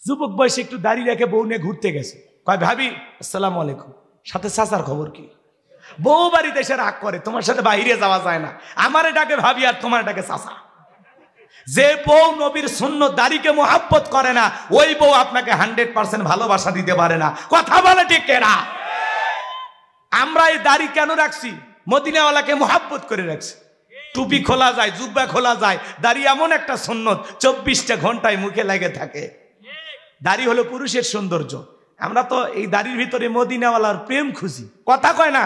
যুবক বয়সে একটু দাঁড়িয়ে রেখে বউ নিয়ে ঘুরতে গেছে, কয় ভাবি আসসালামু আলাইকুম, সাথে চাচার খবর কি? বউ বাড়িতে এসে রাগ করে, তোমার সাথে বাইরে যাওয়া যায় না, আমারে ডাকে ভাবি আর তোমার ডাকে চাচা। যে বউ নবীর সুন্নত দাড়িকে মোহাব্বত করে না, ওই বউ আপনাকে 100% ভালোবাসা দিতে পারে না। কথা বলে ঠিক না? আমরা এই দাড়ি কেন রাখছি? মদিনাওয়ালাকে মোহাব্বত করে রাখছি। টুপি খোলা যায়, জুব্বা খোলা যায়, দাড়ি এমন একটা সুন্নত 24টা ঘন্টায় মুখে লেগে থাকে। দাড়ি হলো পুরুষের সৌন্দর্য। আমরা তো এই দাড়ির ভিতরে মদিনাওয়ালার প্রেম খুঁজি। কথা কয় না?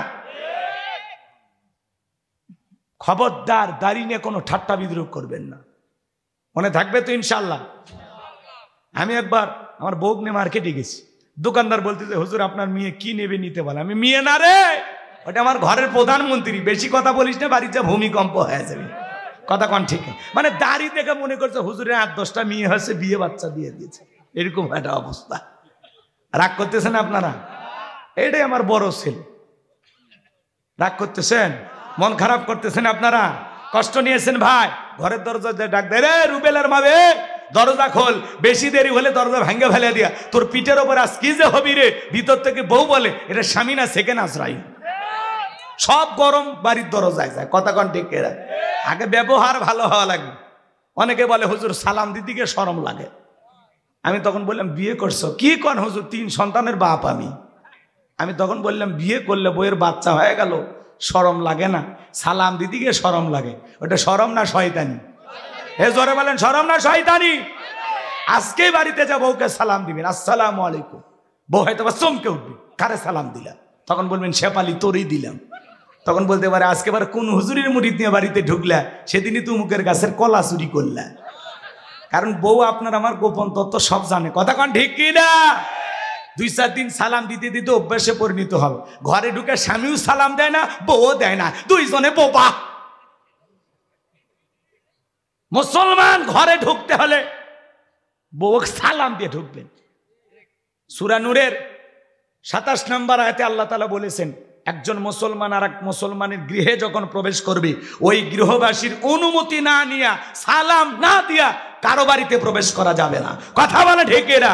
খবরদার দাড়ি নিয়ে কোনো ঠাট্টা বিদ্রুপ করবেন না, মনে থাকবে তো ইনশাল্লাহ। আমি একবার আমার বউ নিয়ে মার্কেটে গেছি, দোকানদার বলতেছে হুজুর আপনার মেয়ে কি নেবে নিতে বলে। আমি মেয়ে না রে, ওটা আমার ঘরের প্রধানমন্ত্রী, বেশি কথা বলিস না, বাড়িতে ভূমিকম্প হয়ে যাবে। কথা কন ঠিক? মানে দাড়ি দেখে মনে করছে হুজুরের 8-10টা মেয়ে হয়েছে, বিয়ে বাচ্চা দিয়ে দিয়েছে, এরকম একটা অবস্থা। রাগ করতেছেন আপনারা? এটাই আমার বড় ছেলে। রাগ করতেছেন, মন খারাপ করতেছেন আপনারা, কষ্ট নিয়েছেন ভাই। ঘরের দরজা ডাক দেয়, রে রুবেলের মাবে দরজা খোল, বেশি দেরি হলে দরজা ভেঙে ফেলে দিয়া, তোর পিঠের ওপর আজ কি যে হবি রে। ভিতর থেকে বউ বলে এটা স্বামী না সেকেন্ড আশ্রয়, সব গরম বাড়ির দরজায় যায়। কথা কন ঠিক? আগে ব্যবহার ভালো হওয়া লাগবে। অনেকে বলে হুজুর সালাম দিতে গিয়ে শরম লাগে। আমি তখন বললাম বিয়ে করছো? কি কন হুজুর, 3 সন্তানের বাপ আমি তখন বললাম বিয়ে করলে বইয়ের বাচ্চা হয়ে গেল, শরম লাগে না? সালাম দিতে গিয়ে শরম লাগে, ওটা শরম না শয়তানি? হে জোরে বলেন, শরম না শয়তানি? আজকেই বাড়িতে যা বউকে সালাম দিবেন, আসসালামু আলাইকুম, বউ হয়তো বা চমকে উঠবে, কারে সালাম দিলা? তখন বলবেন শেফালি তোরই দিলাম। তখন বলতে পারে আজকে বার কোন হুজুরের মুরিদ নিয়ে বাড়িতে ঢুকলা, সেদিনই তো মুখের গাছের কলা চুরি করলা। কারণ বউ আপনার আমার গোপন তত্ত্ব সব জানে। কথা কন ঠিক কি না? 2-4 দিন সালাম দিতে দিতে অভ্যাসে পরিণত হবে। ঘরে ঢুকে স্বামীও সালাম দেয় না, বউও দেয় না, দুইজনে বোবা। মুসলমান ঘরে ঢুকতে হলে বউ সালাম দিয়ে ঢুকবেন। সূরা নূরের 27 নম্বর আয়াতে আল্লাহ তাআলা বলেছেন, একজন মুসলমান আর এক মুসলমানের গৃহে যখন প্রবেশ করবে, ওই গৃহবাসীর অনুমতি না নিয়ে, সালাম না দিয়া কারো বাড়িতে প্রবেশ করা যাবে না। কথা বলে ঠিক না?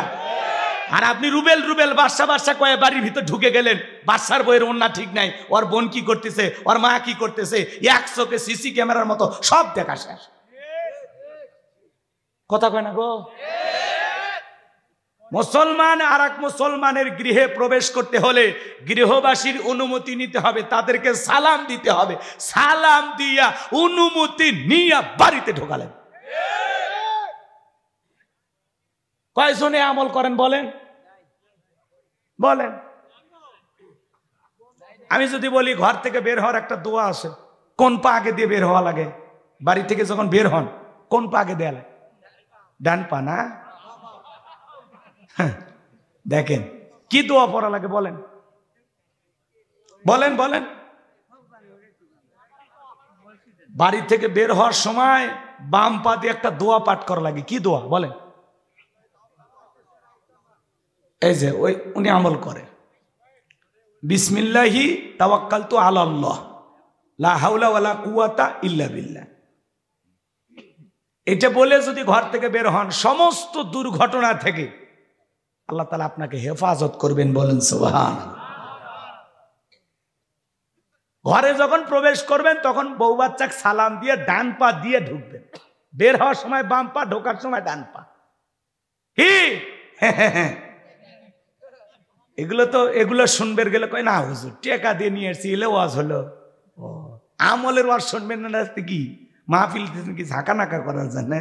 আর আপনি রুবেল রুবেল বাদশা কয়ে বাড়ির ভিতর ঢুকে গেলেন, বাদশার বইয়ের ওন্না ঠিক নাই, ওর বোন কি করতেছে, ওর মা কি করতেছে, 100কে সিসি ক্যামেরার মতো সব দেখা শেষ। কথা কয় না গো? মুসলমান আর এক মুসলমানের গৃহে প্রবেশ করতে হলে গৃহবাসীর অনুমতি নিতে হবে, তাদেরকে সালাম দিতে হবে। সালাম দিয়া অনুমতি নিয়ে বাড়িতে ঢোকালেন। কয়জনে আমল করেন বলেন? বলেন। আমি যদি বলি ঘর থেকে বের হওয়ার একটা দোয়া আছে, কোন পা আগে দিয়ে বের হওয়া লাগে? বাড়ি থেকে যখন বের হন কোন পা আগে দেয়া লাগে? ডান পা না? দেখেন কি দোয়া পড়া লাগে বলেন, বলেন বলেন। বাড়ি থেকে বের হওয়ার সময় বাম পা দিয়ে একটা দোয়া পাঠ করা লাগে। কি দোয়া বলেন? এই যে ওই উনি আমল করে, বিসমিল্লাহি তাওয়াক্কালতু আলাল্লাহ লা হাওলা ওয়ালা কুওয়াতা ইল্লা বিল্লাহ। এটা বলে যদি ঘর থেকে বের হন, সমস্ত দুর্ঘটনা থেকে আল্লাহ তাআলা আপনাকে হেফাজত করবেন। বলেন সুবহানাল্লাহ। ঘরে যখন প্রবেশ করবেন তখন বউ বাচ্চাকে সালাম দিয়ে ডান পা দিয়ে ঢুকবেন, বের হওয়ার সময় বাম পা, ঢোকার সময় ডান পা। কি এগুলো শুনবেন গেলে কয় না হুজুর টাকা দিয়ে নিয়ে এসেছি, এলে ওয়াজ হলো। ও আমলের ওয়াজ শুনবেন না কি মাহফিল কি ঝাঁকা নাকা করার জন্য?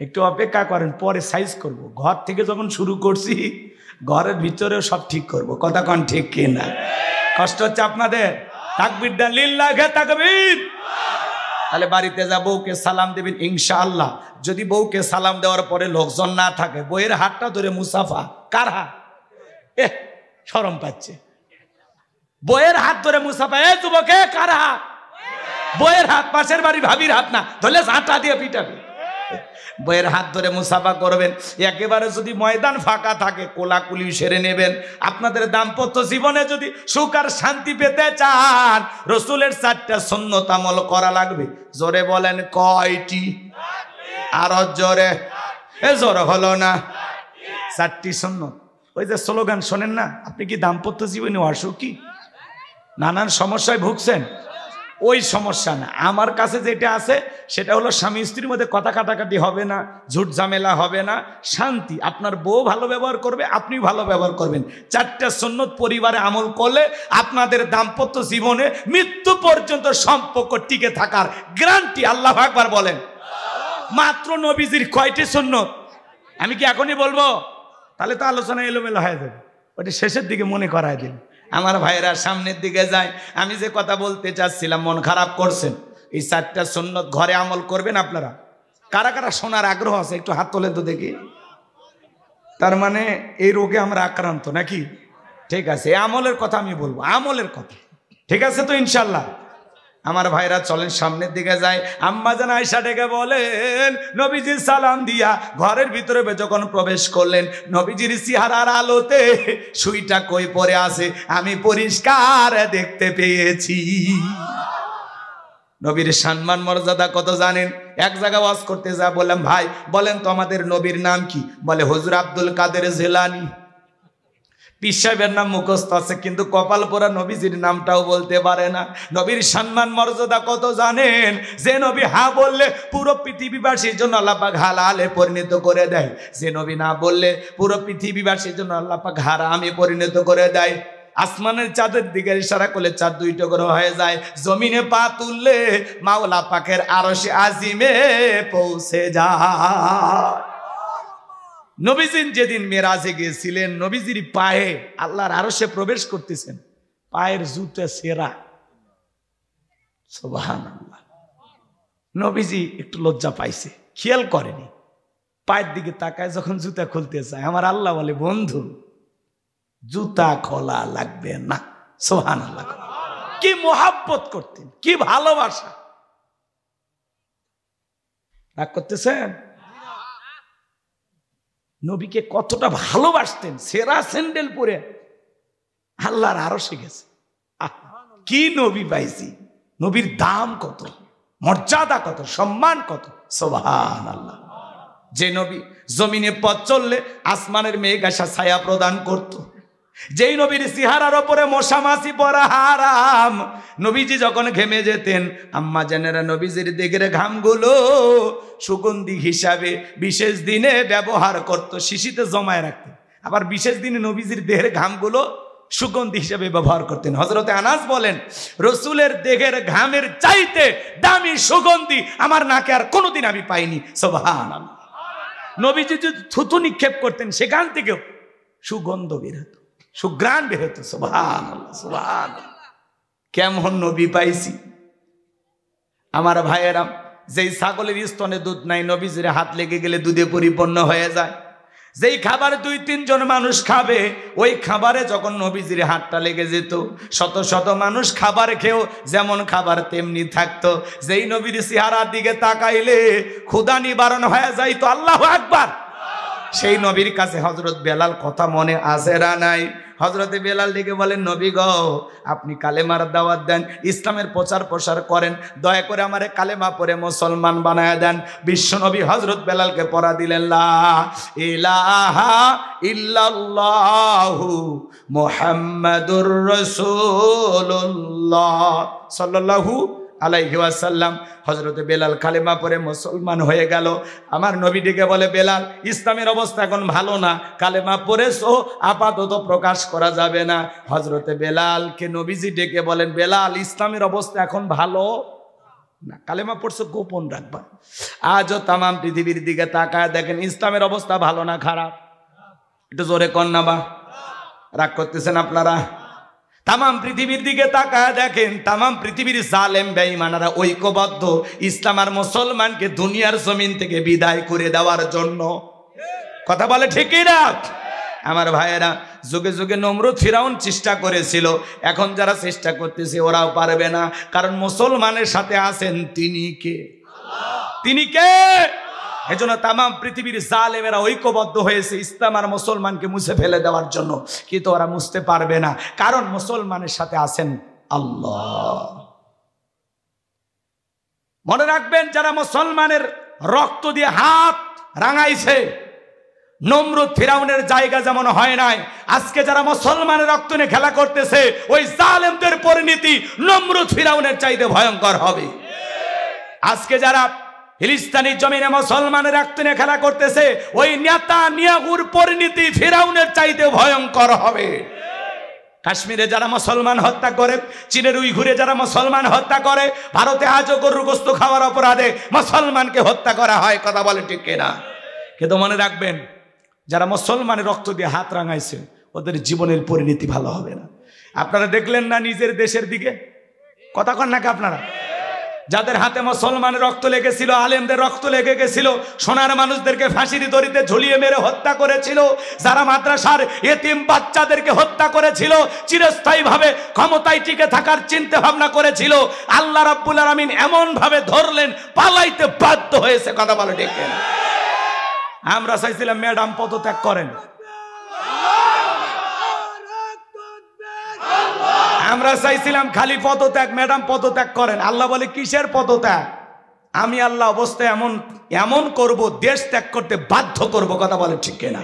একটু অপেক্ষা করেন, পরে সাইজ করব। ঘর থেকে যখন শুরু করছি ঘরের ভিতরেও সব ঠিক করব। কথা কন ঠিক কিনা? কষ্ট হচ্ছে আপনাদের? তাকবীর দেন, লিল্লাহি তাকবীর। তাহলে বাড়িতে যা বউকে সালাম দেবেন ইনশাআল্লাহ। যদি বউকে সালাম দেওয়ার পরে লোকজন না থাকে, বউয়ের হাতটা ধরে মুসাফা। কার হাত? শরম পাচ্ছে। বউয়ের হাত ধরে মুসাফা। এ যুবকে কার হাত? বউয়ের হাত, পাশের বাড়ি ভাবির হাত না, ধরলে ঝাঁটা দিয়ে পিটাবে। বইয়ের হাত ধরে মুসাফা করবেন। একেবারে যদি ময়দান ফাঁকা থাকে কোলাকুলি সেরে নেবেন। আপনাদের দাম্পত্য জীবনে যদি সুখ আর শান্তি পেতে চান, রসুলের 4টা সুন্নত আমল করা লাগবে। জোরে বলেন কয়টি? আরো জোরে। এ জোর হলো না। 4টি সুন্নত। ওই যে স্লোগান শোনেন না, আপনি কি দাম্পত্য জীবনে অসুখী, নানান সমস্যায় ভুগছেন? ওই সমস্যা না, আমার কাছে যেটা আছে সেটা হলো স্বামী স্ত্রীর মধ্যে কথা কাটাকাটি হবে না, ঝুট ঝামেলা হবে না, শান্তি। আপনার বউ ভালো ব্যবহার করবে, আপনি ভালো ব্যবহার করবেন। 4টা সুন্নত পরিবারে আমল করলে আপনাদের দাম্পত্য জীবনে মৃত্যু পর্যন্ত সম্পর্ক টিকে থাকার গ্যারান্টি। আল্লাহু আকবার বলেন। মাত্র নবীজির কয়টি সুন্নত আমি কি এখনই বলবো? তাহলে তো আলোচনা এলোমেলো হয়ে যাবে। ওটা শেষের দিকে মনে করায় দিন। আমার ভাইরা সামনের দিকে যায়। আমি যে কথা বলতে চাচ্ছিলাম, মন খারাপ করছেন। এই 4টা সুন্নত ঘরে আমল করবেন আপনারা? কারা কারা শোনার আগ্রহ আছে একটু হাত তোলেন তো দেখি। তার মানে এই রোগে আমরা আক্রান্ত নাকি? ঠিক আছে, এই আমলের কথা আমি বলবো, আমলের কথা। ঠিক আছে তো ইনশাল্লাহ? আমার ভাইরা চলেন সামনের দিকে যায়। আম্মা জান আয়েশা ডেকে বলেন, নবীজি সালাম দিয়া ঘরের ভিতরে যখন প্রবেশ করলেন, নবীজির চেহারার আলোতে সুইটা কই পড়ে আছে আমি পরিষ্কার দেখতে পেয়েছি। নবীর সম্মান মর্যাদা কত জানেন? এক জায়গায় ওয়াজ করতে যা বললাম, ভাই বলেন তো আমাদের নবীর নাম কি? বলে হুজুর আব্দুল কাদের জিলানী। পীর সাহেবের নাম মুখস্থ আছে কিন্তু কপাল পোড়া নবীজির নামটাও বলতে পারে না। নবীর সম্মান মর্যাদা কত জানেন? যে নবী হা বললে পুরো পৃথিবীবাসীর জন্য আল্লাহ পাক হালালে পরিণত করে দেয়, যে নবী না বললে পুরো পৃথিবীবাসীর জন্য আল্লাহ পাক হারামে পরিণত করে দেয়। আসমানের চাঁদের দিকে ইশারা করলে চাঁদ 2 টুকরো হয়ে যায়, জমিনে পা তুললে মাওলা পাকের আরশে আজিমে পৌঁছে যায়। নবীজি যেদিন মেরাজে গিয়েছিলেন, নবীজির পায়ে আল্লাহর আরশে প্রবেশ করতেছেন, পায়ের জুতা সেরা। সুবহানাল্লাহ। নবীজি একটু লজ্জা পাইছে, খেয়াল করেনি। পায়ের দিকে তাকায় যখন জুতা খুলতে চায়, আমার আল্লাহ বলে, বন্ধু জুতা খোলা লাগবে না। সুবহানাল্লাহ। কি মোহাব্বত করতেন, কি ভালোবাসা। রাগ করতেছেন? নবীকে কতটা ভালোবাসতেন। সেরা স্যান্ডেল পরে আল্লাহর আরশে গেছে। কি নবী পাইছি। নবীর দাম কত, মর্যাদা কত, সম্মান কত। সুবহানাল্লাহ। যে নবী জমিনে পথ চললে আসমানের মেঘ আসা ছায়া প্রদান করত, যেই নবীর চেহারার ওপরে মশা মাছি পড়া হারাম। নবীজি যখন ঘেমে যেতেন, আম্মা জানেরা নবীজির দিকের ঘামগুলো সুগন্ধি হিসাবে বিশেষ দিনে ব্যবহার করত, শিশিতে জমায় রাখতেন। আবার বিশেষ দিনে নবীজির দেহের ঘামগুলো সুগন্ধি হিসাবে ব্যবহার করতেন। হযরতে আনাস বলেন, রসুলের দেহের ঘামের চাইতে দামি সুগন্ধি আমার নাকে আর কোনোদিন আমি পাইনি। সুবহানাল্লাহ। নবীজি যদি থুতু নিক্ষেপ করতেন, সেখান থেকেও সুগন্ধ বের হতো, সুঘ্রাণ বের হতো। সুবহানাল্লাহ, সুবহানাল্লাহ। কেমন নবী পাইছি। আমার ভাইয়েরা, যেই ছাগলের স্তনে দুধ নাই, নবীজির হাত লেগে গেলে দুধে পরিপূর্ণ হয়ে যায়। যেই খাবার 2-3 জন মানুষ খাবে, ওই খাবারে যখন নবীজির হাতটা লেগে যেত, শত শত মানুষ খাবার খেয়েও যেমন খাবার তেমনি থাকতো। যেই নবীর চেহারার দিকে তাকাইলে ক্ষুধা নিবারণ হয়ে যাইতো। আল্লাহু আকবার। সেই নবীর কাছে হযরত বেলাল কথা মনে আছে না নাই? হযরতে বেলাল ডেকে বলেন, নবী গো, আপনি কালেমার দাওয়াত দেন, ইসলামের প্রচার প্রসার করেন, দয়া করে আমারে কালেমা পড়ে মুসলমান বানায় দেন। বিশ্ব নবী হযরত বেলালকে পড়া দিলেন, লা ইলাহা ইল্লাল্লাহু মুহাম্মাদুর রাসূলুল্লাহ সাল্লাল্লাহু আলাইহি ওয়াসাল্লাম। হযরতে বেলাল কালেমা পড়ে মুসলমান হয়ে গেল। আমার নবী ডেকে বলে, বেলাল, ইসলামের অবস্থা এখন ভালো না, কালেমা পড়েছো, আপাতত প্রকাশ করা যাবে না। হযরতে বেলালকে নবীজি ডেকে বলেন, বেলাল, ইসলামের অবস্থা এখন ভালো না, কালেমা পড়ছো গোপন রাখবা। আজও তামাম পৃথিবীর দিকে তাকায় দেখেন, ইসলামের অবস্থা ভালো না খারাপ? একটু জোরে কন না বা। রাগ করতেছেন আপনারা? তামাম পৃথিবীর দিকে তাকায় দেখেন, তামাম পৃথিবীর জালেম বেঈমানরা ঐক্যবদ্ধ ইসলাম আর মুসলমানকে দুনিয়ার জমিন থেকে বিদায় করে দেওয়ার জন্য। কথা বলে ঠিক না? আমার ভাইয়েরা, যুগে যুগে নমরুদ ফিরাউন চেষ্টা করেছিল, এখন যারা চেষ্টা করতেছে ওরাও পারবে না, কারণ মুসলমানের সাথে আছেন তিনি কে? তিনি কে? এজন্য তামাম পৃথিবীর জালেমেরা ঐক্যবদ্ধ হয়েছে ইসলাম আর মুসলমানকে মুছে ফেলে দেওয়ার জন্য, কিন্তু ওরা মুছতে পারবে না, কারণ মুসলমানের সাথে আছেন আল্লাহ। মনে রাখবেন, যারা মুসলমানের রক্ত দিয়ে হাত রাঙাইছে। নমরুদ ফিরাউনের জায়গা যেমন হয় নাই, আজকে যারা মুসলমানের রক্ত নিয়ে খেলা করতেছে ওই জালেমদের পরিণতি নমরুদ ফিরাউনের চাইতে ভয়ঙ্কর হবে। আজকে যারা ফিলিস্তিনি জমিনে মুসলমানের রক্ত নিয়ে খেলা করতেছে ওই নেতানিয়াহুর পরিণতি ফিরাউনের চাইতে ভয়ঙ্কর হবে। কাশ্মীরে যারা মুসলমান হত্যা করে, চীনের উইঘুরে যারা মুসলমান হত্যা করে, ভারতে আজও গরুর গোশত খাওয়ার অপরাধে মুসলমানকে হত্যা করা হয়। কথা বলে ঠিক কিনা? কিন্তু মনে রাখবেন, যারা মুসলমানের রক্ত দিয়ে হাত রাঙাইছে ওদের জীবনের পরিণতি ভালো হবে না। আপনারা দেখলেন না নিজের দেশের দিকে? কথা কন নাকি আপনারা? যাদের হাতে মুসলমানের রক্ত লেগেছিল, আলেমদের রক্ত লেগে গেছিল, সোনার মানুষদেরকে ফাঁসির দড়িতে ঝুলিয়ে মেরে হত্যা করেছিল, যারা মাদ্রাসার এতিম বাচ্চাদেরকে হত্যা করেছিল, চিরস্থায়ীভাবে ক্ষমতায় টিকে থাকার চিন্তা ভাবনা করেছিল, আল্লাহ রাব্বুল আলামিন এমন ভাবে ধরলেন পালাইতে বাধ্য হয়েছে। কথা বলে ঠিক কিনা? আমরা চাইছিলাম ম্যাডাম পদত্যাগ করেন, আমরা চাইছিলাম খালি পদত্যাগ, ম্যাডাম পদত্যাগ করেন। আল্লাহ বলে কিসের পদত্যাগ? আমি আল্লাহ অবস্থায় এমন করব, দেশ ত্যাগ করতে বাধ্য করব। কথা বলে ঠিক কিনা?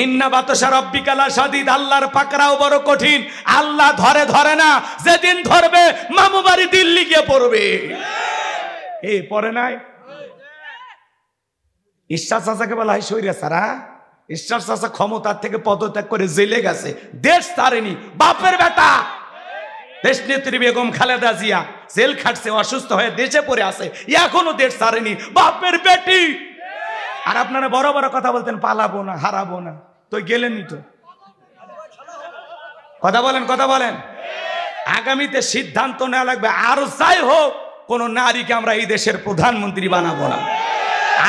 ইন্না বাতাসা রাব্বিকা লাশাদীদ, আল্লাহর পাকড়াও বড় কঠিন। আল্লাহ ধরে না, যেদিন ধরবে মামু বাড়ি দিল্লি গিয়ে পড়বে। এই পড়ে নাই? ঈশ্বর চাচাকে বলা হয় সৈরা সারা। ঈশ্বর চাচা ক্ষমতার থেকে পদত্যাগ করে জেলে গেছে, দেশ ছাড়েনি। বাপের বেটা দেশ নেত্রী বেগম খালেদা জিয়া জেল খাটছে, অসুস্থ হয়ে দেশে পড়ে আছে, এখনো দেশ ছাড়েনি, বাপের বেটি। আর আপনারা বড় বড় কথা বলতেন পালাবো না, হারাবো না, তো গেলেনই তো। কথা বলেন, কথা বলেন। আগামীতে সিদ্ধান্ত নেওয়া লাগবে, আর যাই হোক কোন নারীকে আমরা এই দেশের প্রধানমন্ত্রী বানাবো না।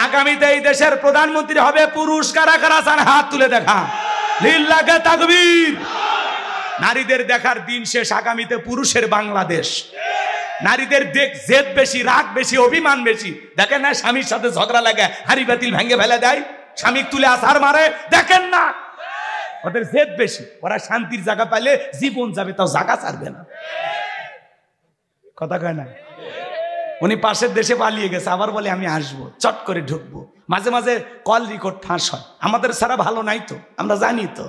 আগামীতে এই দেশের প্রধানমন্ত্রী হবে পুরুষ। কারা কারা চান হাত তুলে দেখা। লিল্লাহে তাকবীর। নারীদের দেখার দিন শেষ। আগামীতে পুরুষের বাংলাদেশ। নারীদের জেদ বেশি, রাগ বেশি, অভিমান বেশি। দেখেন না স্বামীর সাথে ঝগড়া লাগে হাড়ি বাতিল ভেঙে ফেলে দেয়, স্বামী তুলে আছাড় মারে। দেখেন না, ওদের জেদ বেশি। ওরা শান্তির জায়গা পাইলে জীবন যাবে, তাও জায়গা ছাড়বে না। কথা কয় না? উনি পাশের দেশে পালিয়ে গেছে, আবার বলে আমি আসবো, চট করে ঢুকবো। মাঝে মাঝে কল রেকর্ড ফাঁস হয়। আমাদের সারা ভালো নাই তো, আমরা জানি তো।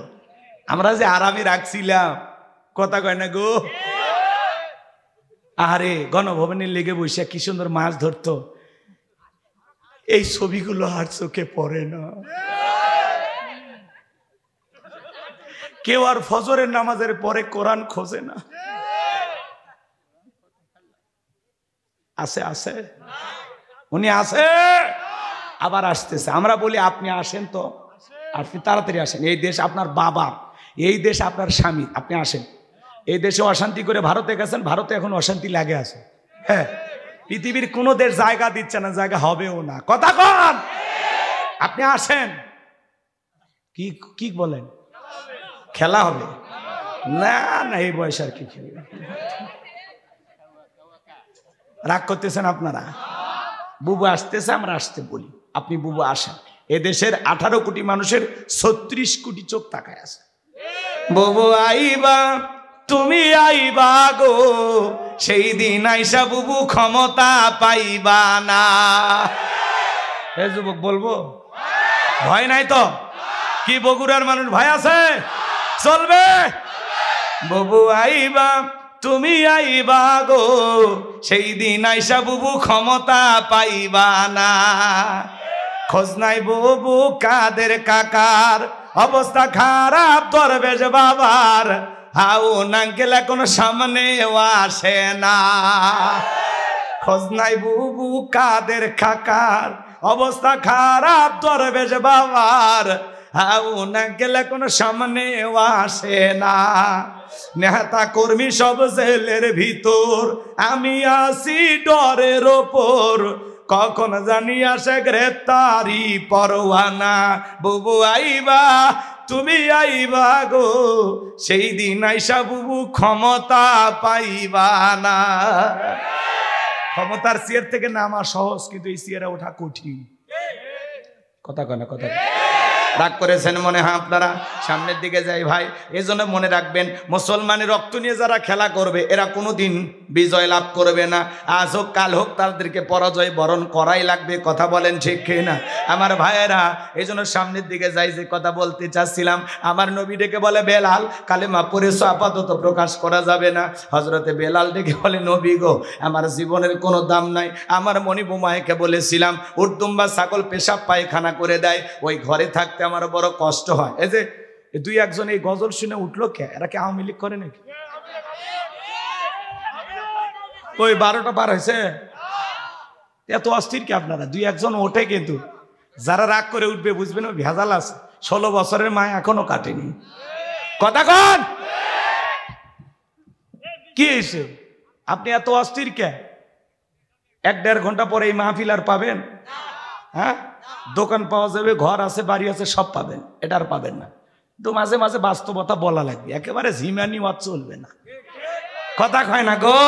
আমরা যে আরামে রাখছিলাম, কথা কয় না গো। আরে গণভবনের লেগে বসে কি সুন্দর মাছ ধরতো, এই ছবিগুলো আর চোখে পড়ে না। কেউ আর ফজরের নামাজের পরে কোরআন খোঁজে না। আছে আছে, উনি আছে, আবার আসতেছে। আমরা বলি আপনি আসেন তো, আপনি তাড়াতাড়ি আসেন। এই দেশ আপনার বাবা, এই দেশ আপনার স্বামী, আপনি আসেন। এই দেশে অশান্তি করে ভারতে গেছেন, ভারতে এখন অশান্তি লাগে আছে। হ্যাঁ, পৃথিবীর কোনো দেশ জায়গা দিচ্ছে না, জায়গা হবেও না। কথা কন, আপনি আসেন। কি কি বলেন? খেলা হবে না? না, এই বয়স আর কি খেলবে? রাগ করতেছেন আপনারা? বুবু আসতেছে, আমরা আসতে বলি, আপনি বুবু আসেন। এদেশের 18 কোটি মানুষের 36 কোটি চোখ তাকায় আছে। বুবু আইবা, তুমি আইবা গো, সেই দিন আইসা বুবু ক্ষমতা পাইবা না। এ যুবক বলবো, ভয় নাই তো? কি বগুড়ার মানুষ ভয় আছে? চলবে। বুবু আইবা, তুমি আইবা গো, সেই দিন আইসা বুবু ক্ষমতা পাইবা না। খোঁজ নাই বুবু কাদের কাকার, অবস্থা খারাপ দরবেশ বাবার, হাউ নাঙ্কেল এখন সামনেও আসে না। খোঁজ নাই বুবু কাদের কাকার, অবস্থা খারাপ দরবেশ বাবার, হাউ নাঙ্কেল এখন সামনেও আসে না। নেতা কর্মী সব জেলের ভিতর, আমি আসি ডরের ওপর, কখন জানি আসে গ্রেপ্তারি পরোয়ানা। বুবু আইবা, তুমি আইবা গো, সেই দিন আইসা বুবু ক্ষমতা পাইবা না। ক্ষমতার চেয়ার থেকে নামা সহজ, কিন্তু এই চেয়ারে ওঠা কঠিন। কথা কয় না? কথা রাগ করেছেন মনে হয় আপনারা? সামনের দিকে যাই ভাই। এই জন্য মনে রাখবেন, মুসলমানের রক্ত নিয়ে যারা খেলা করবে এরা কোনোদিন বিজয় লাভ করবে না। আজ হোক কাল হোক তাদেরকে পরাজয় বরণ করাই লাগবে। কথা বলেন ঠিক কিনা আমার ভাইয়েরা? এই জন্য সামনের দিকে যাই। যে কথা বলতে চাচ্ছিলাম, আমার নবী ডেকে বলে বেলাল কালেমা পড়েছো, আপাতত প্রকাশ করা যাবে না। হজরতে বেলাল ডেকে বলে নবী গো, আমার জীবনের কোনো দাম নাই। আমার মনি বোমায়কে বলেছিলাম উর্দুম্বা ছাগল পেশাব পায়খানা করে দেয়, ওই ঘরে থাকতে আমার বড় কষ্ট হয়। এই যে দুই একজন এই গজল শুনে উঠলো কে? এরা কি আওয়ামী লীগ করে নাকি? ওই 12টা পার হয়েছে, এত অস্থির কি আপনারা? দুই একজন ওঠে, কিন্তু যারা রাগ করে উঠবে বুঝবেন ও ভেজাল আছে। 16 বছরের মায় এখনো কাটেনি। কথা কন কি হয়েছে? আপনি এত অস্থির কে? 1-1.5 ঘন্টা পরে এই মাহফিল আর পাবেন? হ্যাঁ, দোকান পাওয়া যাবে, ঘর আছে, বাড়ি আছে, সব পাবেন, এটা আর পাবেন না। তো মাঝে মাঝে বাস্তবতা বলা লাগবে, একেবারে ঝিমানি ওয়াজ চলবে না। কথা কয় না গো?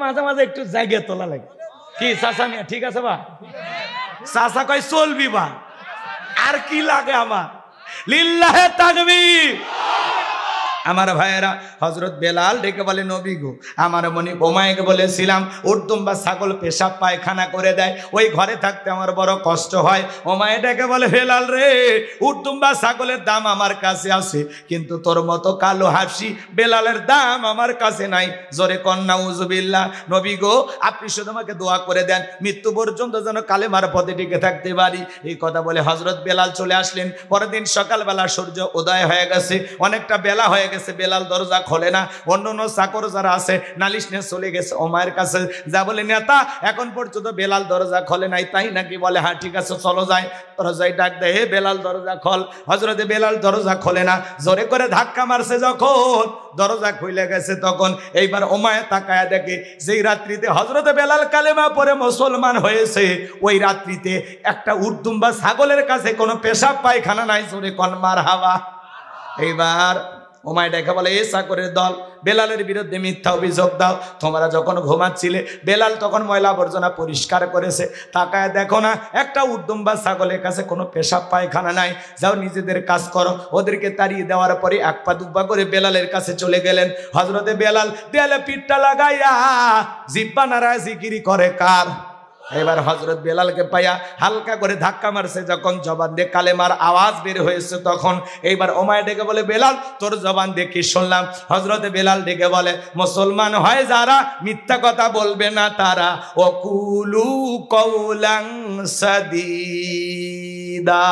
মাঝে মাঝে একটু জায়গা তোলা লাগবে। কি চাচা মিয়া ঠিক আছে বা? চাচা কয় চলবি বা, আর কি লাগে আমার? লিল্লাহে তাকবীর। আমার ভাইয়েরা, হজরত বেলাল ডেকে বলে নবী গো, আমার মনি বোমায়কে বলেছিলাম উর্দুম্বা ছাগল পেশাব পায়খানা করে দেয়, ওই ঘরে থাকতে আমার বড় কষ্ট হয়। ওমায় ডেকে বলে বেলাল রে, উর্দুম্বা ছাগলের দাম আমার কাছে আছে, কিন্তু তোর মতো কালো হাসি বেলালের দাম আমার কাছে নাই। জোরে কন্যা উজুবিল্লাহ। নবী গো, আপনি শুধু আমাকে দোয়া করে দেন, মৃত্যু পর্যন্ত যেন কালেমার পথে টিকে থাকতে পারি। এই কথা বলে হজরত বেলাল চলে আসলেন। পরের দিন সকালবেলা সূর্য উদয় হয়ে গেছে, অনেকটা বেলা হয়ে গেছে। বেলাল দরজা খোলে না। অন্য চাকর যারা আছে নালিশ নিয়ে চলে গেছে ওমায়ের কাছে, যা বলে নেতা এখন পর্যন্ত বেলাল দরজা খোলে নাই, তাই নাকি? বলে হ্যাঁ ঠিক আছে চলো যাই। দরজায় ডাক দেয়, হে বেলাল দরজা খোল। হজরতে বেলাল দরজা খোলে না, জোরে করে ধাক্কা মারছে যখন দরজা খুলে গেছে, তখন এইবার ওমায় তাকায়া দেখে যেই রাত্রিতে হজরতে বেলাল কালেমা পড়ে মুসলমান হয়েছে, ওই রাত্রিতে একটা উর্দুম্বা ছাগলের কাছে কোনো পেশাব পায়খানা নাই। জোরে কোন মারহাবা। এইবার ওমায় ডেকে বলে এ চাকরের দল, বেলালের বিরুদ্ধে মিথ্যা অভিযোগ দাও। তোমরা যখন ঘুমাচ্ছিলে বেলাল তখন ময়লা আবর্জনা পরিষ্কার করেছে, তাকায় দেখো না একটা উর্দুম্বা ছাগলের কাছে কোনো পেশাব পায়খানা নাই। যাও নিজেদের কাজ করো। ওদেরকে তাড়িয়ে দেওয়ার পরে এক পা দুপা করে বেলালের কাছে চলে গেলেন। হজরতে বেলাল দেয়ালে পিঠটা লাগাইয়া জিব্বা নাড়ায় জিকিরি করে কার? এবার হজরত বেলালকে পাইয়া হালকা করে ধাক্কা মারছে, যখন জবান দিয়ে কালেমার আওয়াজ বের হয়েছে, তখন এইবার ওমায় ডেকে বলে বেলাল তোর জবান দিয়ে কি শুনলাম? হজরতে বেলাল ডেকে বলে মুসলমান হয় যারা মিথ্যা কথা বলবে না তারা, ওকুলু কওলাং সাদীদা।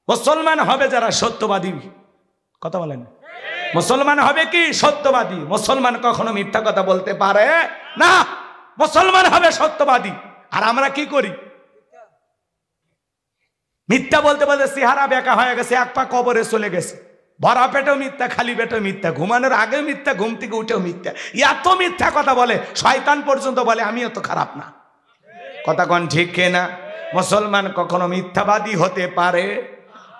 মুসলমান হবে যারা সত্যবাদী। কথা বলেন, মুসলমান হবে কি? সত্যবাদী। মুসলমান কখনো মিথ্যা কথা বলতে পারে না, মুসলমান হবে সত্যবাদী। আর আমরা কি করি? মিথ্যা বলতে বলতে চেহারা বেঁকা হয়ে গেছে, এক পা কবরে চলে গেছে। ভরা পেটেও মিথ্যা, খালি পেটেও মিথ্যা, ঘুমানোর আগেও মিথ্যা, ঘুম থেকে উঠেও মিথ্যা। এত মিথ্যা কথা বলে শয়তান পর্যন্ত বলে আমি এত খারাপ না। কথা কোন ঠিক কিনা? মুসলমান কখনো মিথ্যাবাদী হতে পারে?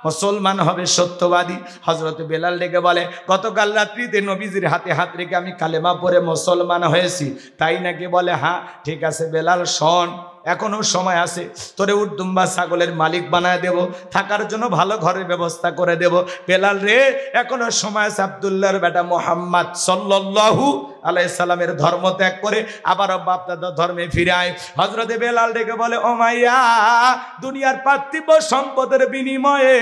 মুসলমান হবে সত্যবাদী। হজরত বেলাল ডেকে বলে গতকাল রাত্রিতে নবীজির হাতে হাত রেখে আমি কালেমা পড়ে মুসলমান হয়েছি, তাই নাকি? বলে হ্যাঁ ঠিক আছে বেলাল, শোন এখনো সময় আছে, তোরে উর্দুম্বা ছাগলের মালিক বানায় দেব, থাকার জন্য ভালো ঘরের ব্যবস্থা করে দেব। বেলাল রে এখনো সময় আছে, আব্দুল্লাহর বেটা মুহাম্মদ সাল্লাল্লাহু আলাইহি সাল্লামের ধর্ম ত্যাগ করে আবার বাপদাদার ধর্মে ফিরে আয়। হযরতে বেলাল ডেকে বলে ও মাইয়া, দুনিয়ার পার্থিব সম্পদের বিনিময়ে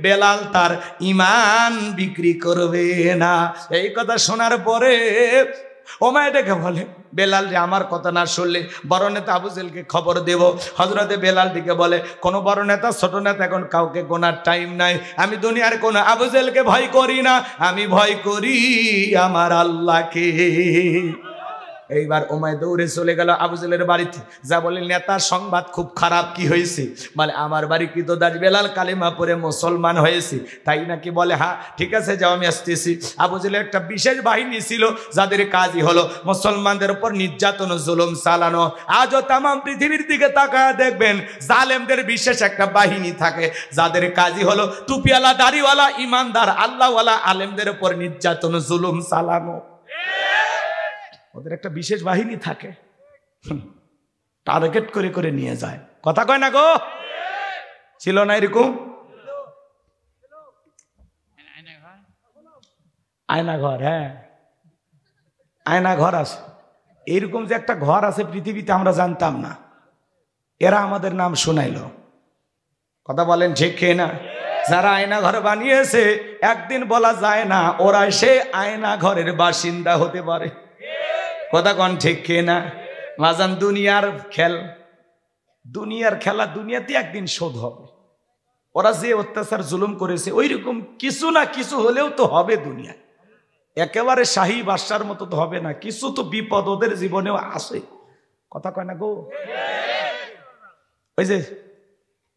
বেলাল তার ঈমান বিক্রি করবে না। এই কথা শোনার পরে ওমায় ডেকে বলে বেলাল রে আমার কথা না শুনলে বড় নেতা আবু জেলকে খবর দেব। হযরতে বেলাল দিকে বলে কোন বড় নেতা ছোট নেতা এখন কাউকে গোনার টাইম নাই। আমি দুনিয়ার কোন আবু জেলকে ভয় করি না, আমি ভয় করি আমার আল্লাহকে। এইবার ওমায় দৌড়ে চলে গেল আবু জেলের বাড়িতে, যা বলে নেতার সংবাদ খুব খারাপ। কি হয়েছে? বলে আমার বাড়ি কি তো দাস বেলাল কালেমা পড়ে মুসলমান হয়েছে, তাই নাকি? বলে হ্যাঁ ঠিক আছে যাও আমি আসতেছি। আবু জেলের একটা বিশেষ বাহিনী ছিল যাদের কাজই হলো মুসলমানদের উপর নির্যাতন জুলুম চালানো। আজও তাম পৃথিবীর দিকে তাকায় দেখবেন জালেমদের বিশেষ একটা বাহিনী থাকে যাদের কাজই হলো টুপিওয়ালা দাড়িওয়ালা ইমানদার আল্লাহওয়ালা আলেমদের উপর নির্যাতন জুলুম চালানো। ওদের একটা বিশেষ বাহিনী থাকে, টার্গেট করে করে নিয়ে যায়। কথা কয় না গো? ছিল না এরকম? আয়না ঘর, হ্যাঁ আয়না ঘর আছে। এইরকম যে একটা ঘর আছে পৃথিবীতে আমরা জানতাম না, এরা আমাদের নাম শোনাইল। কথা বলেন ঠিক না? যারা আয়না ঘর বানিয়েছে একদিন বলা যায় না ওরা সে আয়না ঘরের বাসিন্দা হতে পারে। কথা কন ঠিক না? মাজান দুনিয়ার খেলা দুনিয়াতে একদিন শোধ হবে। ওরা যে অত্যাচার জুলুম করেছে ওই রকম কিছু না কিছু হলেও তো হবে দুনিয়ায়। একেবারে শাহী বাদশার মতো তো হবে না, কিছু তো বিপদ ওদের জীবনেও আসে। কথা কয় না গো? ওই যে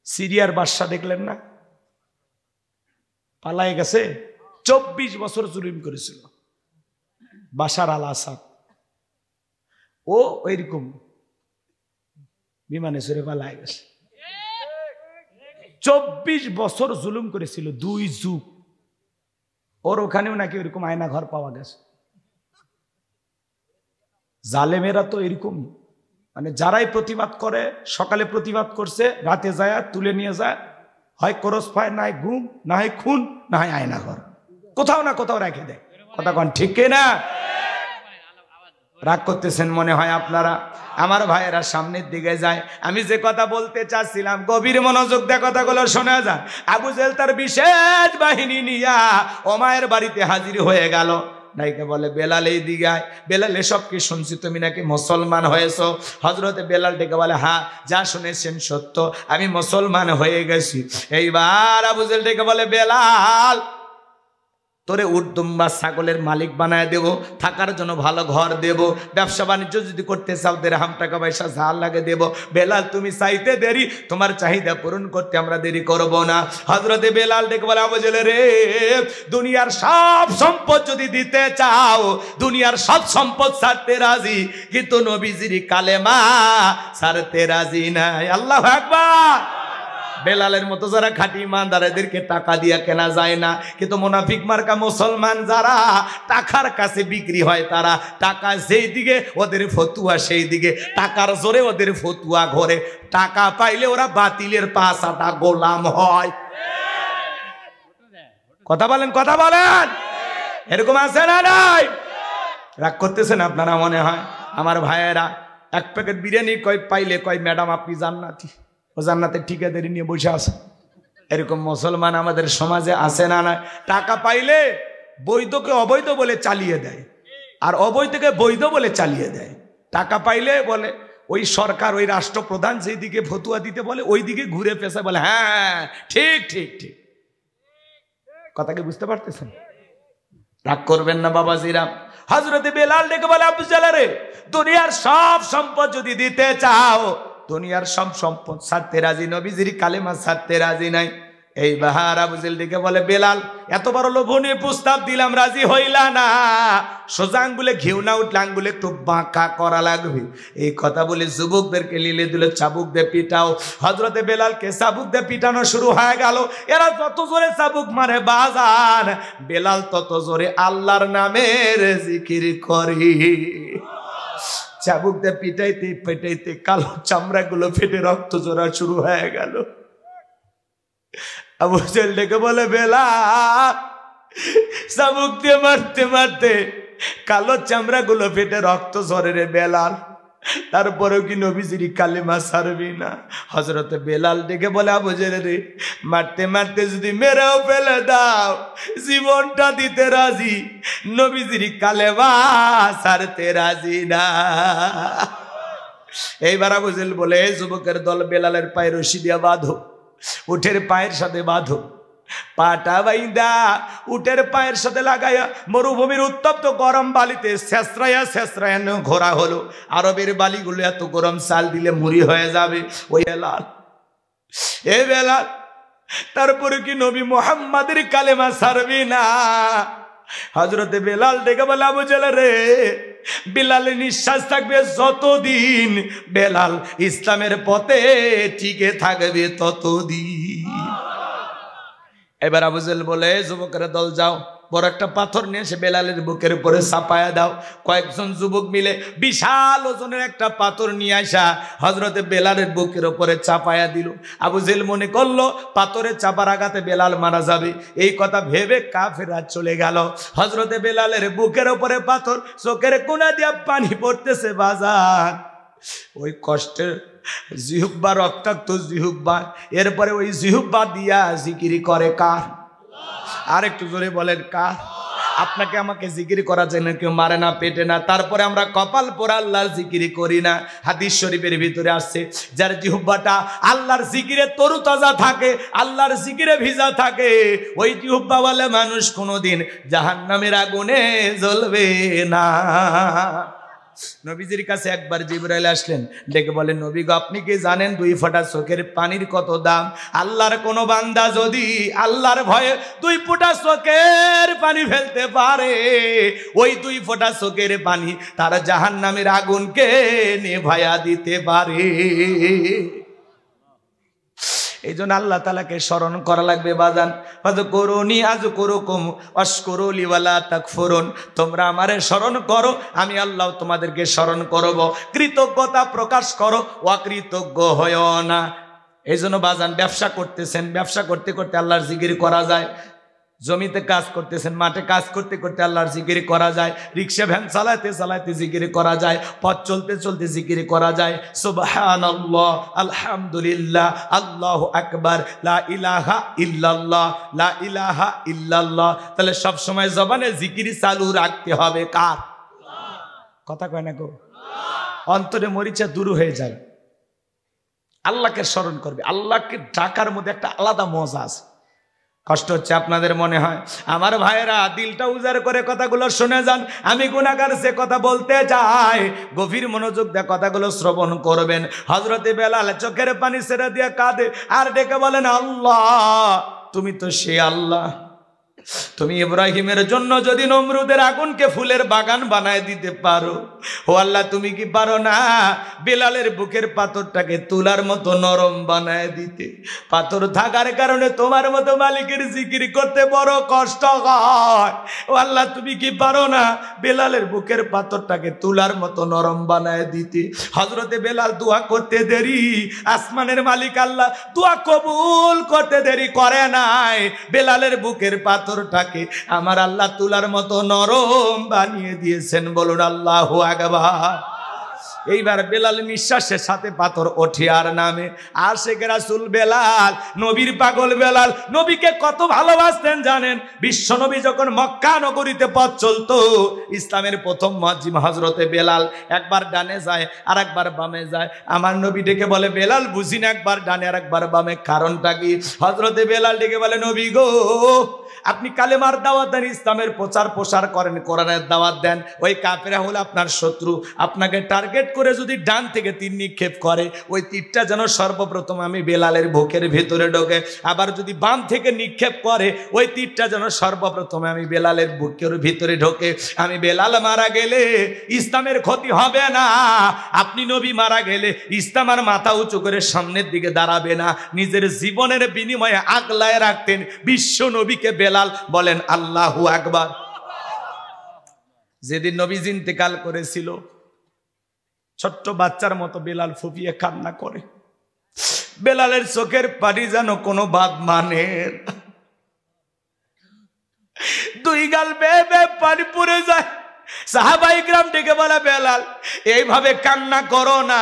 সিরিয়ার বাদশা দেখলেন না, পালায় গেছে, 24 বছর জুলুম করেছিল বাশার আল আসাদ। ও ওইরকম বিমানে চড়ে পালায় গেছে। 24 বছর জুলুম করেছিল, 2 যুগ। ওর ওখানেও নাকি ওইরকম আয়না ঘর পাওয়া গেছে। জালেমেরা তো এরকম, মানে যারাই প্রতিবাদ করে, সকালে প্রতিবাদ করছে, রাতে যায় তুলে নিয়ে যায়, হয় করস পায়, না হয় ঘুম, না হয় খুন, না হয় আয়না ঘর, কোথাও না কোথাও রেখে দেয়। কথা কন ঠিক না? রাগ করতেছেন মনে হয় আপনারা। আমার ভাইয়েরা সামনের দিকে যায়। আমি যে কথা বলতে চাচ্ছিলাম গভীর মনোযোগ দিয়ে কথাগুলো শোনা যায়। আবু জেহেল তার বিশেষ বাহিনী নিয়া ওমায়ের বাড়িতে হাজির হয়ে গেল। নাইকে বলে বেলাল এই দিকে আয়। বেলাল এসব কি শুনছি, তুমি নাকি মুসলমান হয়েছো? হযরতে বেলাল ডেকে বলে হ্যাঁ, যা শুনেছেন সত্য, আমি মুসলমান হয়ে গেছি। এইবার আবু জেহেল ডেকে বলে বেলাল তোরে উটদুম্বা ছাগলের মালিক বানায় দেব, থাকার জন্য ভালো ঘর দেব, ব্যবসা বাণিজ্য যদি করতে চাও দেড়হাম টাকা পয়সা ঝাল লাগে দেব। বেলাল তুমি চাইতে দেরি, তোমার চাহিদা পূরণ করতে আমরা দেরি করব না। হযরতে বেলাল ডেকে বলে আবু জেহেল রে, দুনিয়ার সব সম্পদ যদি দিতে চাও, দুনিয়ার সব সম্পদ ছাড়তে রাজি, কিন্তু নবীজির কালেমা ছাড়তে রাজি নাই। আল্লাহু আকবার। বেলালের মতো যারা খাঁটি ইমানদার এদেরকে টাকা দিয়া কেনা যায় না, কিন্তু মুনাফিক মার্কা মুসলমান যারা টাকার কাছে বিক্রি হয়, তারা টাকা যেই দিকে ওদের ফতুয়া সেই দিকে, টাকার জোরে ওদের ফতুয়া ঘরে, টাকা পাইলে ওরা বাতিলের পাছাটা গোলাম হয়। কথা বলেন, কথা বলেন, এরকম আছে না নাই? রাগ করতেছেন আপনারা মনে হয়। আমার ভাইয়েরা এক প্যাকেট বিরিয়ানি কয় পাইলে কয় ম্যাডাম আপনি জান্নাতি, ও জান্নাতের ঠিকাদারি নিয়ে বসে আছে। এরকম মুসলমান আমাদের সমাজে আছে না? না, টাকা পাইলে বৈধকে অবৈধ বলে চালিয়ে দেয়, আর অবৈধকে বৈধ বলে চালিয়ে দেয়। টাকা পাইলে বলে ওই সরকার, ওই রাষ্ট্রপ্রধান যেই দিকে ফতুয়া দিতে বলে ওই দিকে ঘুরে পেশা বলে হ্যাঁ ঠিক ঠিক ঠিক। কথা কি বুঝতে পারতেছেন? রাগ করবেন না বাবাজিরা। হযরতে বেলাল ডেকে বলে আবু জেহেল রে, দুনিয়ার সব সম্পদ যদি দিতে চাও, দুনিয়ার সব সম্পদ ছাড়তে রাজি, নবীজির কালেমা ছাড়তে রাজি নাই। এই বাহার আবু জেহেল ডেকে বলে বেলাল এত বড় লোভনীয় প্রস্তাব দিলাম, রাজি হইলা না, সোজা আঙ্গুলে ঘিউ না উঠলে আঙ্গুলে একটু বাঁকা করা লাগবে। এই কথা বলে যুবকদেরকে লিলে দিল চাবুক দিয়ে পিটাও। হযরতে বেলালকে চাবুক দিয়ে পিটানো শুরু হয়ে গেল। এরা যত জোরে চাবুক মারে বাজান, বেলাল তত জোরে আল্লাহর নামের জিকির করে। চাবুক দিয়ে পিটাইতে পিটাইতে কালো চামড়া গুলো ফেটে রক্ত জোড়া শুরু হয়ে গেল। আবু জেহেল ডেকে বলে বেলাল, চাবুক দিয়ে মারতে মারতে কালো চামড়া গুলো ফেটে রক্ত ঝরে রে বেলাল, তারপরেও কি নবীজির কালেমা ছাড়বি না? হযরতে বেলাল ডেকে বলে আবু জেহেল রে, মারতে মারতে যদি মেরেও ফেলে দাও জীবনটা দিতে রাজি, নবীজির কালেমা ছাড়তে রাজি না। এইবার আবু জেহেল বলে যুবকের দল বেলালের পায়ে রশি দিয়া বাঁধো, উটের পায়ের সাথে বাঁধো, পাটা বাইন্দা উটের পায়ের সাথে লাগাইয়া মরুভূমির উত্তপ্ত গরম বালিতে শেষরায়া শেষরায়া ঘোরা হলো। আরবের বালিগুলো এত গরম, চাল দিলে মুড়ি হয়ে যাবে। ওই বেলাল, এ বেলাল তারপরে কি নবী মুহাম্মাদের কালেমা ছাড়বি না? হযরতে বেলাল ডেকে বলে আবু জেহেল রে, বেলালের নিঃশ্বাস থাকবে যতদিন, বেলাল ইসলামের পথে টিকে থাকবে ততদিন। এবার আবু জেহেল বলে যুবকের দল যাও, বড় একটা পাথর নিয়ে এসে বেলালের বুকের উপরে চাপায়া দাও। কয়েকজন যুবক মিলে বিশাল ওজনের একটা পাথর নিয়ে আসা হযরতে বেলালের বুকের উপরে চাপায়া দিল। আবু জেহেল মনে করলো পাথরের চাপার আঘাতে বেলাল মারা যাবে, এই কথা ভেবে কাফেররা চলে গেল। হযরতে বেলালের বুকের উপরে পাথর, চোখের কোনা দিয়া পানি পড়তেছে বাজার। ওই কষ্টের জিহুব্বা, রক্তাক্ত জিহুব্বা, এরপরে ওই জিহুব্বা দিয়া জিকিরি করে কার? আর একটু জোরে বলেন কার? আপনাকে আমাকে জিকির করা যায় না, কেউ মারে না, পেটে না, তারপরে আমরা কপাল পোড়া আল্লাহর জিকিরি করি না। হাদিস শরীফের ভিতরে আসছে যার জিহুব্বাটা আল্লাহর জিকিরে তরুতাজা থাকে, আল্লাহর জিকিরে ভিজা থাকে, ওই জিহুব্বা বলে মানুষ কোনোদিন জাহান্নামের আগুনে জ্বলবে না। নবীজির কাছে একবার জিবরাইল আসলেন, ডেকে বলেন নবী গো আপনি কি জানেন 2 ফোঁটা চোখের পানির কত দাম? আল্লাহর কোন বান্দা যদি আল্লাহর ভয়ে 2 ফোঁটা চোখের পানি ফেলতে পারে, ওই 2 ফোঁটা চোখের পানি তার জাহান্নামের আগুনকে নেভায়া দিতে পারে। এই জন্য আল্লাহ তাআলাকে স্মরণ করা লাগবে বাজান। ফাযকুরুনি আযকুরুকুম ওয়াশকুরুলি ওয়ালা তাকফুরুন। তোমরা আমারে স্মরণ করো, আমি আল্লাহ তোমাদেরকে স্মরণ করব। কৃতজ্ঞতা প্রকাশ করো, অকৃতজ্ঞ হয়ো না। এই জন্য বাজান ব্যবসা করতেছেন, ব্যবসা করতে করতে আল্লাহর জিকির করা যায়। জমিতে কাজ করতেছেন, মাঠে কাজ করতে করতে আল্লাহর জিকির করা যায়। রিক্সা ভ্যান চালাতে চালাতে জিকির করা যায়। পথ চলতে চলতে জিকির করা যায়। সুবহানাল্লাহ, আলহামদুলিল্লাহ, আল্লাহু আকবার, লা ইলাহা ইল্লাল্লাহ, লা ইলাহা ইল্লাল্লাহ। তাহলে সব সময় জবানে জিকির চালু রাখতে হবে কার? কথা কয় না গো? অন্তরে মরিচা দূর হয়ে যায়। আল্লাহকে স্মরণ করবে। আল্লাহকে ডাকার মধ্যে একটা আলাদা মজা আছে। কষ্ট হচ্ছে আপনাদের মনে হয়? আমার ভাইয়েরা দিলটা উজাড় করে কথাগুলো শুনে যান। আমি গুনাহগার সে কথা বলতে যাই, গভীর মনোযোগ দিয়ে কথাগুলো শ্রবণ করবেন। হযরতে বেলাল চোখের পানি ছেড়ে দিয়ে কাঁদে আর ডেকে বলেন আল্লাহ তুমি তো সে আল্লাহ, তুমি ইব্রাহিমের জন্য যদি নমরুদের আগুনকে ফুলের বাগান বানায় দিতে পারো, ও আল্লাহ তুমি কি পারো না বেলালের বুকের পাথরটাকে তুলার মতো নরম বানায় দিতে? পাথর থাকার কারণে তোমার মতো মালিকের জিকির করতে বড় কষ্ট হয়। ও আল্লাহ তুমি কি পারো না বেলালের বুকের পাথরটাকে তুলার মতো নরম বানায় দিতে? হযরতে বেলাল দোয়া করতে দেরি, আসমানের মালিক আল্লাহ দোয়া কবুল করতে দেরি করে নাই। বেলালের বুকের পাথরটাকে আমার আল্লাহ তুলার মতো নরম বানিয়ে দিয়েছেন। বলুন আল্লাহু আকবার। এইবার বেলাল নিঃশ্বাসের সাথে পাথর ওঠে আর নামে। আশিক রাসূল বেলাল, নবীর পাগল বেলাল, নবীকে কত ভালোবাসতেন জানেন? বিশ্ব নবী যখন মক্কা নগরীতে পথ চলতো, ইসলামের প্রথম মুয়াজ্জিন হযরতে বেলাল একবার ডানে যায় আর একবার বামে যায়। আমার নবী ডেকে বলে বেলাল বুঝি না একবার ডানে আর একবার বামে, কারণটা কি? হযরতে বেলাল ডেকে বলে নবী গো আপনি কালেমার দাওয়াত দেন, ইসলামের প্রচার প্রসার করেন, কোরআনের দাওয়াত দেন, ওই কাফেররা হলো আপনার শত্রু। আপনাকে টার্গেট করে যদি ডান থেকে তীর নিক্ষেপ করে, ওই তীরটা যেন সর্বপ্রথম আমি বেলালের বুকের ভেতরে ঢোকে। আবার যদি বাম থেকে নিক্ষেপ করে, ওই তীরটা যেন সর্বপ্রথমে আমি বেলালের বুকের ভিতরে ঢোকে। আমি বেলাল মারা গেলে ইসলামের ক্ষতি হবে না, আপনি নবী মারা গেলে ইসলাম আর মাথা উঁচু করে সামনের দিকে দাঁড়াবে না। নিজের জীবনের বিনিময়ে আগলায় রাখতেন বিশ্ব নবীকে বেলাল। বলেন আল্লাহু আকবার। যেদিন নবীজি ইন্তেকাল করেছিল, ছোট্ট বাচ্চার মতো বেলাল ফুপিয়ে কান্না করে। বেলালের চোখের পানি যেন কোনো বাদ মানে, 2 গাল বেয়ে বেয়ে পানি পড়ে যায়। সাহাবাই কিরাম ডেকে বলে বেলাল এইভাবে কান্না করো না।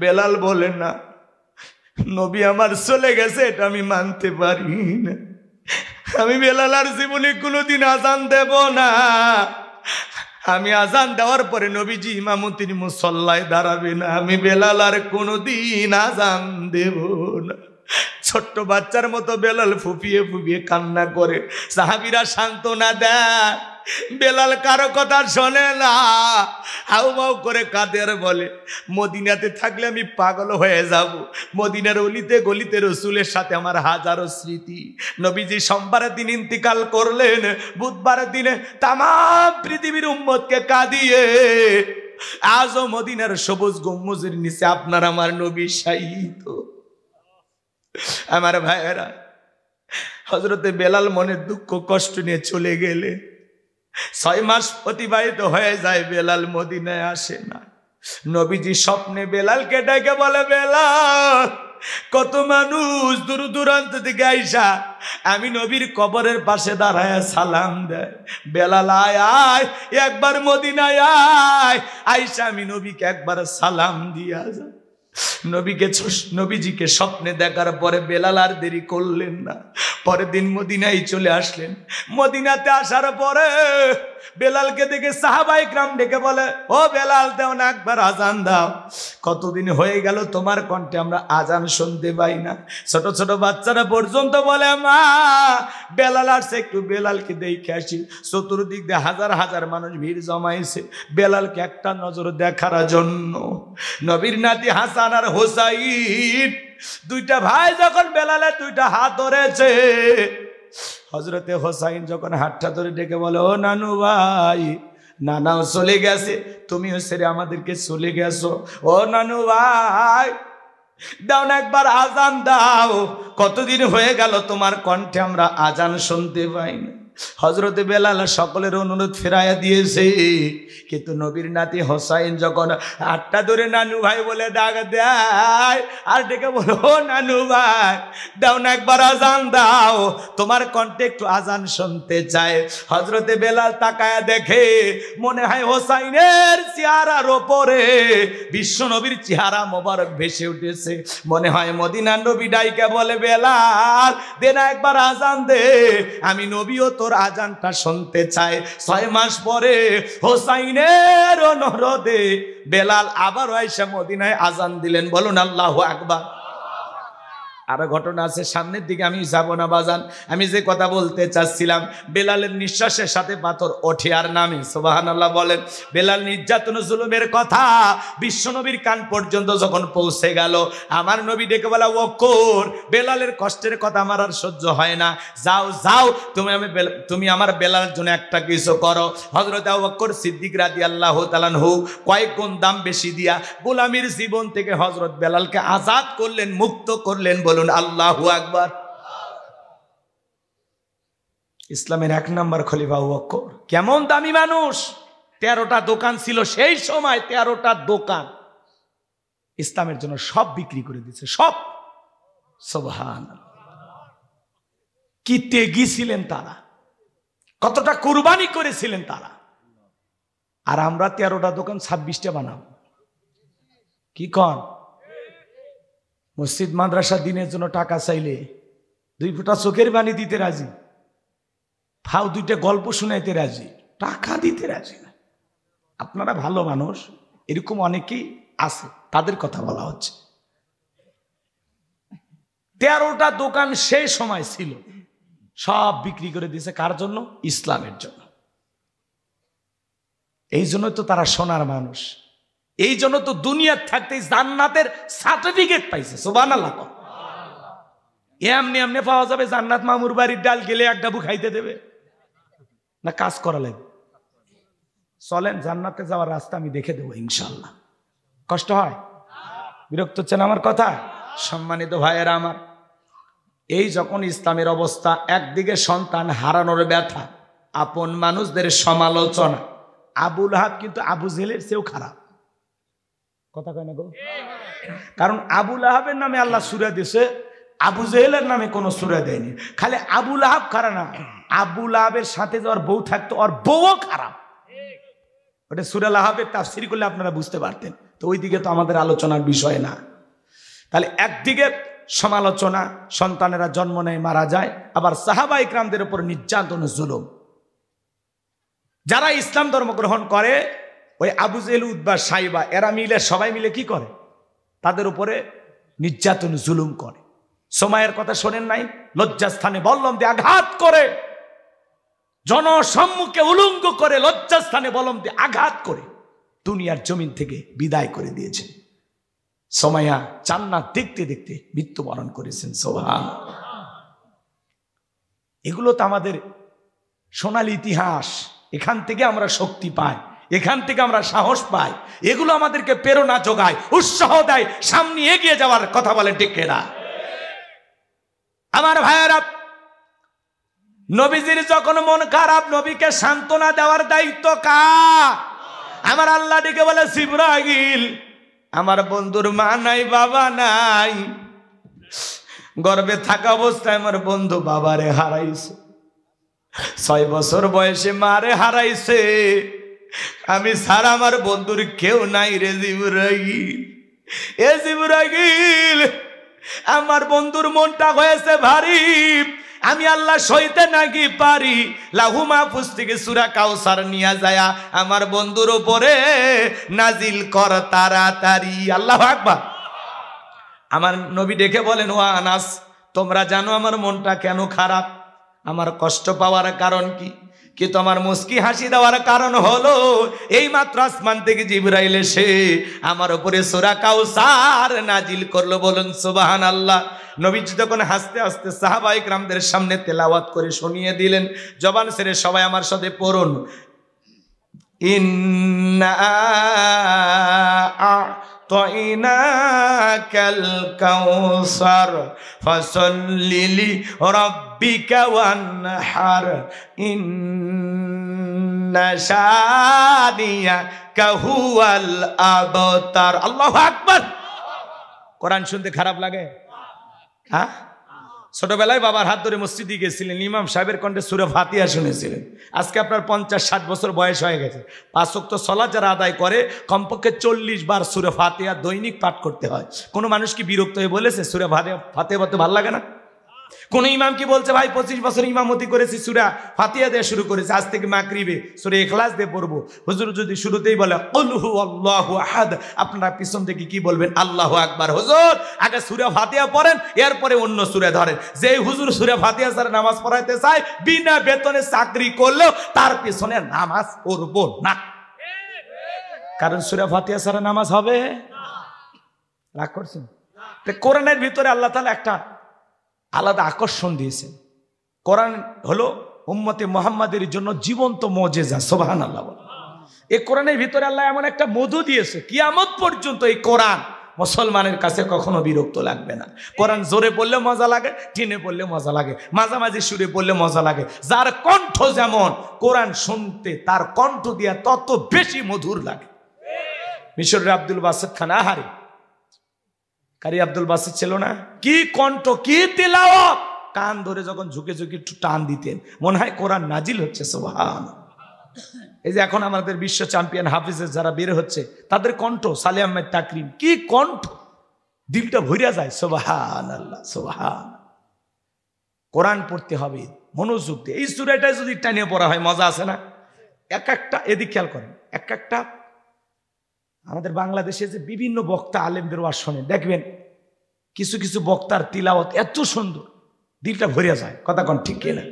বেলাল বলে না, নবী আমার চলে গেছে এটা আমি মানতে পারি না। আমি বেলাল আর জীবনে কোনোদিন আজান দেব না। আমি আজান দেওয়ার পরে নবীজি ইমামতির মুসল্লায় দাঁড়াবে না, আমি বেলাল আর কোনোদিন আজান দেব না। ছোট্ট বাচ্চার মতো বেলাল ফুপিয়ে ফুপিয়ে কান্না করে। সাহাবীরা সান্ত্বনা দেয়, বেলাল কারো কথা শোনে না, হাউ মাউ করে কাঁদে আর বলে মদিনাতে থাকলে আমি পাগল হয়ে যাব। মদিনার অলিতে গলিতে রসুলের সাথে আমার হাজারো স্মৃতি। নবীজি সোমবারের দিন ইন্তিকাল করলেন, বুধবারের দিনে তাম পৃথিবীর উম্মতকে কাঁদিয়ে আজও মদিনার সবুজ গম্বুজের নিচে আপনার আমার নবী শায়িত। আমার ভাইয়েরা হযরতে বেলাল মনে দুঃখ কষ্ট নিয়ে চলে গেলে 6 মাস অতিবাহিত হয়ে যায়, বেলাল মদিনায় আসে না। নবীজি স্বপ্নে বেলালকে ডেকে বলে, বেলাল, কত মানুষ দূর দূরান্ত থেকে আইসা আমি নবীর কবরের পাশে দাঁড়ায় সালাম দেয়। বেলাল আয় আয়, একবার মদিনায় আয়, আইসা আমি নবীকে একবার সালাম দিয়া যা। নবীজিকে স্বপ্নে দেখার পরে বেলাল আর দেরি করলেন না, পরের দিন মদিনায় চলে আসলেন। মদিনাতে আসার পরে বেলালকে দেখে সাহাবায়ে কিরাম ডেকে বলে, ও বেলাল, দাও না একবার আজান দাও। কতদিন হয়ে গেল তোমার কণ্ঠে আমরা আজান শুনতে পাই না। ছোট ছোট বাচ্চারা পর্যন্ত বলে, মা বেলাল আসছে, একটু বেলালকে দেখে আসি। চতুর্দিক দিয়ে হাজার হাজার মানুষ ভিড় জমাইছে বেলালকে একটা নজর দেখার জন্য। নবীর নাতি হাসান আর হোসাইন দুইটা ভাই যখন বেলালের দুইটা হাত ধরেছে, হযরতে হোসাইন যখন হাতটা ধরে ডেকে বলে, ও নানু ভাই, নানাও চলে গেছে, তুমিও ছেড়ে আমাদেরকে চলে গেছো। ও নানু ভাই, দাও না একবার আজান দাও, কতদিন হয়ে গেল তোমার কণ্ঠে আমরা আজান শুনতে পাই না। হযরতে বেলাল সকলের অনুরোধ ফেরাইয়া দিয়েছে, কিন্তু নবীর নাতি হোসাইন যখন হাতটা ধরে নানু ভাই বলে ডাক দেয়, আর ডেকে বলো, ও নানু ভাই, দাও না একবার আজান দাও, তোমার কণ্ঠে একটু আজান শুনতে চায়। হযরতে বেলাল তাকায়া দেখে, মনে হয় হোসাইনের চেহারার ওপরে বিশ্ব নবীর চেহারা মোবারক ভেসে উঠেছে। মনে হয় মদিনার নবী ডাইকা বলে, বেলাল, দে না একবার আজান দে, আমি নবীও তোর আজানটা শুনতে চাই। 6 মাস পরে হোসাইনের অনুরোধে বেলাল আবার আয়েশা মদিনায় আজান দিলেন। বলুন আল্লাহু আকবার। আরো ঘটনা আছে, সামনের দিকে আমি যাব না বাজান। আমি যে কথা বলতে চাচ্ছিলাম, বেলালের নিঃশ্বাসের সাথে পাথর ওঠে আর নামে। সুবহানাল্লাহ বলেন। বেলাল নির্যাতন জুলুমের কথা বিশ্বনবীর কান পর্যন্ত যখন পৌঁছে গেল, আমার নবী ডেকে বলা, ওকর, বেলালের কষ্টের কথা আমার আর সহ্য হয় না, যাও যাও, তুমি আমার বেলালের জন্য একটা কিছু করো। হযরত আবু বকর সিদ্দিক রাদিয়াল্লাহু তাআলা আনহু কয়েক গুণ দাম বেশি দিয়া গোলামীর জীবন থেকে হযরত বেলালকে আজাদ করলেন, মুক্ত করলেন। বলুন আল্লাহু আকবার। ইসলামের 1 নম্বর খলিফা আবু বকর। কেমন দামি মানুষ! 13টা দোকান ছিল সেই সময়, 13টা দোকান ইসলামের জন্য সব বিক্রি করে দিয়েছে, সব। সুবহানাল্লাহ। কি ত্যাগী ছিলেন তারা, কতটা কুরবানি করেছিলেন তারা। আর আমরা 13টা দোকান 26টা বানাবো, কি কন? মসজিদ মাদ্রাসা দিনের জন্য টাকা চাইলে 2 ফোঁটা চোখের পানি দিতে রাজি, ফাও 2টা গল্প শুনাইতে রাজি, টাকা দিতে রাজি না। আপনারা ভালো মানুষ, এরকম অনেকেই আছে, তাদের কথা বলা হচ্ছে। 13টা দোকান সেই সময় ছিল, সব বিক্রি করে দিয়েছে। কার জন্য? ইসলামের জন্য। এই জন্য তো তারা সোনার মানুষ, এই জন্য তো দুনিয়ার থাকতেই জান্নাতের সার্টিফিকেট পাইছে। সুবহানাল্লাহ। এমনি এমনি পাওয়া যাবে জান্নাত? মামুর বাড়ির ডাল গেলে এক ডাবু খাইতে দেবে না, কাজ করা লাগবে। চলেন, জান্নাতে যাওয়ার রাস্তা আমি দেখে দেবো ইনশাল্লাহ। কষ্ট হয়? বিরক্ত হচ্ছেন আমার কথা? সম্মানিত ভাইয়েরা আমার, এই যখন ইসলামের অবস্থা, একদিকে সন্তান হারানোর ব্যথা, আপন মানুষদের সমালোচনা। আবু লাহাব কিন্তু আবু জেহেলের চেয়েও খারাপ, কথা কয় না গো? কারণ আবু লাহাবের নামে আল্লাহ সূরা দিয়েছে, আবু জেহেলের নামে কোনো সূরা দেয়নি। খালি আবু লাহাব খারাপ না, আবু লাহাবের সাথে যাওয়ার বউ থাকতো, আর বউও খারাপ। ওটা সূরা লাহাবের তাফসীর করলে আপনারা বুঝতে পারতেন। তো ওই দিকে তো আমাদের আলোচনার বিষয় না। তাহলে একদিকে সমালোচনা, সন্তানেরা জন্ম নেয় মারা যায়, আবার সাহাবা ইকরামদের উপর নির্যাতন জুলুম। যারা ইসলাম ধর্ম গ্রহণ করে, ওই আবু জেহেল, উতবা, সাইবা, এরা মিলে সবাই মিলে কি করে? তাদের উপরে নির্যাতন জুলুম করে। সময়ের কথা শোনেন নাই? লজ্জাস্থানে বল্লম দিয়ে আঘাত করে, জনসম্মুখে উলঙ্গ করে, লজ্জাস্থানে বল্লম দিয়ে আঘাত করে দুনিয়ার জমিন থেকে বিদায় করে দিয়েছেন। সুমাইয়া জান্নাত দেখতে দেখতে মৃত্যুবরণ করেছেন। সুবহানাল্লাহ। এগুলো তো আমাদের সোনালী ইতিহাস। এখান থেকে আমরা শক্তি পাই, এখান থেকে আমরা সাহস পাই। এগুলো আমাদেরকে প্রেরণা যোগায়, উৎসাহ দেয় সামনে এগিয়ে যাওয়ার। কথা বলে ঠিক না আমার ভাইয়েরা? নবীজির যখন মন খারাপ, নবীকে সান্ত্বনা দেওয়ার দায়িত্ব কার? আমার আল্লাহ ডেকে বলে, জিবরাইল, আমার বন্ধুর মা নাই, বাবা নাই, গর্ভে থাকা অবস্থায় আমার বন্ধু বাবারে হারাইছে, 6 বছর বয়সে মারে হারাইছে, আমি ছাড়া আমার বন্ধুর কেউ নাই রে জিবরাইল। এ জিবরাইল, আমার বন্ধুর মনটা হয়েছে ভারী, আমি আল্লাহ সইতে নাকি পারি, লাহু মাহফুজ থেকে সূরা কাউসার নিয়ে যায়া আমার বন্ধুর উপরে নাজিল কর তাড়াতাড়ি। আল্লাহু আকবার। আমার নবী ডেকে বলেন, ও আনাস, তোমরা জানো আমার মনটা কেন খারাপ, আমার কষ্ট পাওয়ার কারণ কি? কি তোমার মুস্কি হাসি দেওয়ার কারণ হলো এই মাত্র আসমান থেকে জিবরাইল এসে আমার উপরে সূরা কাউসার নাজিল করলো। বলুন সুবহানাল্লাহ। নবীজি যখন হাসতে হাসতে সাহাবায়ে কিরামদের সামনে তেলাওয়াত করে শুনিয়ে দিলেন, জবান ছেড়ে সবাই আমার সাথে পড়ুন, ইন্না আ'তাইনাকাল কাউসার ফাসাল্লি লিরাব্বিকা ওয়ানহার ইন্না শানিয়াকা হুয়াল আবতার। আল্লাহু আকবার। কোরআন শুনতে খারাপ লাগে? হ্যাঁ, ছোটবেলায় বাবার হাত ধরে মসজিদে গেছিলেন, ইমাম সাহেবের কণ্ঠে সূরা ফাতিহা শুনেছিলেন। আজকে আপনার 50-60 বছর বয়স হয়ে গেছে, 5 ওয়াক্ত সালাত যারা আদায় করে কমপক্ষে 40 বার সূরা ফাতিহা দৈনিক পাঠ করতে হয়। কোনো মানুষ কি বিরক্ত হয়ে বলেছে সূরা ফাতিহা পড়তে ভালো লাগে না? কোন ইমাম কি বলছে, ভাই 25 বছর ইমামতি করেছি, সূরা ফাতিহা দিয়ে শুরু করেছি, আজ থেকে মাগরিবে সূরা ইখলাস দিয়ে পড়বো। হুজুর যদি শুরুতেই বলে কুল হুয়াল্লাহু আহাদ, আপনারা পিছন থেকে কি বলবেন? আল্লাহু আকবার। হুজুর আগে সূরা ফাতিহা পড়েন, এরপরে অন্য সূরা ধরেন। যেই হুজুর সূরা ফাতিহা ছাড়া নামাজ পড়াইতে চায়, বিনা বেতনে চাকরি করলেও তার পিছনে নামাজ পড়বো না, কারণ সূরা ফাতিহা ছাড়া নামাজ হবে না। রাগ করছেন? কোরআনের ভিতরে আল্লাহ তাআলা একটা আলাদা আকর্ষণ দিয়েছেন। কোরআন হলো উম্মতে মুহাম্মাদের জন্য জীবন্ত মুজিজা। সুবহানাল্লাহ। এই কোরআনের ভিতরে আল্লাহ এমন একটা মধু দিয়েছে, কিয়ামত পর্যন্ত এই কোরআন মুসলমানের কাছে কখনো বিরক্ত লাগবে না। কোরআন জোরে পড়লে মজা লাগে, টেনে পড়লে মজা লাগে, মাঝামাঝি সুরে পড়লে মজা লাগে। যার কণ্ঠ যেমন, কোরআন শুনতে তার কণ্ঠ দিয়া তত বেশি মধুর লাগে। মিশরের আব্দুল বাসিত খান, আহারে কারি আব্দুল বাসিত ছিল না? কি কণ্ঠ, কি তিলাওয়াত! কান ধরে যখন ঝুঁকে ঝুঁকে একটু টান দিতেন, মনে হয় কোরআন নাজিল হচ্ছে। সুবহানাল্লাহ। এই যে এখন আমাদের বিশ্ব চ্যাম্পিয়ন হাফিজের যারা বের হচ্ছে, তাদের কণ্ঠ, সালে আহমেদ তাকরিম, কি কণ্ঠ, দিলটা ভরিয়া যায়। সুবহানাল্লাহ, সুবহানাল্লাহ। কোরআন পড়তে হবে মনোযোগ দিয়ে। এই সূরাটা যদি টানিয়ে পড়া হয় মজা আছে না? এক একটা, এদিক খেয়াল করেন, এক একটা আমাদের বাংলাদেশে যে বিভিন্ন বক্তা আলেমদের ওয়াজ শোনেন, দেখবেন কিছু কিছু বক্তার তিলাওয়াত এত সুন্দর, দিলটা ভরিয়া যায়। কথা কোন ঠিক কিনা?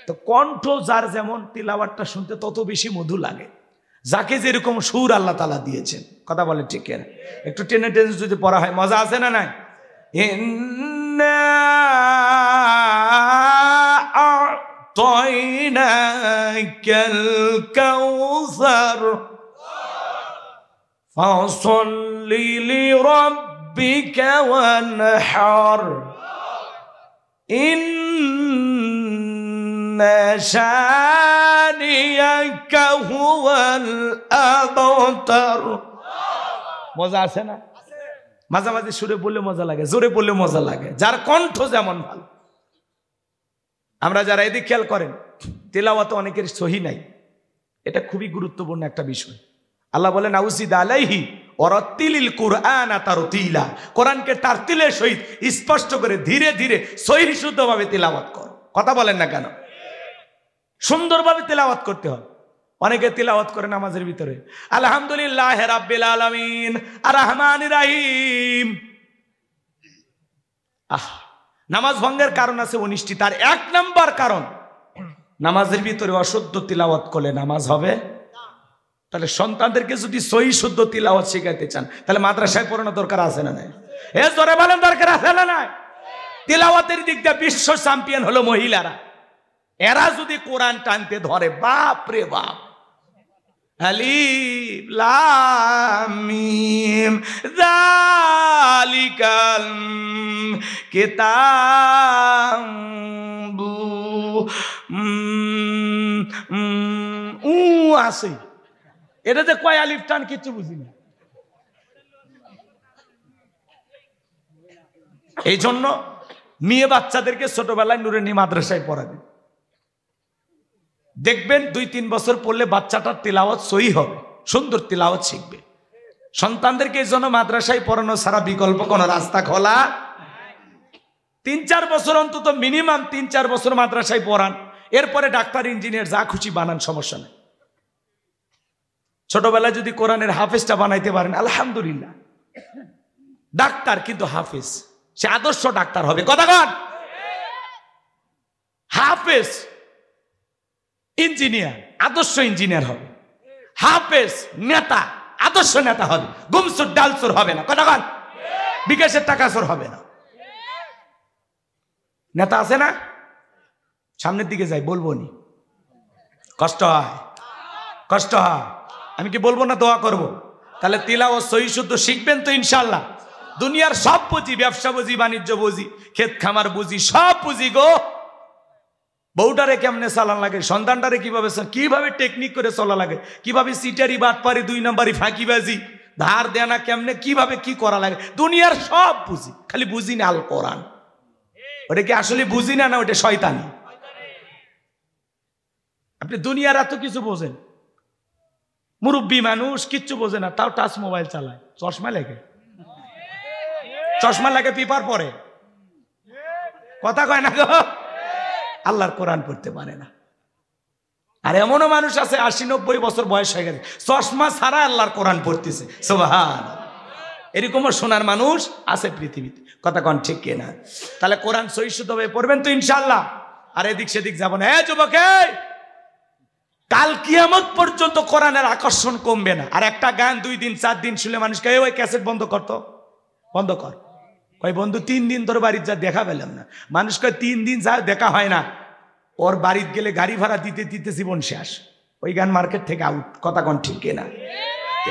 তো কণ্ঠ যার যেমন, তিলাওয়াতটা শুনতে তত বেশি মধু লাগে। যাকে যেরকম সুর আল্লাহ তাআলা দিয়েছেন, কথা বলে ঠিক কিনা? একটু টেনে টেনে যদি পড়া হয় মজা আছে না? নাই? ইন্না আ'তাইনাকাল কাউসার ফাসাল্লি লিরাব্বিকা ওয়ানহার ইন্না শানিয়াকা হুয়াল আবতার। মজা আছে না? মাঝামাঝি সুরে বললে মজা লাগে, জোরে বললে মজা লাগে, যার কণ্ঠ যেমন ভালো। আমরা যারা এদিক খেয়াল করেন, তেলাওয়াত অনেকের সহি নাই, এটা খুবই গুরুত্বপূর্ণ একটা বিষয়। আল্লাহ বলেন আউজিদ আলাইহি ওয়ারাতিলিল কুরআনা তারতিলা, কোরআনকে তারতিলের সহিত স্পষ্ট করে ধীরে ধীরে সহিহ শুদ্ধভাবে তেলাওয়াত কর। কথা বলেন না কেন? সুন্দরভাবে তেলাওয়াত করতে হয়। অনেকে তেলাওয়াত করে নামাজের ভিতরে আলহামদুলিল্লাহ রাব্বিল আলামিন আর রহমানির রহিম। নামাজ ভঙ্গের কারণ আছে 19টি। তার 1 নম্বর কারণ, নামাজের ভিতরে অশুদ্ধ তিলাওয়াত করলে নামাজ হবে। তাহলে সন্তানদেরকে যদি সহি শুদ্ধ তিলাওয়াত শেখাইতে চান, তাহলে মাদ্রাসায় পড়ানো দরকার আছে না নাই? এ জোরে বলেন, দরকার আছে না নাই? তিলাওয়াতের দিক দিয়ে বিশ্ব চ্যাম্পিয়ন হলো মহিলারা। এরা যদি কোরআন টানতে ধরে, বাপ রে বাপ। আলিফ লাম মিম যালিকাল কিতাবু আছে, এটা যে কয় আলিফ টান কিচ্ছু বুঝি না। এই জন্য মেয়ে বাচ্চাদেরকে ছোটবেলায় নুরানি মাদ্রাসায় পড়াবেন, দেখবেন 2-3 বছর পড়লে বাচ্চাটার তিলাওয়াত সহি হবে, সুন্দর তিলাওয়াত শিখবে। সন্তানদেরকে এই জন্য মাদ্রাসায় পড়ানো ছাড়া বিকল্প কোনো রাস্তা খোলা। 3-4 বছর অন্তত মিনিমাম 3-4 বছর মাদ্রাসায় পড়ান, এরপরে ডাক্তার ইঞ্জিনিয়ার যা খুশি বানান, সমস্যা নেই। ছোটবেলায় যদি কোরআনের হাফেজটা বানাইতে পারেন আলহামদুলিল্লাহ, ডাক্তার কিন্তু হাফেজ, সে আদর্শ ডাক্তার হবে। কথা কন, হাফেজ ইঞ্জিনিয়ার আদর্শ ইঞ্জিনিয়ার হবে, হাফেজ নেতা আদর্শ নেতা হবে, গুমসুর ডালসুর হবে না। কথা কন, বিকাশের টাকা চোর হবে না। নেতা আছে না, সামনের দিকে যাই, বলবো নি, কষ্ট হয়, কষ্ট হয়। আমি কি বলবো না, দোয়া করব। তাহলে তিলাওয়াত সহি শুদ্ধ শিখবেন তো ইনশাআল্লাহ। দুনিয়ার সব বুঝি, ব্যবসা বুঝি, বাণিজ্য বুঝি, ক্ষেত খামার বুঝি, সব বুঝি গো। বউটারে কেমনে চালান লাগে, সন্তানটারে কিভাবে টেকনিক করে চলা লাগে, কিভাবে সিটারি বাটপারি 2 নম্বরই ফাঁকিবাজি ধার দেনা কেমনে কিভাবে কি করা লাগে, দুনিয়ার সব বুঝি, খালি বুঝি না আল কোরআন। ওটা কি আসলে বুঝি না, না ওটা শয়তানি? আপনি দুনিয়ার এত কিছু বোঝেন, মুরব্বী মানুষ কিচ্ছু বোঝে না, তাও টাচ মোবাইল চালায়, চশমা লাগে, চশমা লাগে, পেপার পড়ে, কথা কয় না গো, আল্লাহর কোরআন পড়তে পারে না। আর এমনও মানুষ আছে 80-90 বছর বয়স হয়ে গেছে, চশমা ছাড়া আল্লাহর কোরআন পড়তেছে, সুবহানাল্লাহ। এরকমও শোনার মানুষ আছে পৃথিবীতে, কথা কন ঠিক কিনা? তাহলে কোরআন সহি শুদ্ধভাবে পড়বেন তো ইনশাআল্লাহ। আর এদিক সেদিক যাব না। যুবক, কাল কিয়ামত পর্যন্ত কোরআনের আকর্ষণ কমবে না। আর একটা গান 2 দিন 4 দিন শুনলে মানুষকে ওই ক্যাসেট বন্ধ করতো, বন্ধ কর। কয় বন্ধু 3 দিন তোর বাড়ির যা দেখা পেলাম না। মানুষ কয় 3 দিন যা দেখা হয় না, ওর বাড়িতে গেলে গাড়ি ভাড়া দিতে দিতে জীবন শেষ। ওই গান মার্কেট থেকে আউট, কথা কন ঠিক কিনা?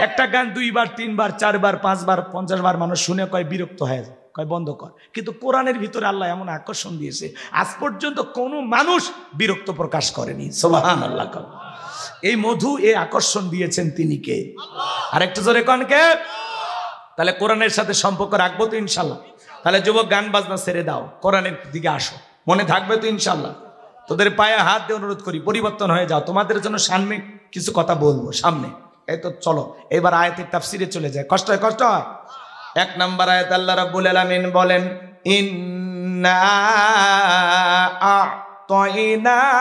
একটা গান 2 বার 3 বার 4 বার 5 বার 50 বার মানুষ শুনে কয় বিরক্ত হয়ে যায়, কয় বন্ধ কর। কিন্তু কোরআনের ভিতরে আল্লাহ এমন আকর্ষণ দিয়েছে, আজ পর্যন্ত কোনো মানুষ বিরক্ত প্রকাশ করেনি, সুবহানাল্লাহ। এই মধু, এই আকর্ষণ দিয়েছেন তিনি কে? আরেকটু জোরে কন কে? তাহলে কোরআনের সাথে সম্পর্ক রাখবো তো ইনশাল্লাহ। তাহলে যুবক, গান বাজনা ছেড়ে দাও, কোরআনের দিকে আসো, মনে থাকবে তো ইনশাল্লাহ। তোদের পায়ে হাত দিয়ে অনুরোধ করি, পরিবর্তন হয়ে যাও। তোমাদের জন্য সামনে কিছু কথা বলবো, সামনে। এই তো চলো এবার আয়াতের তাফসিরে চলে যায়। কষ্ট হয়, কষ্ট হয়। 1 নম্বর আয়াত আল্লাহ রাব্বুল আলামিন বলেন, ইন্না আ'তাইনাকাল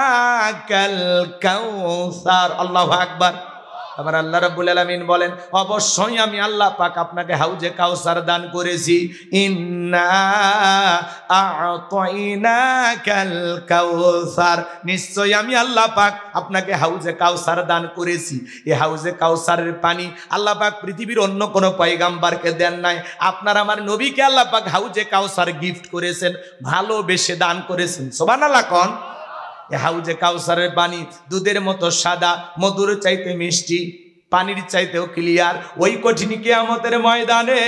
কাউসার। আল্লাহু আকবার। আবার আল্লাহ রাব্বুল আলামিন বলেন, অবশ্যই আমি আল্লাহ পাক আপনাকে হাউজে কাউসার দান করেছি। ইন্না আ'তাইনাকাল কাউসার, নিশ্চয়ই আমি আল্লাহ পাক আপনাকে হাউজে কাউসার দান করেছি। এই হাউজে কাউসারের পানি আল্লাহ পাক পৃথিবীর অন্য কোনো পয়গাম্বরকে দেন নাই। আপনার আমার নবীকে আল্লাহ পাক হাউজে কাউসার গিফট করেছেন, ভালোবেসে দান করেছেন। সুবহানাল্লাহ কোন? হাউজে কাউসারের পানি দুধের মতো সাদা, মধুর চাইতে মিষ্টি, পানির চাইতেও ক্লিয়ার। ওই কঠিন কিয়ামতের ময়দানে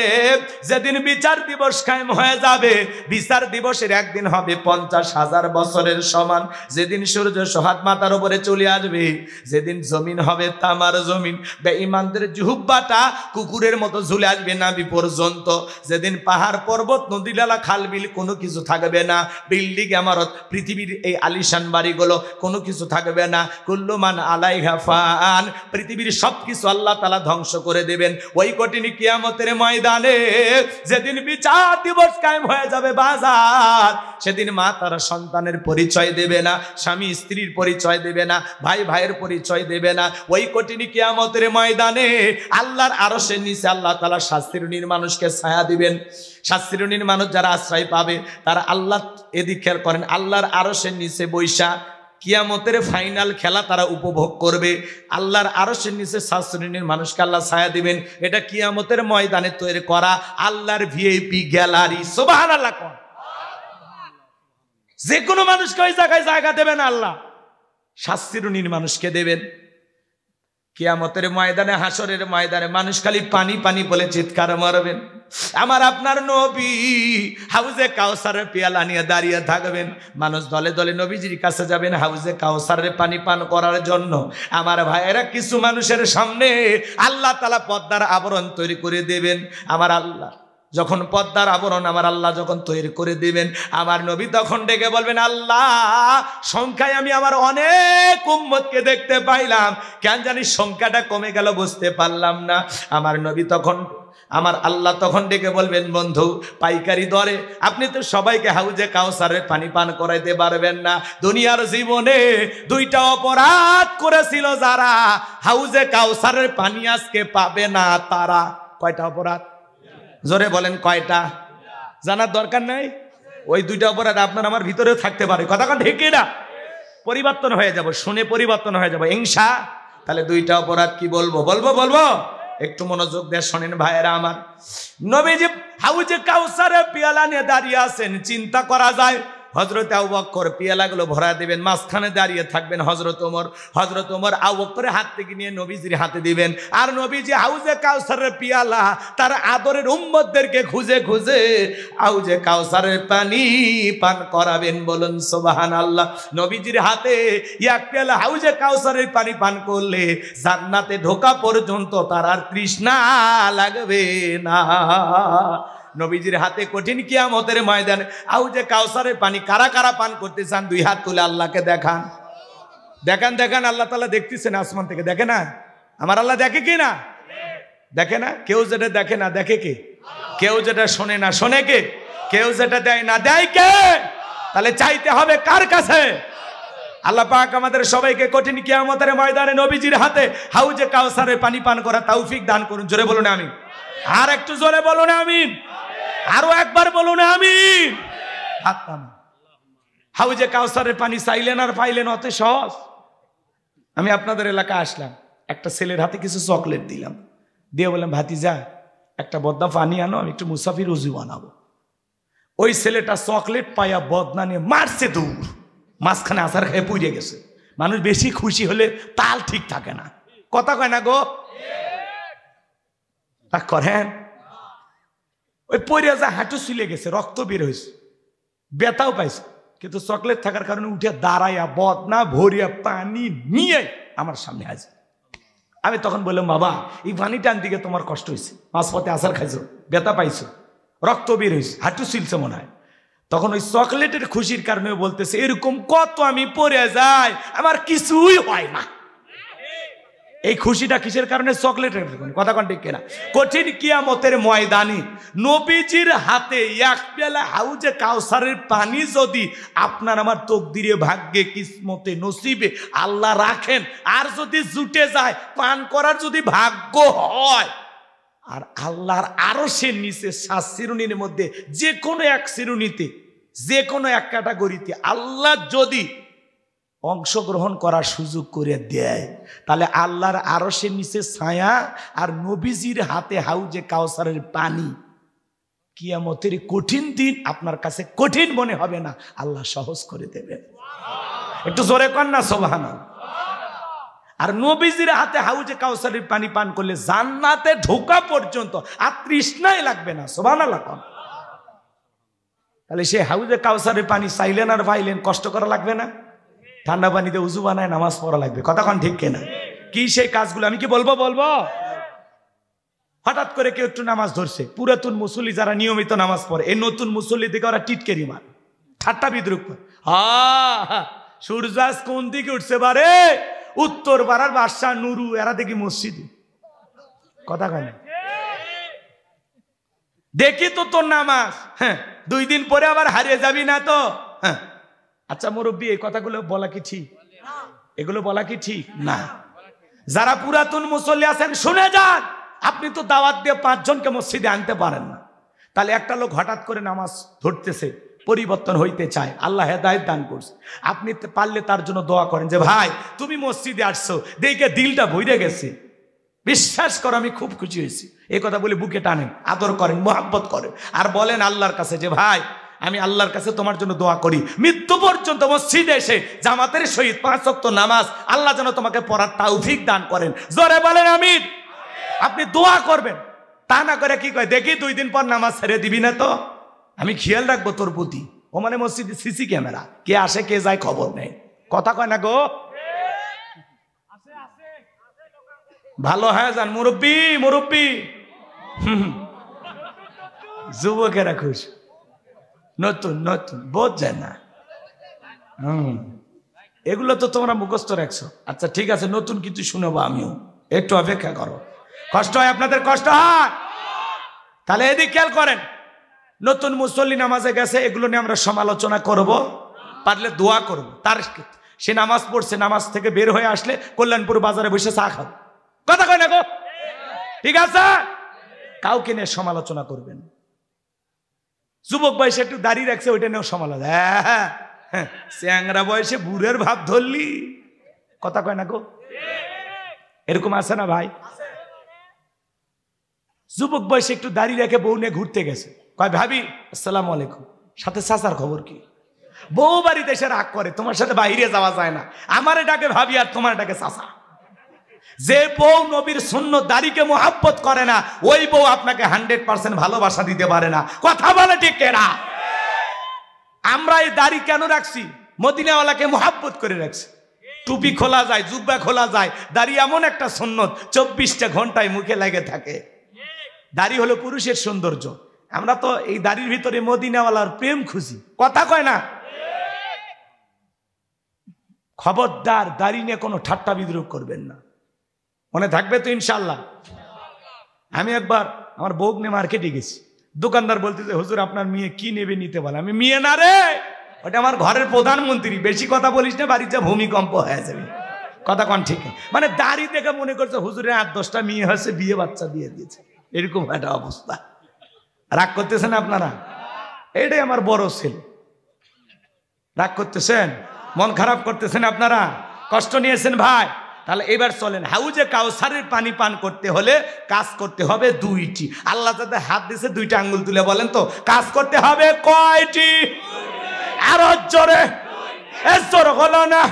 যেদিন বিচার দিবস কায়েম হয়ে যাবে, বিচার দিবসের একদিন হবে 50,000 বছরের সমান। যেদিন সূর্য সোহাত মাথার উপরে চলে আসবে, যেদিন জমিন হবে তামার জমিন, বেঈমানদের জুহুব্বাটা কুকুরের মতো ঝুলে আসবে নাভি পর্যন্ত। যেদিন পাহাড় পর্বত নদী নালা খাল বিল কোনো কিছু থাকবে না, বিল্ডিং ইমারত পৃথিবীর এই আলিশান বাড়িগুলো কোনো কিছু থাকবে না। কুল্লু মান আলাইহা ফান, পৃথিবীর সব কিছু আল্লাহ তাআলা ধ্বংস করে দেবেন ওই কঠিন কিয়ামতের ময়দানে। যেদিন বিচার দিবস কায়েম হয়ে যাবে বাজার, সেদিন মা তার সন্তানের পরিচয় দেবে না, স্বামী স্ত্রীর পরিচয় দেবে না, ভাই ভাইয়ের পরিচয় দেবে না। ওই কঠিন কিয়ামতের ময়দানে আল্লাহর আরশের নিচে আল্লাহ তাআলা শাস্তিরুণীর মানুষকে ছায়া দিবেন। শাস্তিরুণীর মানুষ যারা আশ্রয় পাবে তারা আল্লাহ, এদিক খেয়াল করেন, আল্লাহর আরশের নিচে বৈশা কিয়ামতের ফাইনাল খেলা তারা উপভোগ করবে। আল্লাহর আরশের নিচে শাস্তিরুণীর মানুষকে আল্লাহ ছায়া দিবেন। এটা কিয়ামতের ময়দানে তৈরি করা আল্লাহর ভিআইপি গ্যালারি। সুবহানাল্লাহ কোন? যে কোনো মানুষকে ওই জায়গায় জায়গা দেবেন আল্লাহ, শাস্তিরুণীর মানুষকে দেবেন। কিয়ামতের ময়দানে, হাসরের ময়দানে মানুষ খালি পানি পানি বলে চিৎকার মারবেন। আমার আপনার নবী হাউজে কাউসারের পেয়ালা নিয়ে দাঁড়িয়ে থাকবেন। মানুষ দলে দলে নবীজির কাছে যাবেন হাউজে কাউসারের পানি পান করার জন্য। আমার ভাইয়েরা, কিছু মানুষের সামনে আল্লাহ তাআলা পর্দার আবরণ তৈরি করে দেবেন। আমার আল্লাহ যখন পর্দার আবরণ আমার আল্লাহ যখন তৈরি করে দিবেন, আমার নবী তখন ডেকে বলবেন, আল্লাহ সংখ্যায় আমি আমার অনেক উম্মতকে দেখতে পাইলাম, কেন জানি সংখ্যাটা কমে গেল, বুঝতে পারলাম না। আমার নবী তখন, আমার আল্লাহ তখন ডেকে বলবেন, বন্ধু পাইকারি দরে আপনি তো সবাইকে হাউজে কাউসারের পানি পান করাইতে পারবেন না। দুনিয়ার জীবনে দুইটা অপরাধ করেছিল যারা, হাউজে কাউসারের পানি আজকে পাবে না তারা। কয়টা অপরাধ? জোরে বলেন কয়টা? জানার দরকার নাই। ওই দুইটা অপরাধ আপনার আমার ভিতরেও থাকতে পারে, কথা কোন ঠিক না? পরিবর্তন হয়ে যাব, শুনে পরিবর্তন হয়ে যাব ইনশা। তাহলে দুইটা অপরাধ কি বলবো? বলবো একটু মনোযোগ দিয়ে শোনেন ভাইয়েরা আমার। নবীজি হাউজে কাউসারে পেয়ালা নিয়ে দাঁড়িয়ে আছেন, চিন্তা করা যায় হযরত আবু বকর পেয়ালাগুলো ভরা দিবেন, মাঝখানে দাঁড়িয়ে থাকবেন হযরত ওমর। হযরত ওমর আবু বকরের হাত থেকে নিয়ে নবীজির হাতে দিবেন। আর নবীজি হাউজে কাউসারের পেয়ালা তার আদরের উম্মতদেরকে খুঁজে খুঁজে হাউজে কাউসারের পানি পান করাবেন। বলুন সুবহানাল্লাহ। নবীজির হাতে এক পেয়ালা হাউজে কাউসারের পানি পান করলে জান্নাতে ঢোকা পর্যন্ত তার আর তৃষ্ণা লাগবে না। নবীজির হাতে কঠিন কিয়ামতের ময়দানে হাউজে কাউসারের পানি কারা কারা পান করতে চান? দুই হাত তুলে আল্লাহকে দেখান, দেখান, দেখান। আল্লাহ তাআলা দেখতেছেন আসমান থেকে, দেখে না? আমার আল্লাহ দেখে কি না? দেখে না? কেউ যেটা দেখে না দেখে কে? কেউ যেটা শোনে না শোনে কে? কেউ যেটা দেয় না দেয় কে? তাহলে চাইতে হবে কার কাছে? আল্লাহ পাক আমাদের সবাইকে কঠিন কিয়ামতের ময়দানে নবীজির হাতে হাউজে কাউসারের পানি পান করা তৌফিক দান করুন। জোরে বলুন আমিন। আর একটু জোরে বলুন আমিন। আরো একবার বলুন আমিন। হাত নামান। হাউজে কাউসারের পানি চাইলেন আর পাইলেন অত সহজ? আমি আপনাদের এলাকায় আসলাম, একটা ছেলের হাতে কিছু চকলেট দিলাম, দিয়ে বললাম, ভাতিজা একটা বদনা পানি আনো, আমি একটু মুসাফির উজু বানাবো। ওই ছেলেটা চকলেট পাইয়া বদনা নিয়ে মারছে দৌড়, মাঝখানে আসার খেয়ে পুড়ে গেছে। মানুষ বেশি খুশি হলে তাল ঠিক থাকে না, কথা কয় না গো? তা করেন? ওই পড়ে যা হাঁটু চুলে গেছে, রক্ত বের হয়েছে, ব্যথাও পাইছে, কিন্তু চকলেট থাকার কারণে উঠে দাঁড়াইয়া বদনা ভরিয়া পানি নিয়ে আমার সামনে আছে। আমি তখন বললাম, বাবা এই পানিটা আনতে গিয়ে তোমার কষ্ট হয়েছে, মাঝপথে আসার খাইছো, ব্যথা পাইছো, রক্ত বের হয়েছে, হাঁটু চুলছে মনে হয়। তখন ওই চকলেটের খুশির কারণে বলতেছে, এরকম কত আমি পড়ে যাই, আমার কিছুই হয় না। এই খুশিটা কিসের কারণে? চকলেটের কথা কোন ঠিক কিনা? কঠিন কিয়ামতের ময়দানে নবীজির হাতে এক পেয়ালা হাউজে কাউসারের পানি যদি আপনার আমার তকদিরে, ভাগ্যে, কিসমতে, নসিবে আল্লাহ রাখেন, আর যদি জুটে যায়, পান করার যদি ভাগ্য হয়, আর আল্লাহর আরশের নিচে 7 শ্রেণীর মধ্যে যে কোনো এক শ্রেণীতে, যে কোনো এক ক্যাটাগরিতে আল্লাহ যদি অংশগ্রহণ করার সুযোগ করে দেয়, তাহলে আল্লাহর আরশের নিচে ছায়া আর নবীজির হাতে হাউজে কাউসারের পানি, কিয়ামতের কঠিন দিন আপনার কাছে কঠিন মনে হবে না, আল্লাহ সহজ করে দেবেন। একটু জোরে কর না সুবহানাল্লাহ। আর নবীজির হাতে হাউজে কাউসারের পানি পান করলে জান্নাতে ঢোকা পর্যন্ত আর তৃষ্ণাই লাগবে না। সুবহানাল্লাহ। তাহলে সে হাউজে কাউসারের পানি চাইলেন আর পাইলেন, কষ্ট করা লাগবে না? ঠান্ডা পানিতে উজু বানায় নামাজ পড়া লাগবে, কথা কোন ঠিক কিনা? কি সেই কাজগুলো আমি কি বলবো? হঠাৎ করে কেউ একটু নামাজ ধরছে, পুরাতন মুসল্লি যারা নিয়মিত নামাজ পড়ে, এই নতুন মুসল্লি দিকে ওরা টিটকেরি মার, ঠাট্টা বিদ্রুপ করে। সূর্য আজ কোন দিকে উঠছে বারে? উত্তর পাড়ার বাদশা নুরু, এরা দেখি মসজিদে, কথা কেন? দেখি তো তোর নামাজ, হ্যাঁ 2 দিন পরে আবার হারিয়ে যাবি না তো? হ্যাঁ আচ্ছা মুরব্বী, এই কথাগুলো বলা কি ঠিক? এগুলো বলা কি ঠিক না? যারা পুরাতন মুসল্লি আছেন শুনে যান, আপনি তো দাওয়াত দিয়ে 5 জনকে মসজিদে আনতে পারেন না। তাহলে একটা লোক হঠাৎ করে নামাজ ধরতেছে, পরিবর্তন হইতে চায়, আল্লাহ হেদায়েত দান করছে, আপনি পারলে তার জন্য দোয়া করেন যে ভাই তুমি মসজিদে আসছো, দেখে দিলটা ভরে গেছে, বিশ্বাস করো আমি খুব খুশি হয়েছি। এই কথা বলে বুকে টানেন, আদর করেন, মোহাব্বত করেন, আর বলেন আল্লাহর কাছে যে ভাই আমি আল্লাহর কাছে তোমার জন্য দোয়া করি মৃত্যু পর্যন্ত মসজিদে এসে জামাতের সহিত 5 ওয়াক্ত নামাজ আল্লাহ যেন তোমাকে পড়ার তৌফিক দান করেন। জোরে বলেন আমিন। আপনি দোয়া করবেন, তা না করে কি কয় দেখি 2 দিন পর নামাজ ছেড়ে দিবি না তো, আমি খেয়াল রাখবো তোর প্রতি। ও মানে মসজিদে সিসি ক্যামেরা, কে আসে কে যায় খবর নেই, কথা কয় না গো। ভালো হ্যাঁ যান মুরব্বী মুরব্বী, যুবকেরা খুশ, নতুন নতুন বোধ যায় না। এগুলো তো তোমরা মুখস্থ রাখছো। আচ্ছা ঠিক আছে, নতুন কিছু শুনবো আমিও, একটু অপেক্ষা করো। কষ্ট হয় আপনাদের, কষ্ট হয়? তাহলে এদিক খেয়াল করেন, নতুন মুসল্লি নামাজে গেছে, এগুলো নিয়ে আমরা সমালোচনা করব, পারলে দোয়া করব। তার সে নামাজ পড়ছে, নামাজ থেকে বের হয়ে আসলে কল্যাণপুর বাজারে বসে চা খাও, কথা কয় না গো, ঠিক আছে? কাউকে নিয়ে সমালোচনা করবেন। যুবক বয়সে একটু দাঁড়িয়ে রাখছে, ওইটা নিয়েও সমালোচনা। হ্যাঁ, চ্যাংরা বয়সে বুড়ের ভাব ধরলি, কথা কয় না গো, এরকম আছে না ভাই? যুবক বয়সে একটু দাঁড়িয়ে রেখে বউ নিয়ে ঘুরতে গেছে, কয় ভাবি আসসালামু আলাইকুম, সাথে চাচার খবর কি? বউ বাড়িতে এসে রাগ করে, তোমার সাথে বাইরে যাওয়া যায় না, আমারে ডাকে ভাবি আর তোমার ডাকে চাচা। যে বউ নবীর সুন্নত দাড়িকে মোহাব্বত করে না, ওই বউ আপনাকে 100% ভালোবাসা দিতে পারে না, কথা বলে ঠিক কেনা? আমরা এই দাড়ি কেন রাখছি? মদিনাওয়ালাকে মোহাব্বত করে রাখছি। টুপি খোলা যায়, জুব্বা খোলা যায়, দাড়ি এমন একটা সুন্নত 24টা ঘন্টায় মুখে লেগে থাকে। দাড়ি হলো পুরুষের সৌন্দর্য। আমরা তো এই দাড়ির ভিতরে মদিনাওয়ালার প্রেম খুঁজি, কথা কয় না? খবরদার দাড়ি নিয়ে কোনো ঠাট্টা বিদ্রুপ করবেন না, মনে থাকবে তো ইনশাল্লাহ। আমি একবার আমার বউগনে মার্কেটে গেছি, দোকানদার বলতেছে হুজুর আপনার মেয়ে কি নেবে নিতে বলে। আমি মেয়ে না রে, ওটা আমার ঘরের প্রধানমন্ত্রী, বেশি কথা বলিস না, বাড়িতে ভূমিকম্প হয়ে যাবে, কথা কন ঠিক? মানে দাড়ি দেখে মনে করছে হুজুরের 8-10টা মেয়ে হয়েছে, বিয়ে বাচ্চা দিয়ে দিয়েছে, এরকম একটা অবস্থা। রাগ করতেছেন আপনারা? এটাই আমার বড় ছেলে। রাগ করতেছেন, মন খারাপ করতেছেন আপনারা, কষ্ট নিয়েছেন ভাই। তাহলে এবার চলেন, হাউজে কাউসারের পানি পান করতে হলে কাজ করতে হবে 2টি। আল্লাহ তাদের হাত দিয়েছে 2টা আঙ্গুল তুলে বলেন তো, কাজ করতে হবে কয়টি? আরো জোরে, জোরে হলো না,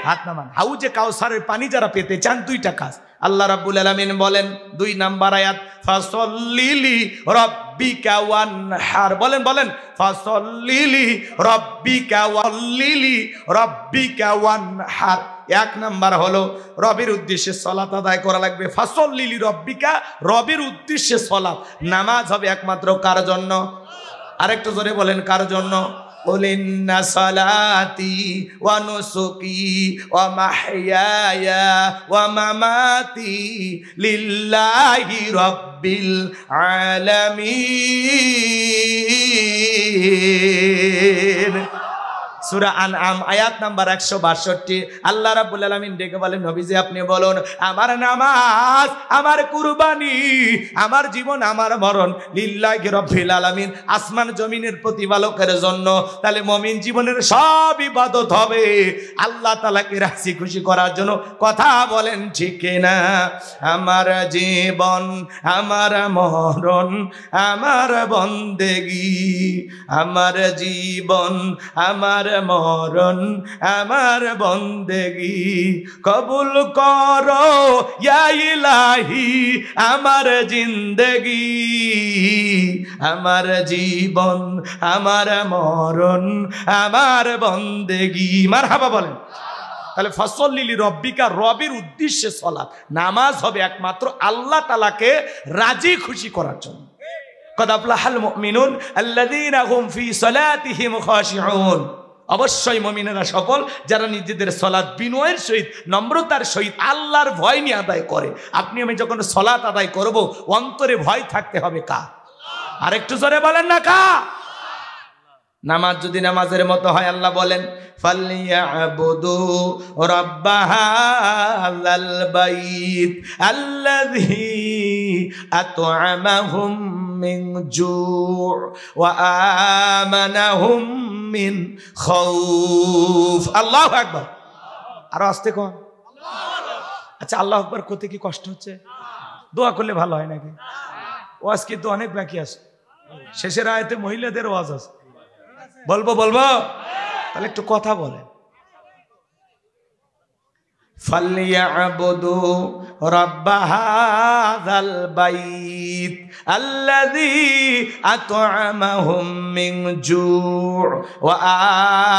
হাত নামান। হাউজে কাউসারের পানি যারা পেতে চান 2টা কাজ। আল্লাহ রাব্বুল আলামিন বলেন 2 নাম্বার আয়াত, ফাসল্লিলি রাব্বিকা ওয়ানহার। বলেন বলেন, ফাসল্লিলি রাব্বিকা ওয়াল্লিলি রাব্বিকা ওয়ানহার। 1 নাম্বার হলো রবের উদ্দেশ্যে সালাত আদায় করা লাগবে। ফাসল্লিলি রাব্বিকা, রবের উদ্দেশ্যে সালাত। নামাজ হবে একমাত্র কার জন্য? আরেকটু জোরে বলেন, কার জন্য? ইন্না সালাতি ওয়া নুসুকি ওয়া মাহইয়ায়া ওয়া মামাতি লিল্লাহি রাব্বিল আলামিন। সূরা আনআম আয়াত নাম্বার 162। আল্লাহ রাব্বুল আলামিন ডেকে বলেন, নবীজি আপনি বলুন, আমার নামাজ, আমার কুরবানি, আমার জীবন, আমার মরণ লিল্লাহি রাব্বিল আলামিন, আসমান জমিনের প্রতিপালকের জন্য। তাহলে মুমিন জীবনের সব ইবাদত হবে আল্লাহ তাআলাকে রাজি খুশি করার জন্য, কথা বলেন ঠিক না? আমার জীবন, আমার মরণ, আমার বন্দেগী, আমার জীবন, আমার মরণ, আমার বন্দেগী কবুল করো ইয়া ইলাহি, আমার জিন্দেগি, আমার জীবন, আমার মরণ, আমার বন্দেগী। মারহাবা বলেন। তাহলে ফসল্লিলি রব্বিকা, রবের উদ্দেশ্যে সালাত, নামাজ হবে একমাত্র আল্লাহ তাআলাকে রাজি খুশি করার জন্য। কদ আফলাহাল মুমিনুন আল্লাযীনা হুম ফি সালাতিহিম খাশিউন। অবশ্যই মুমিনেরা সফল যারা নিজেদের সালাত বিনয়ের সহিত, নম্রতার সহিত, আল্লাহর ভয় নিয়ে আদায় করে। আপনি আমি যখন সালাত আদায় করব, অন্তরে ভয় থাকতে হবে কার? আরেকটু জোরে বলেন না কার? নামাজ যদি নামাজের মতো হয়, আল্লাহ বলেন ফালিয়াবুদু রাব্বাহাযাল বাইত আল্লাযী আত'আমাহুম মিন জু' ওয়া আমানাহুম মিন খাউফ। আল্লাহু আকবার। আরো আস্তে কোন। আচ্ছা, আল্লাহু আকবার করতে কি কষ্ট হচ্ছে? দোয়া করলে ভালো হয় নাকি? ওয়াজ কিন্তু অনেক বাকি আছে, শেষের আয়াতে মহিলাদের ওয়াজ আছে, বলবো তাহলে একটু কথা বলেন। ফালিয়াবুদু রাব্বা হাযাল বাইত আল্লাযী আত'আমাহুম মিন জু' ওয়া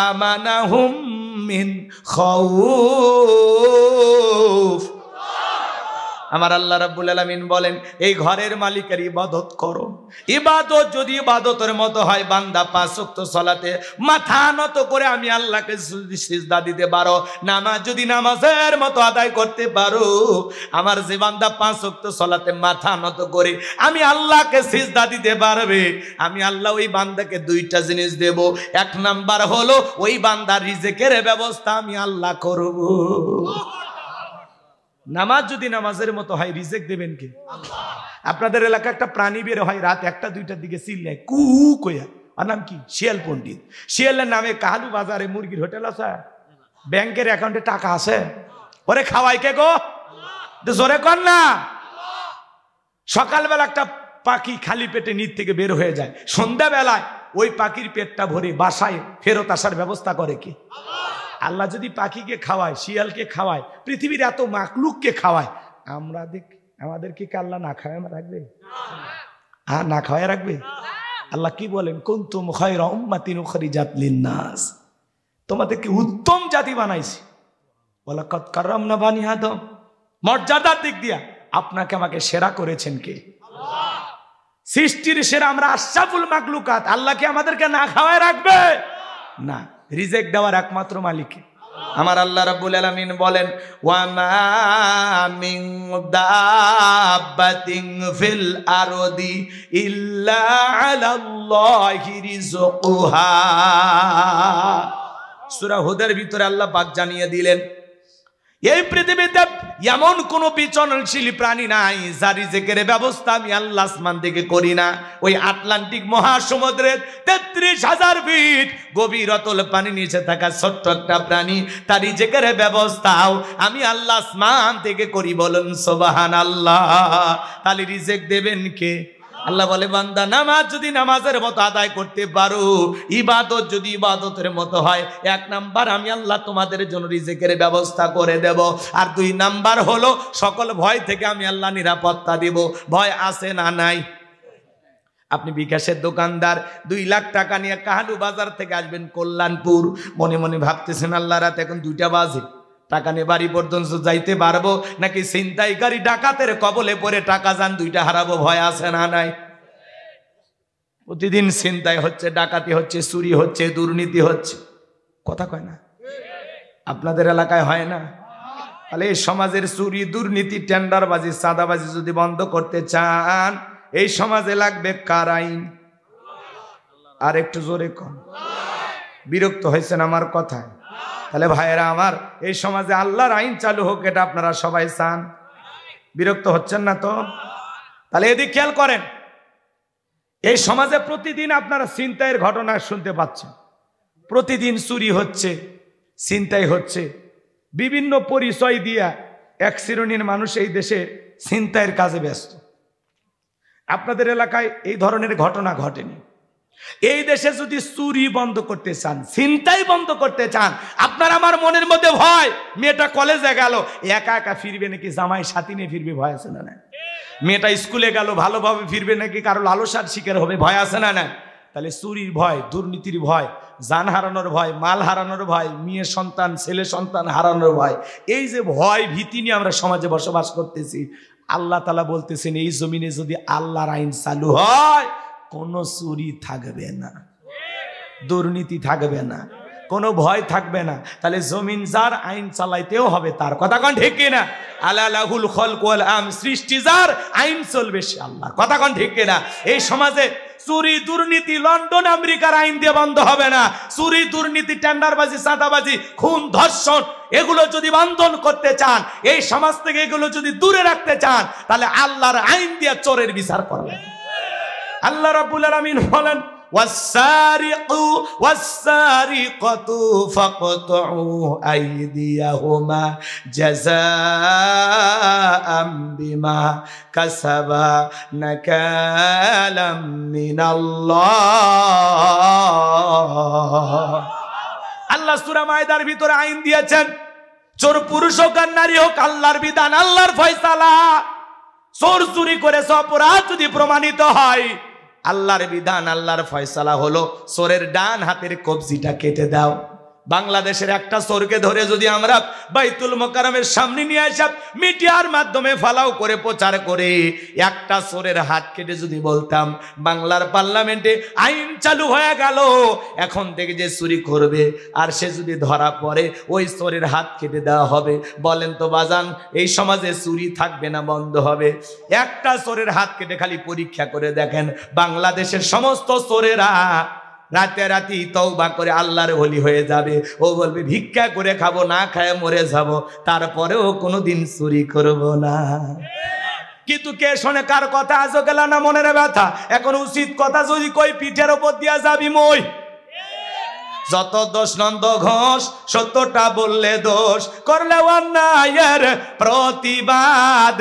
আমানাহুম মিন খাউফ। আমার আল্লাহ রাব্বুল আলামিন বলেন, এই ঘরের মালিকের ইবাদত করো। ইবাদত যদি ইবাদতের মতো হয়, বান্দা 5 ওয়াক্ত সালাতে মাথা নত করে আমি আল্লাহকে সিজদা দিতে পারো, নামাজ যদি নামাজের মতো আদায় করতে পারো, আমার যে বান্দা 5 ওয়াক্ত সালাতে মাথা নত করে আমি আল্লাহকে সিজদা দিতে পারবে, আমি আল্লাহ ওই বান্দাকে 2টা জিনিস দেব। 1 নাম্বার হলো ওই বান্দার রিজিকের ব্যবস্থা আমি আল্লাহ করব। নামাজ যদি নামাজের মতো হয়, রিজেক দেবেন কে? আপনাদের এলাকা একটা প্রাণী বের হয় রাত 1টা 2টার দিকে চিল্লায় কু কইয়া, আর নাম কি? শিয়াল পণ্ডিত। শিয়ালের নামে কাহালু বাজারে মুরগির হোটেল আছে, ব্যাংকের অ্যাকাউন্টে টাকা আছে, ওরে খাওয়াই কে গো? জোরে কর না। সকালবেলা একটা পাখি খালি পেটে নিচ থেকে বের হয়ে যায়, সন্ধ্যাবেলায় ওই পাখির পেটটা ভরে বাসায় ফেরত আসার ব্যবস্থা করে কে? আল্লাহ যদি পাখিকে খাওয়ায়, শিয়ালকে খাওয়ায়, পৃথিবীর এত মাকলুককে খাওয়ায়, আমরা আমাদেরকে কি আল্লাহ না খাওয়ায় রাখবে? হ্যাঁ, না খাওয়ায় রাখবে? আল্লাহ কি বলেন? কুনতুম খায়রা উম্মাতিন উখরিজাত লিন-নাস, তোমাদেরকে উত্তম জাতি বানাইছি। ওয়ালাকাদ কাররামনা বানি আদম, মর্যাদার দিক দিয়া আপনাকে আমাকে সেরা করেছেন কে? সৃষ্টির সেরা আমরা আশরাফুল মাখলুকাত, আল্লাহকে আমাদেরকে না খাওয়ায় রাখবে না। রিজেক দেওয়ার একমাত্র মালিক আমার আল্লাহ রাব্বুল আলামিন বলেন, ওয়া মা মিন দাব্বাতিন ফিল আরদি ইল্লা আলাল্লাহি রিজকুহা। সূরা হুদের ভিতরে আল্লাহ পাক জানিয়ে দিলেন, এই পৃথিবীতে এমন কোন বিচরণশীল প্রাণী নাই যার রিজিকের ব্যবস্থা আমি আল্লাহ আসমান থেকে করি না। ওই আটলান্টিক মহাসমুদ্রের 33,000 ফিট গভীর অতল পানি নিচে থাকা ছোট্ট একটা প্রাণী, তার রিজিকের ব্যবস্থাও আমি আল্লাহ আসমান থেকে করি। বলুন সুবহানাল্লাহ। তাহলে রিজিক দেবেন কে? আল্লাহ বলে, বান্দা নামাজ যদি নামাজের মতো আদায় করতে পারো, ইবাদত যদি ইবাদতের মতো হয়, 1 নাম্বার আমি আল্লাহ তোমাদের জন্য রিজিকের ব্যবস্থা করে দেব। আর 2 নাম্বার হলো সকল ভয় থেকে আমি আল্লাহ নিরাপত্তা দেব। ভয় আছে না নাই? আপনি বিকাশের দোকানদার, 2 লাখ টাকা নিয়ে কাহালু বাজার থেকে আসবেন কল্যাণপুর, মনে মনে ভাবতেছেন আল্লাহ রাত এখন 2টা বাজে, টাকা নিয়ে বাড়ি পর্যন্ত যাইতে পারবো নাকি ছিনতাইকারী ডাকাতের কবলে পড়ে টাকা যান 2টা হারাবো? ভয় আছে না নাই? প্রতিদিন ছিনতাই হচ্ছে, ডাকাতি হচ্ছে, চুরি হচ্ছে, দুর্নীতি হচ্ছে, কথা কয় না? আপনাদের এলাকায় হয় না? তাহলে এই সমাজের চুরি, দুর্নীতি, টেন্ডারবাজি, চাঁদাবাজি যদি বন্ধ করতে চান, এই সমাজে লাগবে কার আইন? আর একটু জোরে কম। বিরক্ত হয়েছেন আমার কথায়? তাহলে ভাইয়েরা আমার, এই সমাজে আল্লাহর আইন চালু হোক, এটা আপনারা সবাই চান? বিরক্ত হচ্ছেন না তো? তাহলে এদিকে খেয়াল করেন, এই সমাজে প্রতিদিন আপনারা ছিনতাইয়ের ঘটনা শুনতে পাচ্ছেন। প্রতিদিন চুরি হচ্ছে, ছিনতাই হচ্ছে, বিভিন্ন পরিচয় দিয়া 1 শ্রেণীর মানুষ এই দেশে ছিনতাইয়ের কাজে ব্যস্ত। আপনাদের এলাকায় এই ধরনের ঘটনা ঘটেনি? এই দেশে যদি চুরি বন্ধ করতে চান, ছিনতাই বন্ধ করতে চান, আপনার আমার মনের মধ্যে ভয়, মেয়েটা কলেজে গেল একা একা ফিরবে নাকি জামাই সাথী নিয়ে ফিরবে? ভয় আছে না? মেয়েটা স্কুলে গেল ভালোভাবে ফিরবে নাকি কারো লালসার শিকার হবে? ভয় আছে না? তাহলে চুরির ভয়, দুর্নীতির ভয়, জান হারানোর ভয়, মাল হারানোর ভয়, মেয়ে সন্তান ছেলে সন্তান হারানোর ভয়, এই যে ভয় ভীতি নিয়ে আমরা সমাজে বসবাস করতেছি, আল্লাহ তাআলা বলতেছেন এই জমিনে যদি আল্লাহর আইন চালু হয়, কোনো চুরি থাকবে না, দুর্নীতি থাকবে না, কোনো ভয় থাকবে না। তাহলে জমিন যার, আইন চালাইতেও হবে তার। কথা কোন ঠিক কিনা? আলা লাহুল খালকু ওয়াল আমর, সৃষ্টি যার, আইন চলবে সে আল্লাহর। কথা কোন ঠিক কিনা? এই সমাজে চুরি দুর্নীতি লন্ডন আমেরিকার আইন দিয়ে বন্ধ হবে না। চুরি দুর্নীতি টেন্ডারবাজি চাঁদাবাজি খুন ধর্ষণ এগুলো যদি বন্ধন করতে চান, এই সমাজ থেকে এগুলো যদি দূরে রাখতে চান, তাহলে আল্লাহর আইন দিয়ে চোরের বিচার করবেন। আল্লাহ রাব্বুল আলামিন বলেন, ওয়াসসারিকু ওয়াসসারিকাতু ফাকতুউ আইদিয়াহুমা জাযাআম বিমা কাসাবা নাকালাম মিনাল্লাহ। আল্লাহ সূরা মায়দার ভিতরে আইন দিয়েছেন, চোর পুরুষ হোক আর নারী হোক, আল্লাহর বিধান, আল্লাহর ফয়সালা। চোর চুরি করেছে, অপরাধ যদি প্রমাণিত হয়, আল্লাহর বিধান, আল্লাহর ফয়সালা হলো চোরের ডান হাতের কবজিটা কেটে দাও। বাংলাদেশের একটা চোরকে ধরে যদি আমরা বাইতুল মোকাররমের সামনে নিয়ে আসা মিডিয়ার মাধ্যমে ফালাও করে প্রচার করে একটা চোরের হাত কেটে যদি বলতাম, বাংলার পার্লামেন্টে আইন চালু হয়ে গেল, এখন থেকে যে চুরি করবে আর সে যদি ধরা পড়ে ওই চোরের হাত কেটে দেওয়া হবে, বলেন তো বাজান, এই সমাজে চুরি থাকবে না বন্ধ হবে? একটা চোরের হাত কেটে খালি পরীক্ষা করে দেখেন, বাংলাদেশের সমস্ত চোরেরা রাতারাতি তওবা করে আল্লাহর ওলি হয়ে যাবে। ও বলবে ভিক্ষা করে খাবো, না খায় মরে যাব, তারপরেও কোনোদিন চুরি করব না। কিন্তু কে শোনে কার কথা? আজও গেল না মনের ব্যথা। এখন উচিত কথা যদি কই, পিঠের ওপর দিয়া যাবি মই। যত দোষ নন্দ ঘোষ, সত্যটা বললে দোষ, করলে অন্যায়ের প্রতিবাদ,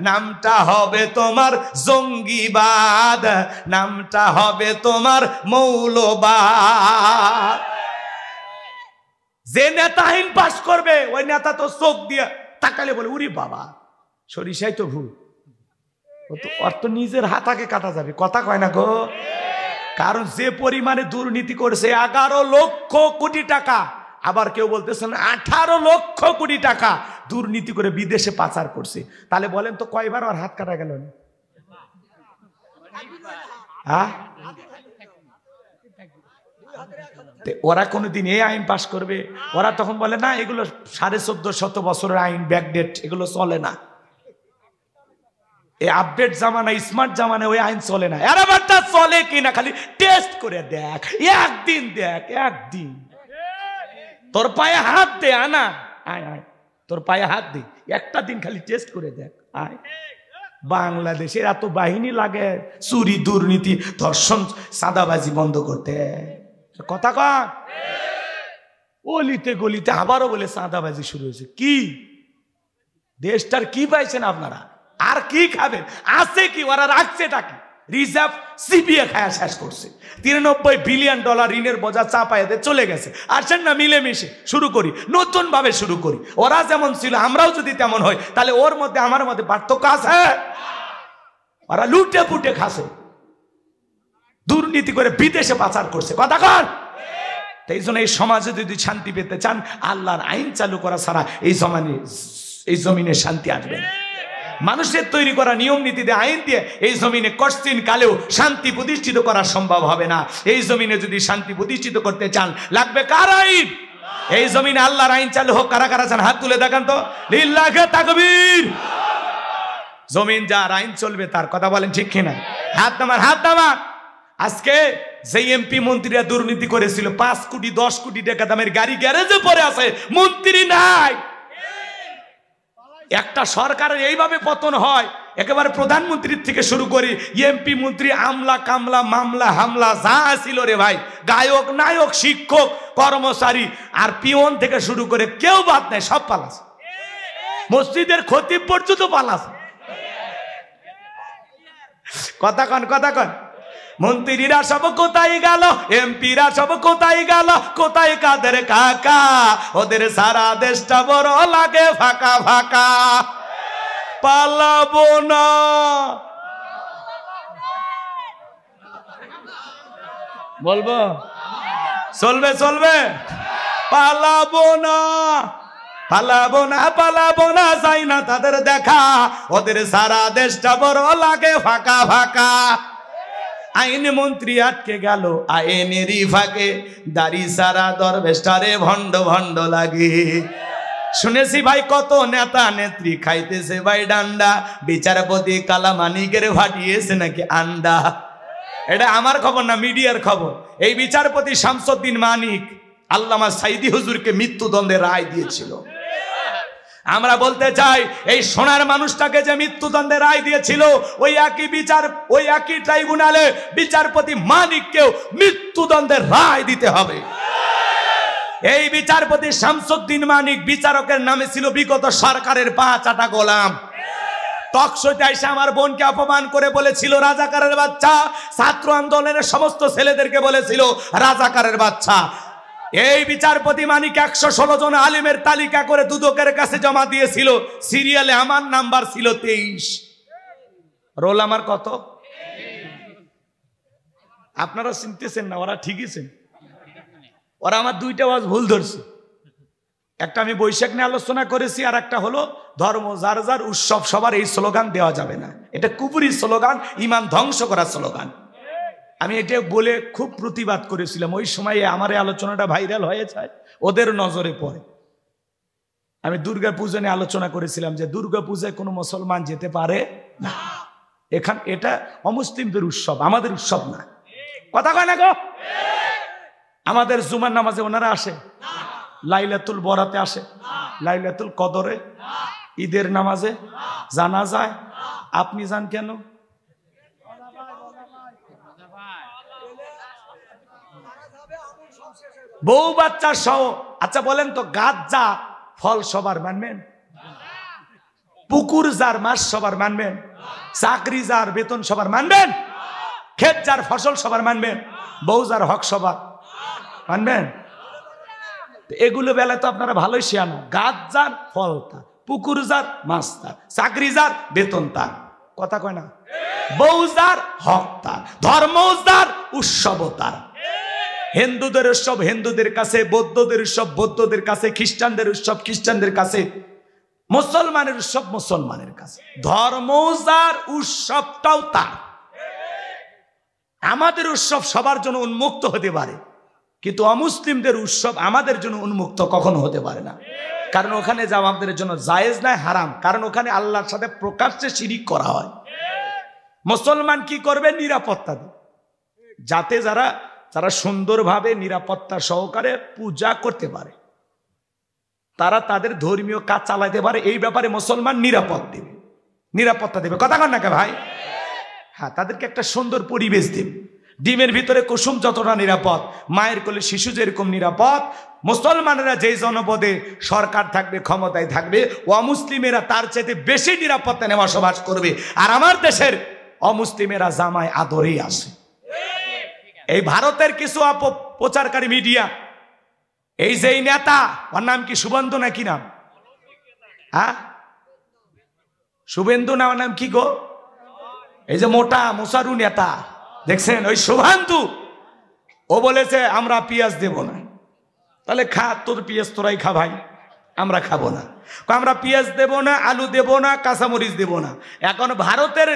নামটা হবে তোমার জঙ্গিবাদ, নামটা হবে তোমার মৌলবাদ। যে নেতা আইন পাস করবে ওই নেতা তো চোখ দিয়ে তাকালে বলে, উরি বাবা, সরিষাই তো ভুল, ওর তো নিজের হাতাকে কাটা যাবে। কথা কয় না গো? কারণ যে পরিমাণে দুর্নীতি করছে, 11 লক্ষ কোটি টাকা, আবার কেউ বলতেছেন 18 লক্ষ কোটি টাকা দুর্নীতি করে বিদেশে পাচার করছে। তাহলে বলেন তো কয়বার ওর হাত কাটা গেল? ওরা কোনোদিন এই আইন পাশ করবে? ওরা তখন বলে না, এগুলো 1450 বছরের আইন, ব্যাকডেট, এগুলো চলে না। এই আপডেট জামানা, স্মার্ট জামানা, ওই আইন চলে না। এর ব্যাপারটা চলে কিনা খালি টেস্ট করে দেখ, একদিন দেখ, একদিন তোর পায়ে হাত দে, আনা আয় আয়, তোর পায়ে হাত দে, একটা দিন খালি টেস্ট করে দেখ, আয়। বাংলাদেশের এত বাহিনী লাগে চুরি, দুর্নীতি, ধর্ষণ, সাদাবাজি বন্ধ করতে। কথা কন, অলিতে গলিতে আবারও বলে সাদাবাজি শুরু হয়েছে। কি দেশটার কি পাইছেন আপনারা? আর কি খাবেন? আছে কি? ওরা রাখছেটা কি? রিজার্ভ সিপিএ খায়া শেষ করছে। 93 বিলিয়ন ডলার ঋণের বোঝা চাপাইতে চলে গেছে। আসেন না মিলেমিশে শুরু করি, নতুন ভাবে শুরু করি। ওরা যেমন ছিল আমরাও যদি তেমন হয়, তাহলে ওর মধ্যে আমার মধ্যে পার্থক্য আছে? ওরা লুটে পুটে খাসে, দুর্নীতি করে বিদেশে পাচার করছে। কথা কন। এই জন্য এই সমাজে যদি শান্তি পেতে চান, আল্লাহর আইন চালু করা ছাড়া এই জমিনে শান্তি আসবে না। মানুষের তৈরি করা নিয়ম নীতি দিয়ে, আইন দিয়ে এই জমিনে কষ্টিন কালেও শান্তি প্রতিষ্ঠিত করা সম্ভব হবে না। এই জমিনে যদি শান্তি প্রতিষ্ঠিত করতে চান, লাগবে কার আইন? এই জমিনে আল্লাহর আইন চালু হোক। কারা কারা চান হাত তুলে দেখান তো, লিল্লাহে তাকবীর। জমিন যার আইন চলবে তার, কথা বলেন ঠিক কিনা? হাত নামান, হাত নামান। আজকে যে এমপি মন্ত্রীরা দুর্নীতি করেছিল, 5 কোটি 10 কোটি টাকা দামের গাড়ি গ্যারেজে পড়ে আছে, মন্ত্রী নাই। একটা সরকারের এইভাবে পতন হয়, একেবারে প্রধানমন্ত্রীর থেকে শুরু করি এমপি মন্ত্রী, আমলা কামলা, মামলা হামলা যা ছিল রে ভাই, গায়ক নায়ক শিক্ষক কর্মচারী আর পিয়ন থেকে শুরু করে কেউ বাদ নাই, সব পালাছে। মসজিদের খতিব পর্যন্ত পালাছে। কথা কন, কথা কন। মন্ত্রীরা সব কোথায় গেল, এমপিরা সব কোথায় গেল, কোথায় কাদের কাকা? ওদের সারা দেশটা বড় লাগে ফাঁকা ফাঁকা। পালাবো না, বলবো চলবে চলবে, পালাবো না, পালাবো না, পালাবো না, যাই না তাদের দেখা। ওদের সারা দেশটা বড় লাগে ফাঁকা ফাঁকা। আইন মন্ত্রী আটকে গেল আইনেরই ফাঁকে, দাড়ি সারা দরবেশটারে ভণ্ড ভণ্ড লাগে। শুনেছি ভাই কত নেতা নেত্রী খাইতেছে ভাই ডান্ডা, বিচারপতি কালামানিকের ফাটিয়েছে নাকি আন্ডা। এটা আমার খবর না, মিডিয়ার খবর। এই বিচারপতি শামসুদ্দিন মানিক আল্লামা সাইদি হুজুরকে মৃত্যুদণ্ডের রায় দিয়েছিল। আমরা বলতে চাই এই সোনার মানুষটাকে যে মৃত্যুদণ্ডের রায় দিয়েছিল ওই একই ট্রাইব্যুনালে বিচারপতি মানিককেও মৃত্যুদণ্ডের রায় দিতে হবে। এই বিচারপতি শামসুদ্দিন মানিক বিচারকের নামে ছিল বিগত সরকারের পা চাটা গোলাম। টকশোতে এসে আমার বোনকে অপমান করে বলেছিল রাজাকারের বাচ্চা, ছাত্র আন্দোলনের সমস্ত ছেলেদেরকে বলেছিল রাজাকারের বাচ্চা। এই বিচারপতি মানিক 116 জন আলিমের তালিকা করে দুদকের কাছে জমা দিয়েছিল। সিরিয়ালে আমার নাম্বার ছিল 23, রোল আমার কত? আপনারা চিনতেছেন না, ওরা ঠিকই ছিল। ওরা আমার দুইটা ওয়াজ ভুল ধরছে। একটা আমি বৈশাখ নিয়ে আলোচনা করেছি, আর একটা হলো ধর্ম যার যার উৎসব সবার, এই স্লোগান দেওয়া যাবে না। এটা কুফরি স্লোগান, ইমান ধ্বংস করা স্লোগান। আমি এটা বলে খুব প্রতিবাদ করেছিলাম। ওই সময়ে আমার এই আলোচনাটা ভাইরাল হয়ে যায়, ওদের নজরে পড়ে। আমি দুর্গা পূজা নিয়ে আলোচনা করেছিলাম যে দুর্গা পূজায় কোনো মুসলমান যেতে পারে না। এটা অমুসলিমদের উৎসব, আমাদের উৎসব না। কথা কয় না গো? আমাদের জুমার নামাজে ওনারা আসে, লাইলাতুল বরাতে আসে, লাইলাতুল কদরে, ঈদের নামাজে, জানা যায়। আপনি যান কেন? বউ বাচ্চা সহ। আচ্ছা বলেন তো, গাছ যা ফল সবার মানবেন? পুকুর যার মাছ সবার মানবেন? চাকরি যার বেতন সবার মানবেন? ক্ষেত যার ফসল সবার মানবেন? বউ যার হক সবার মানবেন? এগুলো বেলায় তো আপনারা ভালোই শিয়ানো। গাছ যার ফল তার, পুকুর যার মাছ তার, চাকরি যার বেতন তার। কথা কয় না? বউ যার হক তার, ধর্ম যার উৎসব তার। হিন্দুদের উৎসব হিন্দুদের কাছে, বৌদ্ধদের উৎসব বৌদ্ধদের কাছে, খ্রিস্টানদের উৎসব খ্রিস্টানদের কাছে, মুসলমানের উৎসব মুসলমানের কাছে। ধর্ম যার উৎসবটাও তার। আমাদের উৎসব সবার জন্য উন্মুক্ত হতে পারে, কিন্তু অমুসলিমদের উৎসব আমাদের জন্য উন্মুক্ত কখনো হতে পারে না। কারণ ওখানে যাওয়া আমাদের জন্য জায়েজ নয়, হারাম। কারণ ওখানে আল্লাহর সাথে প্রকাশ্যে শিরিক করা হয়। মুসলমান কি করবে? নিরাপত্তা দেবে, যাতে যারা সুন্দরভাবে নিরাপত্তা সহকারে পূজা করতে পারে, তারা তাদের ধর্মীয় কাজ চালাতে পারে। এই ব্যাপারে মুসলমান নিরাপত্তা দেবে। কথা কন না কে ভাই? হ্যাঁ, তাদেরকে একটা সুন্দর পরিবেশ দেবে। ডিমের ভিতরে কুসুম যতটা নিরাপদ, মায়ের কোলে শিশু যেরকম নিরাপদ, মুসলমানেরা যেই জনপদে সরকার থাকবে, ক্ষমতায় থাকবে, অমুসলিমেরা তার চাইতে বেশি নিরাপত্তা নিয়ে বসবাস করবে। আর আমার দেশের অমুসলিমেরা জামায় আদরেই আসে। এই ভারতের কিছু অপপ্রচারকারী মিডিয়া, এই যে নেতা, ওর নাম কি শুভেন্দু নাকি নাম? হ্যাঁ, শুভেন্দু না, ওর নাম কি গো? এই যে মোটা মুসারু নেতা দেখছেন, ওই শুভেন্দু, ও বলেছে আমরা পেঁয়াজ দেব না। তাহলে খা, তোর পেঁয়াজ তোরাই খা ভাই, আমরা খাবো না। আমরা পেঁয়াজ দেব না, আলু দেব না, কাঁচামরিচ দেব না। এখন ভারতের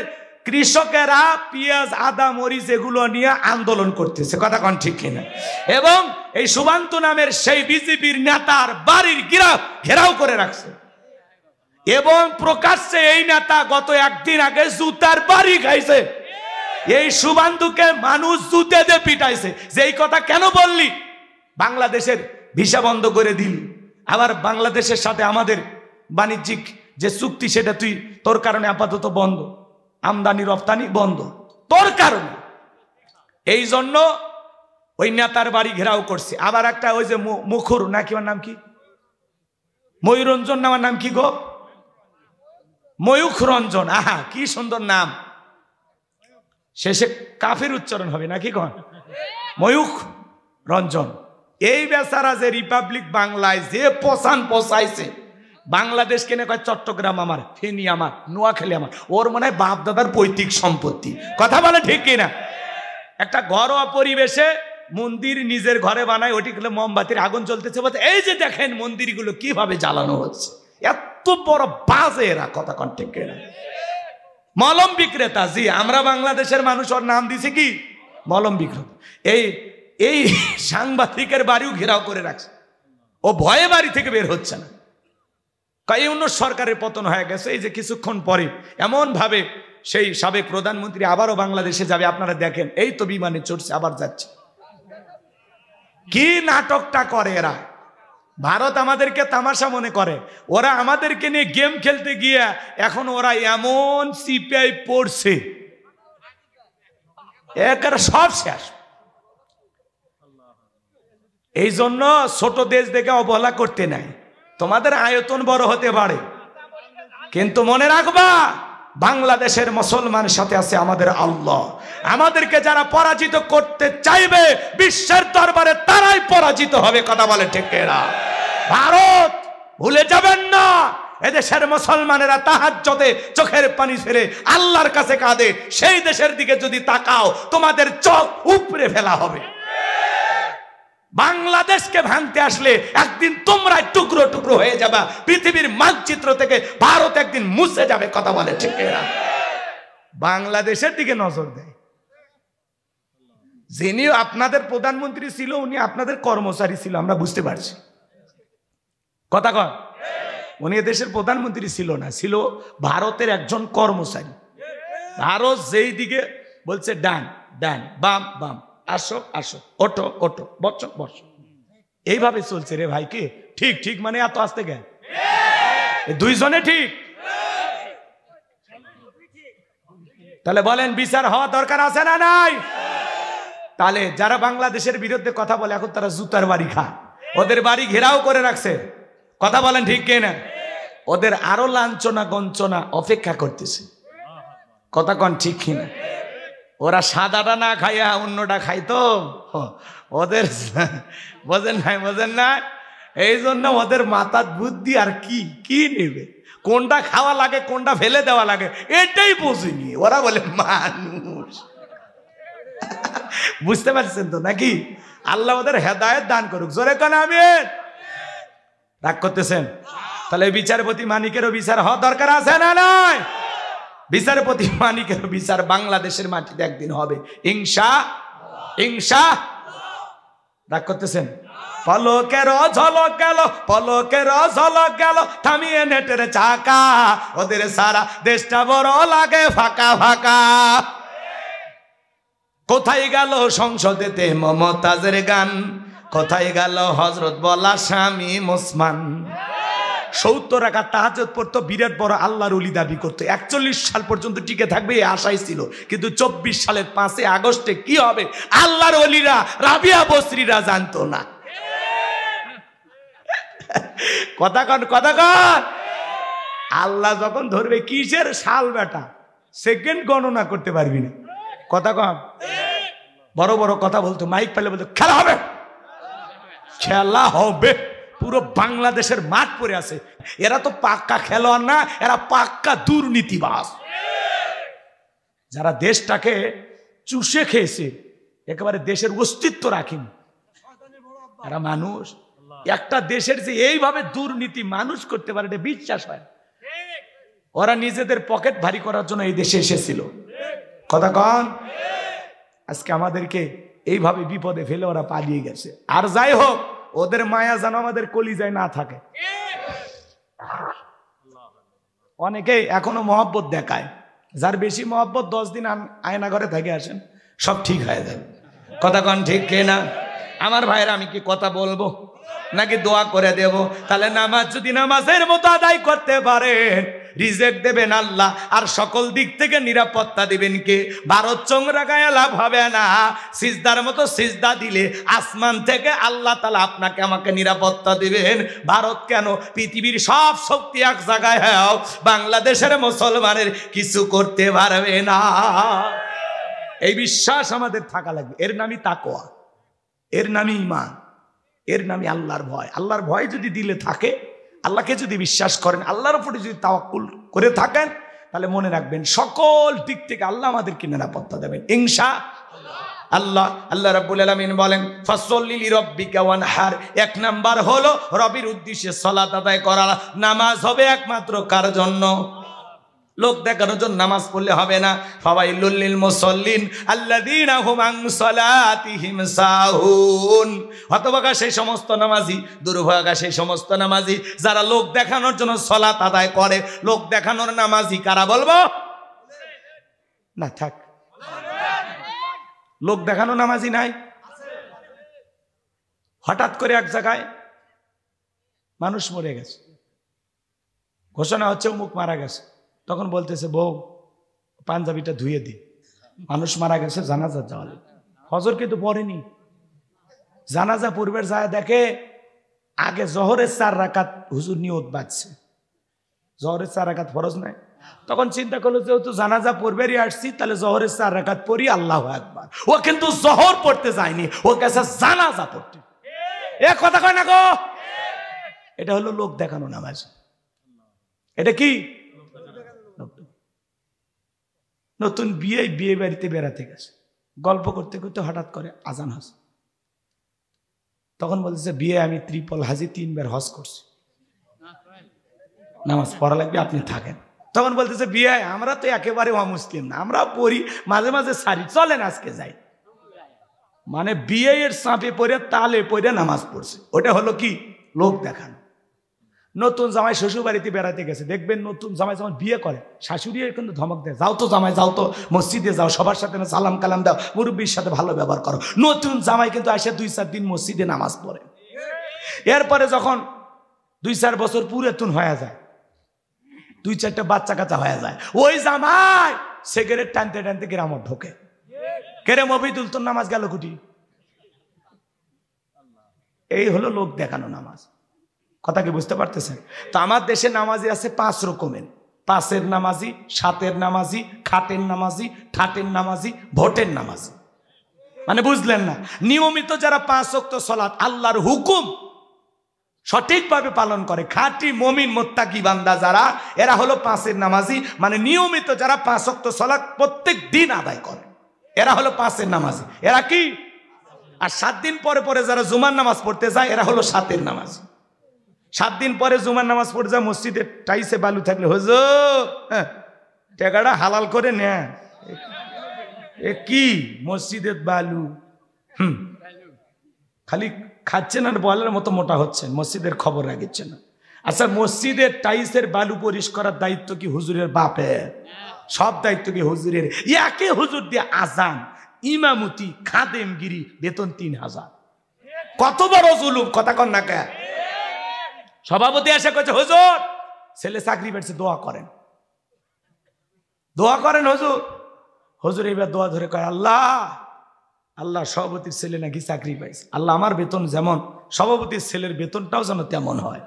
কৃষকেরা পেঁয়াজ, আদা, মরিচ এগুলো নিয়ে আন্দোলন করতেছে। কথা কন ঠিক কিনা? এবং এই শুভেন্দু নামের সেই বিজেপির নেতার বাড়ির ঘেরাও করে রাখছে। এবং প্রকাশ্যে এই নেতা গত একদিন আগে জুতার বাড়ি খাইছে। এই শুভেন্দুকে মানুষ জুতে দিয়ে পিটাইছে। যে এই কথা কেন বললি? বাংলাদেশের ভিসা বন্ধ করে দিল, আবার বাংলাদেশের সাথে আমাদের বাণিজ্যিক যে চুক্তি সেটা তুই তোর কারণে আপাতত বন্ধ, আমদানি রপ্তানি বন্ধ তোর কারণে। এই জন্য ওই নেতার বাড়ি ঘেরাও করছে। আবার একটা ওই যে মুখুর নাকি, ওর নাম কি, ময়ূরঞ্জন না, আমার নাম কি গো? ময়ূখ রঞ্জন। আহা, কি সুন্দর নাম। শেষে কাফের উচ্চারণ হবে নাকি কন? ময়ূখ রঞ্জন। এই বেচারা যে রিপাবলিক বাংলায় যে পোষাইছে, বাংলাদেশ কেনে কয় চট্টগ্রাম আমার, ফেনী আমার, নোয়াখালী আমার। ওর মনে হয় বাপ দাদার পৈতৃক সম্পত্তি। কথা বলে ঠিক কিনা? একটা ঘরোয়া পরিবেশে মন্দির নিজের ঘরে বানায়, ওটি গুলো মোমবাতির আগুন জ্বলতেছে, বলতে এই যে দেখেন মন্দিরগুলো কিভাবে জ্বালানো হচ্ছে। এত বড় বাজে এরা। কথা কন ঠিক কিনা? মলম বিক্রেতা। জি, আমরা বাংলাদেশের মানুষ ওর নাম দিছে কি? মলম বিক্রেতা। এই সাংবাদিকের বাড়িও ঘেরাও করে রাখছে। ও ভয়ে বাড়ি থেকে বের হচ্ছে না। ইউনূস সরকারের পতন হয়ে গেছে। এই যে কিছুক্ষণ পরে এমন ভাবে সেই সাবেক প্রধানমন্ত্রী আবারও বাংলাদেশে যাবে, আপনারা দেখেন। এই তো বিমানে চড়ছে, আবার যাচ্ছে। কি নাটকটা করে এরা! ভারত আমাদেরকে তামাশা মনে করে, ওরা আমাদেরকে নিয়ে গেম খেলতে গিয়ে এখন ওরা এমন সিপিআই পড়ছে, একেবারে সব শেষ। এই জন্য ছোট দেশ দেখে অবহেলা করতে নাই। তোমাদের আয়তন বড় হতে পারে, কিন্তু মনে রাখবা বাংলাদেশের মুসলমানের সাথে আছে আমাদের আল্লাহ। আমাদেরকে যারা পরাজিত করতে চাইবে বিশ্বের দরবারে তারাই পরাজিত হবে। কথা বলে ঠিক কিনা? ভারত ভুলে যাবেন না, এদেশের মুসলমানেরা তাহাজ্জুদে চোখের পানি ছেড়ে আল্লাহর কাছে কাঁদে, সেই দেশের দিকে যদি তাকাও তোমাদের চোখ উপড়ে ফেলা হবে। বাংলাদেশকে ভাঙতে আসলে একদিন তোমরা টুকরো টুকরো হয়ে যাবা, পৃথিবীর মানচিত্র থেকে ভারত একদিন মুছে যাবে। কথা বলে ঠিক কিনা? বাংলাদেশের দিকে নজর দেয়। যিনি আপনাদের প্রধানমন্ত্রী ছিল উনি আপনাদের কর্মচারী ছিল, আমরা বুঝতে পারছি। কথা কন, উনি দেশের প্রধানমন্ত্রী ছিল না, ছিল ভারতের একজন কর্মচারী। ভারত যেই দিকে বলছে ডান ডান, বাম বাম, আসো আসো, ওঠো ওঠো, বসো বসো, এইভাবে চলছে রে ভাই। কি ঠিক ঠিক মানে এত আসতে গে দুইজনে ঠিক? তাহলে বলেন বিচার হওয়া দরকার আছে না নাই? তাহলে যারা বাংলাদেশের বিরুদ্ধে কথা বলে এখন তারা জুতার বাড়ি খায়, ওদের বাড়ি ঘেরাও করে রাখছে। কথা বলেন ঠিক কিনা? ওদের আরো লাঞ্ছনা গঞ্চনা অপেক্ষা করতেছে। কথা কন ঠিক কিনা? ওরা সাদাটা না খাইয়া অন্যটা খাইতো, ওদের বোঝেন নাই, বোঝেন না? এই জন্য ওদের মাথার বুদ্ধি আর কি কি নেবে, কোনটা খাওয়া লাগে কোনটা ফেলে দেওয়া লাগে এটাই বুঝিনি। ওরা বলে মানুষ। বুঝতে পারছেন তো নাকি? আল্লাহ ওদের হেদায়েত দান করুক। জোরে কান আমিন। রাগ করতেছেন? তাহলে বিচারপতি মানিকেরও বিচার হওয়া দরকার আছে না নাই? বিচারপতি মানিকেরও বিচার বাংলাদেশের মাটিতে একদিন হবে ইনশাআল্লাহ। রাগ করতেছেন? পলকের ঝলক গেল, পলকের ঝলক গেল, থামিয়ে নেটের চাকা, ওদের সারা দেশটা বড় লাগে ফাঁকা ফাঁকা। কোথায় গেল সংসদেতে মমতাজের গান, কোথায় গেল হযরত বলা স্বামী মুসমান। 70 রাকাত তাহাজ্জুদ পড়তো, বিরাট বড় আল্লাহর ওলি দাবি করতো, 41 সাল পর্যন্ত টিকে থাকবে এই আশাই ছিল। কিন্তু 24 সালের 5 আগস্টে কি হবে আল্লাহর ওলিরা, রাবিয়া বসরিরা জানতো না। কথা কন, কথা কন। আল্লাহ যখন ধরবে কিসের সাল বেটা, সেকেন্ড গণনা করতে পারবি না। কথা কন। বড় বড় কথা বলতো, মাইক পেলে বলতো খেলা হবে, খেলা হবে। পুরো বাংলাদেশের মাঠ পড়ে আছে। এরা তো পাক্কা খেলোয়াড় না, এরা পাক্কা দুর্নীতিবাজ, যারা দেশটাকে চুষে খেয়েছে, একেবারে দেশের অস্তিত্ব রাখেনি। এরা মানুষ, একটা দেশের যে এইভাবে দুর্নীতি মানুষ করতে পারে এটা বিশ্বাস হয়। ওরা নিজেদের পকেট ভারী করার জন্য এই দেশে এসেছিল। কথা কন। আজকে আমাদেরকে এইভাবে বিপদে ফেলে ওরা পালিয়ে গেছে। আর যাই হোক, ওদের মায়া যেন আমাদের কলিজায় না থাকে। অনেকেই এখনো মহব্বত দেখায়, যার বেশি মহব্বত 10 দিন আয়না ঘরে থেকে আসেন, সব ঠিক হয়ে যাবে। কথা কন ঠিক কিনা? আমার ভাইরা, আমি কি কথা বলবো নাকি দোয়া করে দেব? তাহলে নামাজ যদি নামাজের মতো আদায় করতে পারেন, রিজেক্ট দেবেন আল্লাহ, আর সকল দিক থেকে নিরাপত্তা দিবেন কে? ভারত চোংরা গায়ে লাভ হবে না। সিজদার মতো সিজদা দিলে আসমান থেকে আল্লাহ তাআলা আপনাকে আমাকে নিরাপত্তা দিবেন। ভারত কেন, পৃথিবীর সব শক্তি এক জায়গায় হয়, বাংলাদেশের মুসলমানের কিছু করতে পারবে না। এই বিশ্বাস আমাদের থাকা লাগবে। এর নামই তাকওয়া, এর নামই ঈমান, এর নামই আল্লাহর ভয়। আল্লাহর ভয় যদি দিলে থাকে, আল্লাহকে যদি বিশ্বাস করেন, আল্লাহর উপরে যদি তাওয়াক্কুল করে থাকেন, তাহলে মনে রাখবেন সকল দিক থেকে আল্লাহ আমাদেরকে নিরাপত্তা দেবেন ইনশাআল্লাহ। আল্লাহ রাব্বুল আলামিন বলেন ফাসল্লি লিরাব্বিকা ওয়ানহার। 1 নাম্বার হলো রবের উদ্দেশ্যে সালাত আদায় করা। নামাজ হবে একমাত্র কার জন্য? লোক দেখানোর জন্য নামাজ পড়লে হবে না। ফাওয়াইলুল লিল মুসাল্লিন আল্লাযীনা হুম আন সালাতিহিম সাহুন। হতভাগা সেই সমস্ত নামাজি, দুর্ভাগা সেই সমস্ত নামাজি যারা লোক দেখানোর জন্য সালাত আদায় করে। লোক দেখানোর নামাজি কারা বলবো? না থাক, লোক দেখানো নামাজি নাই। হঠাৎ করে এক জায়গায় মানুষ মরে গেছে, ঘোষণা হচ্ছে অমুক মারা গেছে। তখন বলতেছে বউ পাঞ্জাবিটা ধুয়ে দি, মানুষ মারা গেছে, জানাজা যাওয়া লাগবে। ফজর কিন্তু পড়েনি, জানাজা পূর্বের যায় দেখে আগে জহরের 4 রাকাত হুজুর নিয়ত বাজছে, জহরের 4 রাকাত ফরজ নাই। তখন চিন্তা করলো যেহেতু জানাজা পূর্বেরই আসছি, তাহলে জহরের 4 রাকাত পড়ি, আল্লাহু আকবার। ও কিন্তু জহর পড়তে যায়নি, ও গেছে জানাজা পড়তে। এ কথা কয় না গো, এটা হলো লোক দেখানো নামাজ। এটা কি নতুন বিয়ে বাড়িতে বেড়াতে গেছে, গল্প করতে করতে হঠাৎ করে আজান হচ্ছে। তখন বলতেছে বিয়ে আমি ত্রিপল হাজি 3 বার হজ করছি, নামাজ পড়া লাগবে, আপনি থাকেন। তখন বলতেছে বিয়ে আমরা তো একেবারে অমুসলিম না, আমরা পড়ি মাঝে মাঝে সারি, চলেন আজকে যাই। মানে বিয়ে এর চাপে পড়ে তালে পড়ে নামাজ পড়ছে। ওটা হলো কি লোক দেখানো। নতুন জামাই শ্বশুর বাড়িতে বেড়াতে গেছে, দেখবেন নতুন জামাই যখন বিয়ে করে শাশুড়ি কিন্তু ধমক দেয়, যাও তো জামাই যাও তো মসজিদে যাও, সবার সাথে সালাম কালাম দাও, মুরব্বীর সাথে ভালো ব্যবহার করো। নতুন জামাই কিন্তু আসে 2-4 দিন মসজিদে নামাজ পড়ে। এরপরে যখন 2-4 বছর পুরাতন হয়ে যায়, 2-4টা বাচ্চা কাচ্চা হয়ে যায়, ওই জামাই সিগারেট টানতে টানতে গ্রামে ঢোকে। কেরে মফিদুল তোর নামাজ গেল কুটি। এই হলো লোক দেখানো নামাজ। কথা কি বুঝতে পারতেছেন? তো আমার দেশে নামাজি আছে 5 রকমের, 5-এর নামাজি, 7-এর নামাজি, খাটের নামাজি, ঠাটের নামাজি, ভোটের নামাজি। মানে বুঝলেন না, নিয়মিত যারা 5 ওয়াক্ত সালাত আল্লাহর হুকুম সঠিকভাবে পালন করে, খাঁটি মুমিন মুত্তাকি বান্দা যারা, এরা হলো 5-এর নামাজি। মানে নিয়মিত যারা 5 ওয়াক্ত সালাত প্রত্যেক দিন আদায় করে, এরা হলো 5-এর নামাজি। এরা কি? আর 7 দিন পরে পরে যারা জুমার নামাজ পড়তে যায়, এরা হলো 7-এর নামাজি। 7 দিন পরে জুমার নামাজ পড়ে যায়, মসজিদে টাইসে বালু থাকলে হুজুর টাকাটা হালাল করে নেন। এ কি মসজিদের বালু? খালি খাচ্ছেন আর বলার মতো মোটা হচ্ছেন, মসজিদের খবর রাখছেন না। আচ্ছা, মসজিদের টাইসের বালু পরিষ্কার করার দায়িত্ব কি হুজুরের বাপের? সব দায়িত্ব কি হুজুরের? একে হুজুর দিয়ে আজান, ইমামতি, খাদেমগিরি, বেতন 3000। কত বড় জুলুম! কথা কন না কে? সভাপতি এসে কইছে হুজুর ছেলে চাকরি পেয়েছে, দোয়া করেন, দোয়া করেন হুজুর। হুজুর এবার দোয়া ধরে কয় আল্লাহ, আল্লাহ সভাপতির ছেলে নাকি চাকরি পাইছে, আল্লাহ আমার বেতন যেমন সভাপতির ছেলের বেতনটাও যেন তেমন হয়।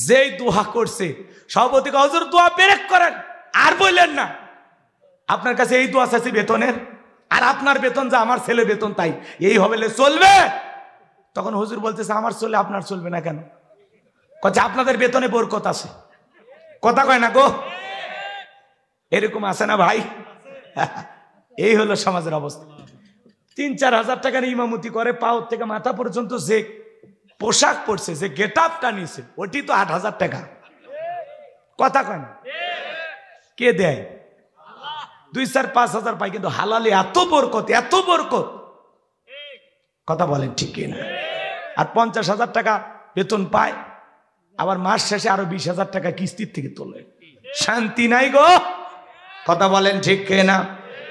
যেই দোয়া করছে সভাপতি হুজুর দোয়া ব্রেক করেন, আর বললেন না, আপনার কাছে এই দোয়া চাইছে বেতনের, আর আপনার বেতন যা আমার ছেলে বেতন তাই, এই হবে চলবে? তখন হুজুর বলতেছে আমার চলে, আপনার চলবে না কেন? কচ্ছে আপনাদের বেতনে বরকত আছে। কথা কয় না গো? এরকম আছে না ভাই? এই হলো সমাজের অবস্থা। 3-4 হাজার টাকার ইমামতি করে, পাও থেকে মাথা পর্যন্ত যে পোশাক পরছে, যে গেট আপটা নিছে, ওটি তো 8,000 টাকা। কথা কয় না? কে দেয়? 2-4-5 হাজার পাই, কিন্তু হালালে এত বরকত, এত বরকত। কথা বলেন ঠিক কিনা? আর 50,000 টাকা বেতন পায়, আবার মাস শেষে আরো 20,000 টাকা কিস্তির থেকে তোলে। শান্তি নাই গো। কথা বলেন ঠিক কিনা?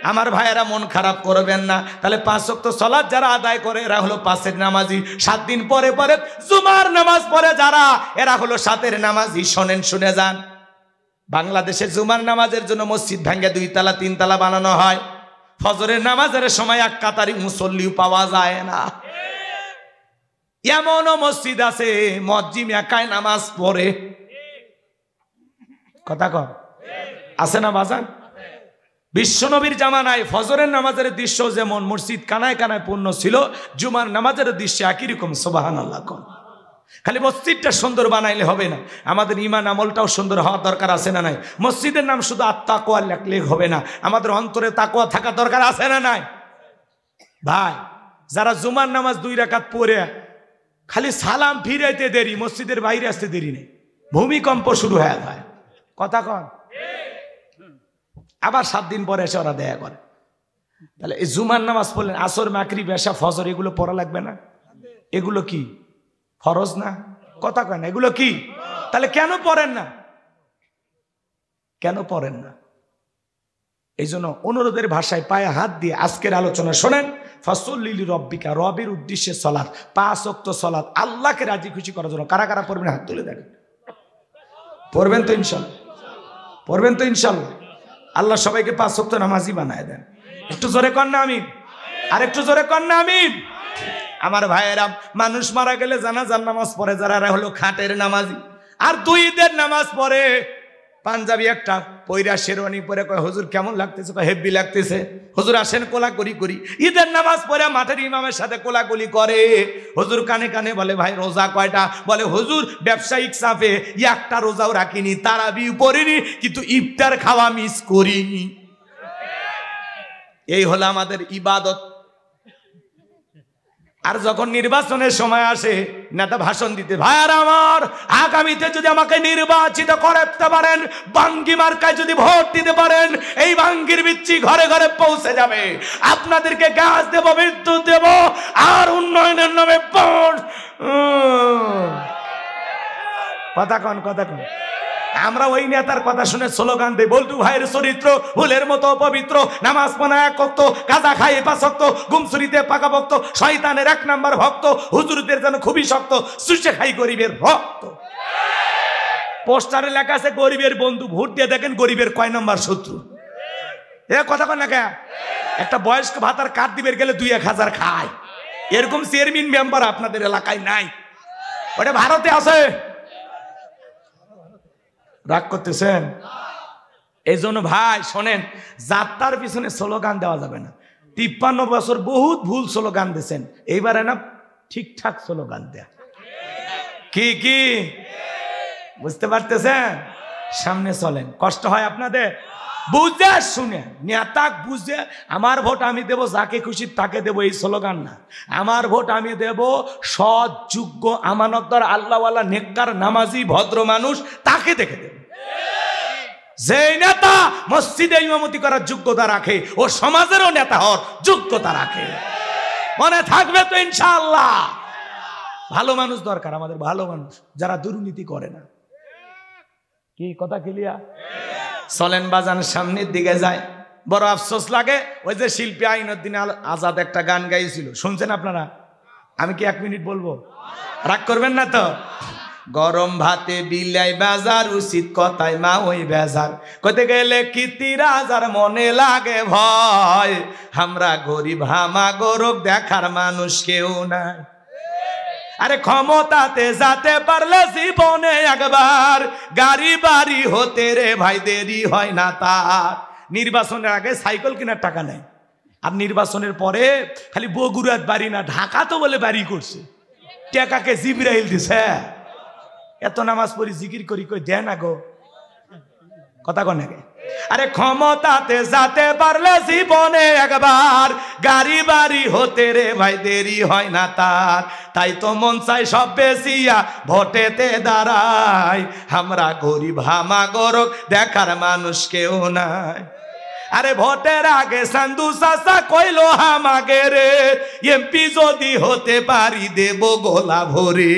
আমার ভাইয়েরা মন খারাপ করবেন না। তাহলে 5 ওয়াক্ত সালাত যারা আদায় করে এরা হলো 5-এর নামাজি। 7 দিন পরে পরে জুমার নামাজ পড়ে যারা, এরা হলো 7-এর নামাজি। শোনেন, শুনে যান, বাংলাদেশে জুমার নামাজের জন্য মসজিদ ভাঙ্গে 2 তলা 3 তলা বানানো হয়। ফজরের নামাজের সময় এক কাতারি মুসল্লিও পাওয়া যায় না। এমনও মসজিদ আছে মসজিদ একাই নামাজ পড়ে। কথা কর, আছে না বাজান? বিশ্বনবীর জামানায় ফজরের নামাজের দৃশ্য যেমন মসজিদ কানায় কানায় পূর্ণ ছিল, জুমার নামাজের দৃশ্য একই রকম। সুবহানাল্লাহ। কোন খালি মসজিদটা সুন্দর বানাইলে হবে না, আমাদের ঈমান আমলটাও সুন্দর হওয়ার দরকার আছে না নাই? মসজিদের নাম শুধু আত-তাকওয়া লিখলে হবে না, আমাদের অন্তরে তাকওয়া থাকা দরকার আছে না নাই? ভাই, যারা জুমার নামাজ 2 রাকাত পড়ে খালি সালাম ফিরাইতে দেরি, মসজিদের বাইরে আসতে দেরি নেই, ভূমিকম্প শুরু হয়ে যায়। কথা কন। আবার 7 দিন পরে এসে ওরা দেখা করে। তাহলে এই জুমার নামাজ পড়লেন, আসর, মাগরিব, এশা, ফজর, এগুলো পড়া লাগবে না? এগুলো কি ফরজ না? কথা কয় না? এগুলো কি? তাহলে কেন পড়েন না? কেন পড়েন না? এই জন্য অনুরোধের ভাষায় পায়ে হাত দিয়ে আজকের আলোচনা শোনেন। ফাসল্লি লিরাব্বিকা, রবের উদ্দেশ্যে সালাত, 5 ওয়াক্ত সালাত আল্লাহকে রাজি খুশি করার জন্য। কারা কারা পড়বেন হাত তুলে দেন। পড়বেন তো ইনশাআল্লাহ? পড়বেন তো ইনশাআল্লাহ? আল্লাহ সবাইকে 5 ওয়াক্ত নামাজি বানায় দেন। একটু জোরে কর না আমিন, আর একটু জোরে কর না আমিন। আমার ভাইয়েরা, মানুষ মারা গেলে জানাজার নামাজ পড়ে যারা হলো খাটের নামাজি, আর 2 ঈদের নামাজ পড়ে। পাঞ্জাবি একটা পয়রা শেরওয়ানি পরে কয় হুজুর কেমন লাগতেছে, কয় হেভি লাগতেছে। হুজুর আসেন কোলাকুলি করি। ঈদের নামাজ পড়ে মাঠের ইমামের সাথে কোলাকুলি করে। হুজুর কানে কানে বলে ভাই রোজা কয়টা, বলে হুজুর ব্যবসায়িক চাপে একটা রোজাও রাখিনি, তারাবি পড়িনি, কিন্তু ইফতার খাওয়া মিস করিনি। এই হলো আমাদের ইবাদত। আর যখন নির্বাচনের সময় আসে নেতা ভাষণ দিতে, ভাইয়ার আমার, আগামীতে যদি আমাকে নির্বাচিত করতে পারেন, বাঙ্গি মার্কায় যদি ভোট দিতে পারেন, এই বাঙ্গির বিচ্ছি ঘরে ঘরে পৌঁছে যাবে। আপনাদেরকে গ্যাস দেব, বিদ্যুৎ দেব, আর উন্নয়নের নামে কথা কন, কথা কন। আমরা ওই নেতার কথা শুনে স্লোগান দেই, বল্টু ভাইয়ের চরিত্র ফুলের মতো পবিত্র, নামাজ পড়া 1 ওয়াক্ত, গাঁজা খাই 5 ওয়াক্ত, গুমসুরিতে পাকা ভক্ত, শয়তানের 1 নাম্বার ভক্ত, হুজুরদের যেন খুবই শক্ত, সুষে খাই গরিবের রক্ত। পোস্টারে লেখা আছে গরিবের বন্ধু, ভোট দিয়ে দেখেন গরিবের কয় নাম্বার শত্রু। এ কথা কন না কে? একটা বয়স্ক ভাতার কার্ড দিবের গেলে 2-1000 খায়, এরকম চেয়ারম্যান মেম্বার আপনাদের এলাকায় নাই, ওটা ভারতে আছে। রাগ করতেছেন? এই জন্য ভাই শোনেন, যাত্রার পিছনে স্লোগান দেওয়া যাবে না। 53 বছর বহুত ভুল স্লোগান দিয়েছেন, এইবারে না ঠিকঠাক স্লোগান দেয়া। কি কি বুঝতে পারতেছেন? সামনে চলেন। কষ্ট হয় আপনাদের? বুঝে শুনে, নেতা বুঝে, আমার ভোট আমি দেব যাকে খুশি তাকে দেব, এই স্লোগান না। আমার ভোট আমি দেব সৎ, যোগ্য, আমানতদার, আল্লাহওয়ালা, নেককার, নামাজি, ভদ্র মানুষ, তাকে দেখে দেব। যে নেতা মসজিদে ইমামতি করার যোগ্যতা রাখে, ও সমাজেরও নেতা হওয়ার যোগ্যতা রাখে। মনে থাকবে তো ইনশাআল্লাহ? ভালো মানুষ দরকার আমাদের, ভালো মানুষ যারা দুর্নীতি করে না। কি কথা ক্লিয়ার? চলেন বাজান, সামনের দিকে যায়। বড় আফসোস লাগে, ওই যে শিল্পী আইনুদ্দিন আজাদ একটা গান গাইছিল, শুনছেন আপনারা? আমি কি 1 মিনিট বলবো? রাগ করবেন না তো? গরম ভাতে বিলাই বাজার, উচিত কথায় মা ওই বেজার, কইতে গেলে কীর্তি রাজার মনে লাগে ভয়, আমরা গরিব হামা গরব দেখার মানুষ কেউ নাই। আরে ক্ষমতাতে যাতে পারলে জীবনে একবার, গাড়ি বাড়ি হতে রে ভাই দেরি হয় না তার। নির্বাচনের আগে সাইকেল কেনার টাকা নেই, আর নির্বাচনের পরে খালি বগুড়ার বাড়ি না, ঢাকা তো বলে বাড়ি করছে, টাকাকে জিবরাইল দিছে। এত নামাজ পড়ি জিকির করি, কই দেয় না গো, কথা কন নাকি? আরে ক্ষমতাতে যাতে পারলে জীবনে একবার, গাড়ি বাড়ি হতে রে ভাই দেরি হয় না তার। তাই তো মন চাই সব বেশিয়া ভোটেতে দাঁড়াই, আমরা গরিব হামা গরক দেখার মানুষ কেউ নাই। আরে ভোটের আগে সান্দু চাচা কইলো হামাগে রে, এমপি যদি হতে পারি দেব গোলা ভরে।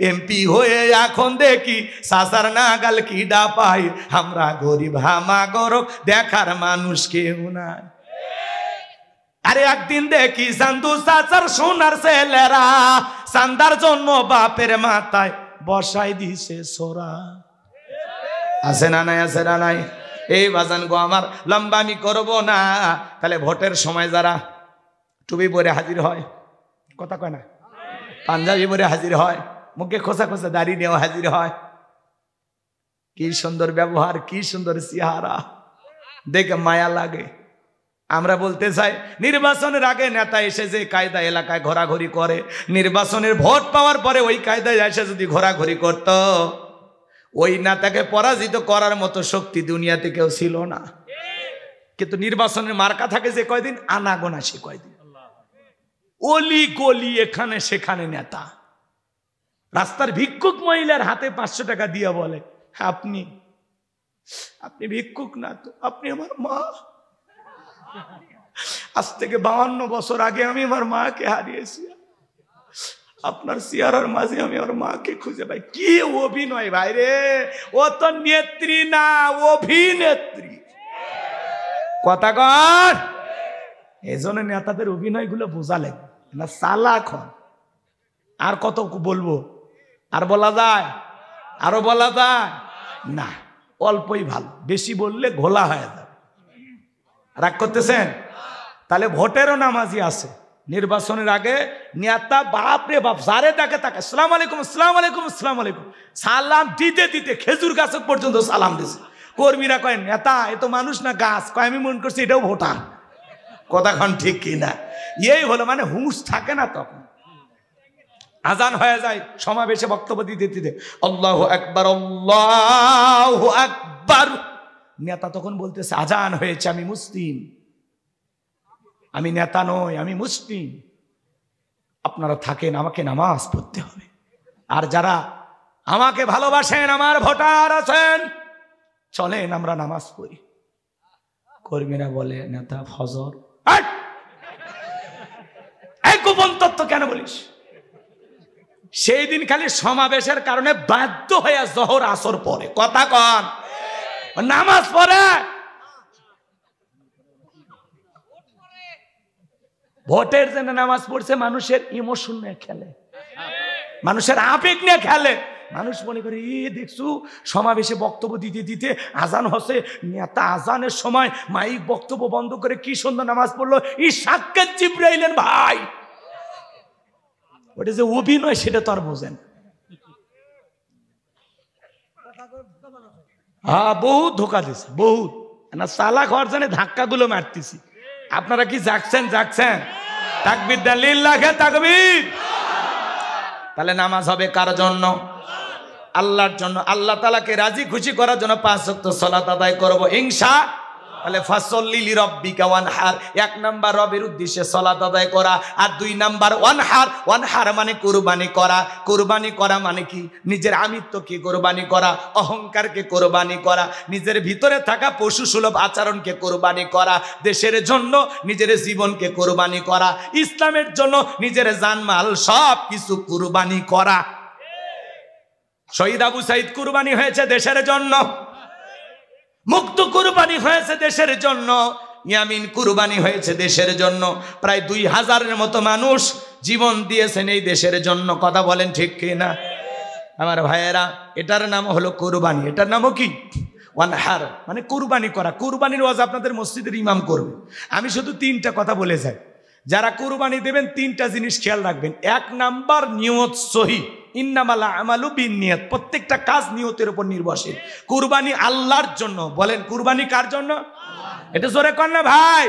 এমপি হয়ে এখন দেখি চাচার নাগাল কিডা পাই, আমরা গরিব হামা গরক দেখার মানুষ কেউ নাই। আরে একদিন দেখি সান্দু চাচার সোনার ছেলেরা, চান্দার জন্য বাপের মাথায় বসাই দিছে সোরা। আছে না নাই? আছে না নাই? এই বাজান গো আমার, লম্বা আমি করবো না। তাহলে ভোটের সময় যারা টুপি পরে হাজির হয়, কথা কয় না, পাঞ্জাবি পরে হাজির হয়, মুখে খোসা খোসা দাড়ি নিয়েও হাজির হয়, কি সুন্দর ব্যবহার, কি সুন্দর চেহারা, দেখে মায়া লাগে। আমরা বলতে চাই, নির্বাচনের আগে নেতা এসে যে কায়দা এলাকায় ঘোরাঘুরি করে, নির্বাচনের ভোট পাওয়ার পরে ওই কায়দায় এসে যদি ঘোরাঘুরি করত, ওই নেতাকে পরাজিত করার মতো শক্তি দুনিয়াতে কেউ ছিল না। কিন্তু নির্বাচনের মার্কা থাকে যে কয়দিন, আনাগোনা সে কয়দিন, অলি গলি এখানে সেখানে নেতা। রাস্তার ভিক্ষুক মহিলার হাতে 500 টাকা দিয়ে বলে, আপনি আপনি ভিক্ষুক না তো, আপনি আমার মা। আজ থেকে 52 বছর আগে আমি আমার মাকে হারিয়েছি, আপনার চেহারার মাঝে আমি আমার মাকে খুঁজে পাই। কি অভিনয় ভাই রে, ও তো নেত্রী না, অভিনেত্রী। কথা কন। এই জন্য নেতাদের অভিনয়গুলো বোঝা লাগে না, চালাক হন। আর কত বলবো? আর বলা যায়? আরো বলা যায় না, অল্পই ভালো, বেশি বললে ঘোলা হয়ে যাবে। রাগ করতেছেন? তাহলে ভোটেরও নামাজি আছে, নির্বাচনের আগে নেতা বাপ রে বাপ যারে তাকে তাকে আসসালামু আলাইকুম আসসালামু আলাইকুম আসসালামু আলাইকুম সালাম দিতে দিতে খেজুর গাছ পর্যন্ত সালাম দিছে। কর্মীরা কয় নেতা এ তো মানুষ না গাছ, কয় আমি মনে করছি এটাও ভোটার। কথাক্ষণ ঠিক কিনা? এই হলো মানে হুঁশ থাকে না। তখন আজান হয়ে যায়, সমাবেশে বক্তব্য দিতে দিতে আল্লাহু আকবার আল্লাহু আকবার, নেতা তখন বলতেছে আজান হয়েছে, আমি মুসলিম, আমি নেতা নই, আমি মুসলিম, আপনারা থাকেন, আমাকে নামাজ পড়তে হবে। আর যারা আমাকে ভালোবাসেন, আমার ভোটার আছেন, চলেন আমরা নামাজ পড়ি। কর্মীরা বলে নেতা ফজর। এই গোপন তত্ত্ব কেন বলিস? সেই দিন খালি সমাবেশের কারণে বাধ্য হয়ে জোহর আসর পরে, কথা কন, নামাজ পড়ে। ভোটের জন্য নামাজ পড়ছে, মানুষের ইমোশন নিয়ে খেলে, মানুষের আবেগ নিয়ে খেলে। মানুষ মনে করে দেখছু সমাবেশে বক্তব্য দিতে দিতে আজান হচ্ছে, নেতা আজানের সময় মাইক বক্তব্য বন্ধ করে কি সুন্দর নামাজ পড়লো, সাক্ষাৎ জিবরাইলের ভাই। ওটা যে অভিনয় সেটা তো আর বোঝেন। হ্যাঁ, বহুত ধোকা দিছে, বহুত না, চালাক হওয়ার জন্য ধাক্কাগুলো মারতেছি। আপনারা কি জাগছেন? জাগছেন? তাকবীর দেন, লিল্লাহি তাকবীর। তাহলে নামাজ হবে কার জন্য? আল্লাহর জন্য। আল্লাহ তাআলাকে রাজি খুশি করার জন্য 5 ওয়াক্ত সালাত আদায় করব ইনশাআল্লাহ। তাহলে ফাসল্লি লিরাব্বিকা ওয়ানহার, 1 নাম্বার রবের উদ্দেশ্যে সালাত আদায় করা, আর 2 নাম্বার ওয়ানহার। ওয়ানহার মানে কুরবানি করা। কুরবানি করা মানে কি? নিজের আমিত্বকে কুরবানি করা, অহংকারকে কুরবানি করা, নিজের ভিতরে থাকা পশু সুলভ আচরণকে কুরবানি করা, দেশের জন্য নিজের জীবনকে কুরবানি করা, ইসলামের জন্য নিজের জানমাল সব কিছু কুরবানি করা। শহীদ আবু সাইদ কুরবানি হয়েছে দেশের জন্য, মুক্ত কুরবানি হয়েছে দেশের জন্য, ইয়ামিন কুরবানি হয়েছে দেশের জন্য। প্রায় 2000-এর মতো মানুষ জীবন দিয়েছেন এই দেশের জন্য। কথা বলেন ঠিক কিনা? আমার ভাইয়েরা, এটার নাম হলো কুরবানি। এটার নামও কি? ওয়ানহার মানে কুরবানি করা। কুরবানির ওয়াজ আপনাদের মসজিদের ইমাম করবে। আমি শুধু 3টা কথা বলে যাই। যারা কুরবানি দেবেন 3টা জিনিস খেয়াল রাখবেন। 1 নাম্বার নিয়ত সহি, ইন্নামাল আমালু বিন্নিয়াত, প্রত্যেকটা কাজ নিয়তের উপর নির্ভরশীল। কুরবানি আল্লাহর জন্য। বলেন কুরবানি কার জন্য? এটা জোরে কর না ভাই।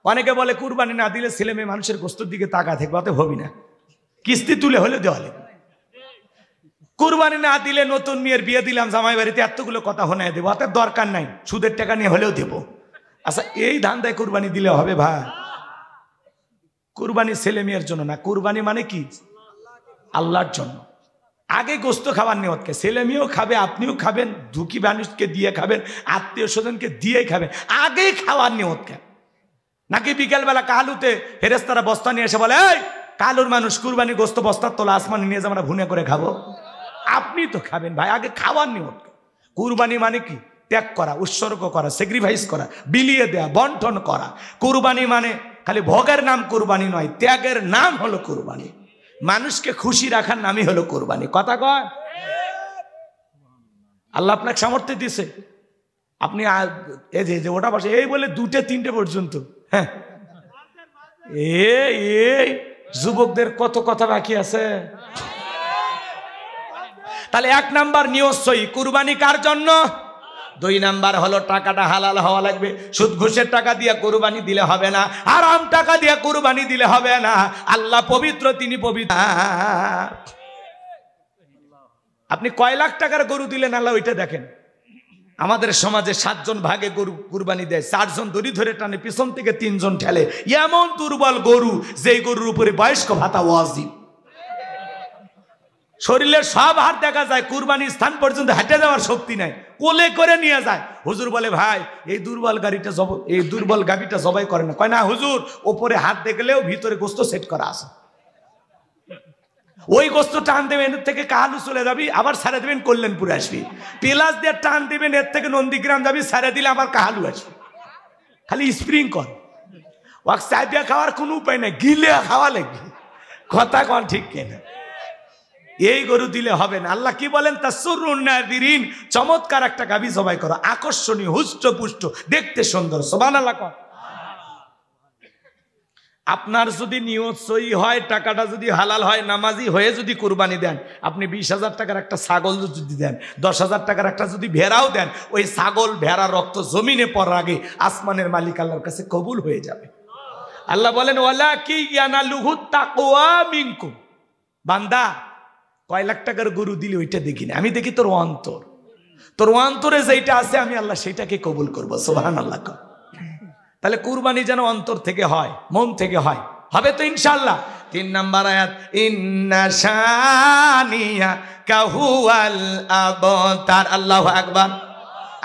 অনেকে বলে কুরবানি না দিলে ছেলে মেয়ে মানুষের গোস্তর দিকে তাকা থাকবে, অত হবি না, কিস্তি তুলে হলে দেওয়া লাগবে। কুরবানি না দিলে নতুন মেয়ের বিয়ে দিলাম জামাই বাড়িতে, এতগুলো কথা শোনায় দেবো, অত দরকার নাই, সুদের টাকা নিয়ে হলেও দেবো। আচ্ছা, এই ধান্দায় কুরবানি দিলে হবে ভাই? কুরবানি ছেলে মেয়ের জন্য না, কুরবানি মানে কি? আল্লাহর জন্য। আগে গোস্ত খাবার নিয়তকে, ছেলে মেয়েও খাবে, আপনিও খাবেন, দুঃখী মানুষকে দিয়ে খাবেন, আত্মীয় স্বজনকে দিয়ে খাবেন, আগে খাওয়ার নিয়তকে। নাকি বিকেলবেলা কালুতে ফেরেশতারা বস্তা নিয়ে এসে বলে এই কালুর মানুষ কুরবানি গোস্ত বস্তার তোলা আসমানে নিয়ে যে আমরা ভুনে করে খাবো। আপনি তো খাবেন ভাই, আগে খাওয়ার নিয়তকে। কুরবানি মানে কি? ত্যাগ করা, উৎসর্গ করা, স্যাক্রিফাইস করা, বিলিয়ে দেয়া, বন্টন করা। কুরবানি মানে খালি ভোগের নাম কুরবানি নয়, ত্যাগের নাম হলো কুরবানি। মানুষকে খুশি রাখার নামই হলো কুরবানি। কথা কয়? আল্লাহ আপনাকে সামর্থ্য দিছে, আপনি এই যে ওটা বসে এই বলে 2-3টে পর্যন্ত। হ্যাঁ, এই যুবকদের কত কথা বাকি আছে। তাহলে 1 নাম্বার নিয়ত সহি, কুরবানি কার জন্য? 2 নাম্বার হলো টাকাটা হালাল হওয়া লাগবে। সুদ ঘুষের টাকা দিয়ে কুরবানি দিলে হবে না, হারাম টাকা দিয়ে কুরবানি দিলে হবে না। আল্লাহ পবিত্র, তিনি পবিত্র। আপনি কয় লাখ টাকার গরু দিলেন আল্লাহ ওইটা দেখেন। আমাদের সমাজে 7 জন ভাগে গরু কুরবানি দেয়, 4 জন দড়ি ধরে টানে, পিছন থেকে 3 জন ঠেলে। এমন দুর্বল গরু যেই গরুর উপরে বয়স্ক ভাতা ওয়াজিব। শরীরের সব হাত দেখা যায়, কুরবানির স্থান পর্যন্ত হেঁটে যাওয়ার শক্তি নাই, কোলে করে নিয়ে যায়। হুজুর বলে ভাই এই দুর্বল গাভীটা জবাই করে না। কয় না হুজুর, ওপরে হাত দেখলেও ভিতরে গোস্ত সেট করা আছে। ওই গোস্ত টান দেবেন, এর থেকে কাহালু চলে যাবি, আবার ছাড়া দেবেন কল্যাণপুরে আসবি। পেলাস দিয়ে টান দেবেন, এর থেকে নন্দীগ্রাম যাবি, ছাড়া দিলে আবার কাহালু আসবি। খালি স্প্রিং কর, ওয়াক চাইপিয়া খাওয়ার কোনো উপায় নাই, গিলে খাওয়া লাগবে। কথা কন ঠিক কিনা? এই গরু দিলে হবে না। আল্লাহ কি বলেন? তাসরুন নাযিরিন, চমৎকার একটা গাভী জবাই করো, আকর্ষণীয়, হুষ্টপুষ্ট, দেখতে সুন্দর। সুবহানাল্লাহ। আপনার যদি নিয়ত সহি হয়, টাকাটা যদি হালাল হয়, নামাজি হয়ে যদি কুরবানি দেন, আপনি 20,000 টাকার একটা ছাগল যদি দেন, 10,000 টাকার একটা যদি ভেড়াও দেন, ওই ছাগল ভেড়া রক্ত জমিনে পড়ার আগে আসমানের মালিক আল্লাহর কাছে কবুল হয়ে যাবে। আল্লাহ বলেন ওয়ালাকি ইয়ানালুহু তাকওয়া মিনকুম। বান্দা, কয় লাখ টাকার গরু দিলে ওইটা দেখি না, আমি দেখি তোর অন্তর। তোর অন্তরে যেটা আছে আমি আল্লাহ সেটাকে কবুল করবো। সুবহানাল্লাহ। তাহলে কুরবানি যেন অন্তর থেকে হয়, মন থেকে হয়, হবে তো ইনশাআল্লাহ। 3 নম্বর আয়াত, ইন্না শানিয়াকা হুয়াল আবতার। আল্লাহু আকবার।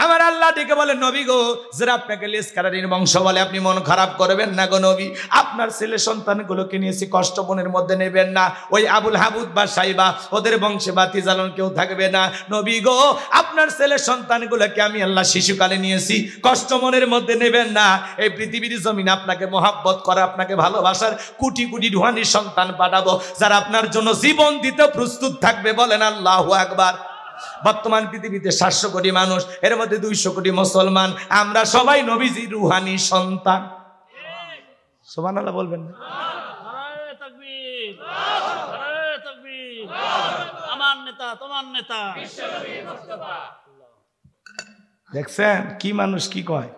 আমার আল্লাহ ডেকে বলে, নবী গো, যারা আপনাকে লেসকারারির বংশ বলে, আপনি মন খারাপ করবেন না গো নবী। আপনার ছেলে সন্তানগুলোকে নিয়েছি, কষ্ট মনের মধ্যে নেবেন না। ওই আবুল হাবুদ বা সাইবা, ওদের বংশে বাতি জ্বালান কেউ থাকবে না। নবী গো, আপনার ছেলে সন্তানগুলোকে আমি আল্লাহ শিশুকালে নিয়েছি, কষ্ট মনের মধ্যে নেবেন না। এই পৃথিবীর জমিনে আপনাকে মহাব্বত করে, আপনাকে ভালোবাসার কোটি কোটি রুহানি সন্তান পাঠাবো, যারা আপনার জন্য জীবন দিতে প্রস্তুত থাকবে। বলেন আল্লাহু আকবার। বর্তমান পৃথিবীতে 700 কোটি মানুষ, এর মধ্যে 200 কোটি মুসলমান, আমরা সবাই নবীজির রুহানি সন্তান। সুবহানাল্লাহ বলবেন না? নারায়ে তাকবীর, নারায়ে তাকবীর। আমার নেতা, তোমার নেতা বিশ্বনবী মুস্তাফা। দেখছেন কি মানুষ কি কয়?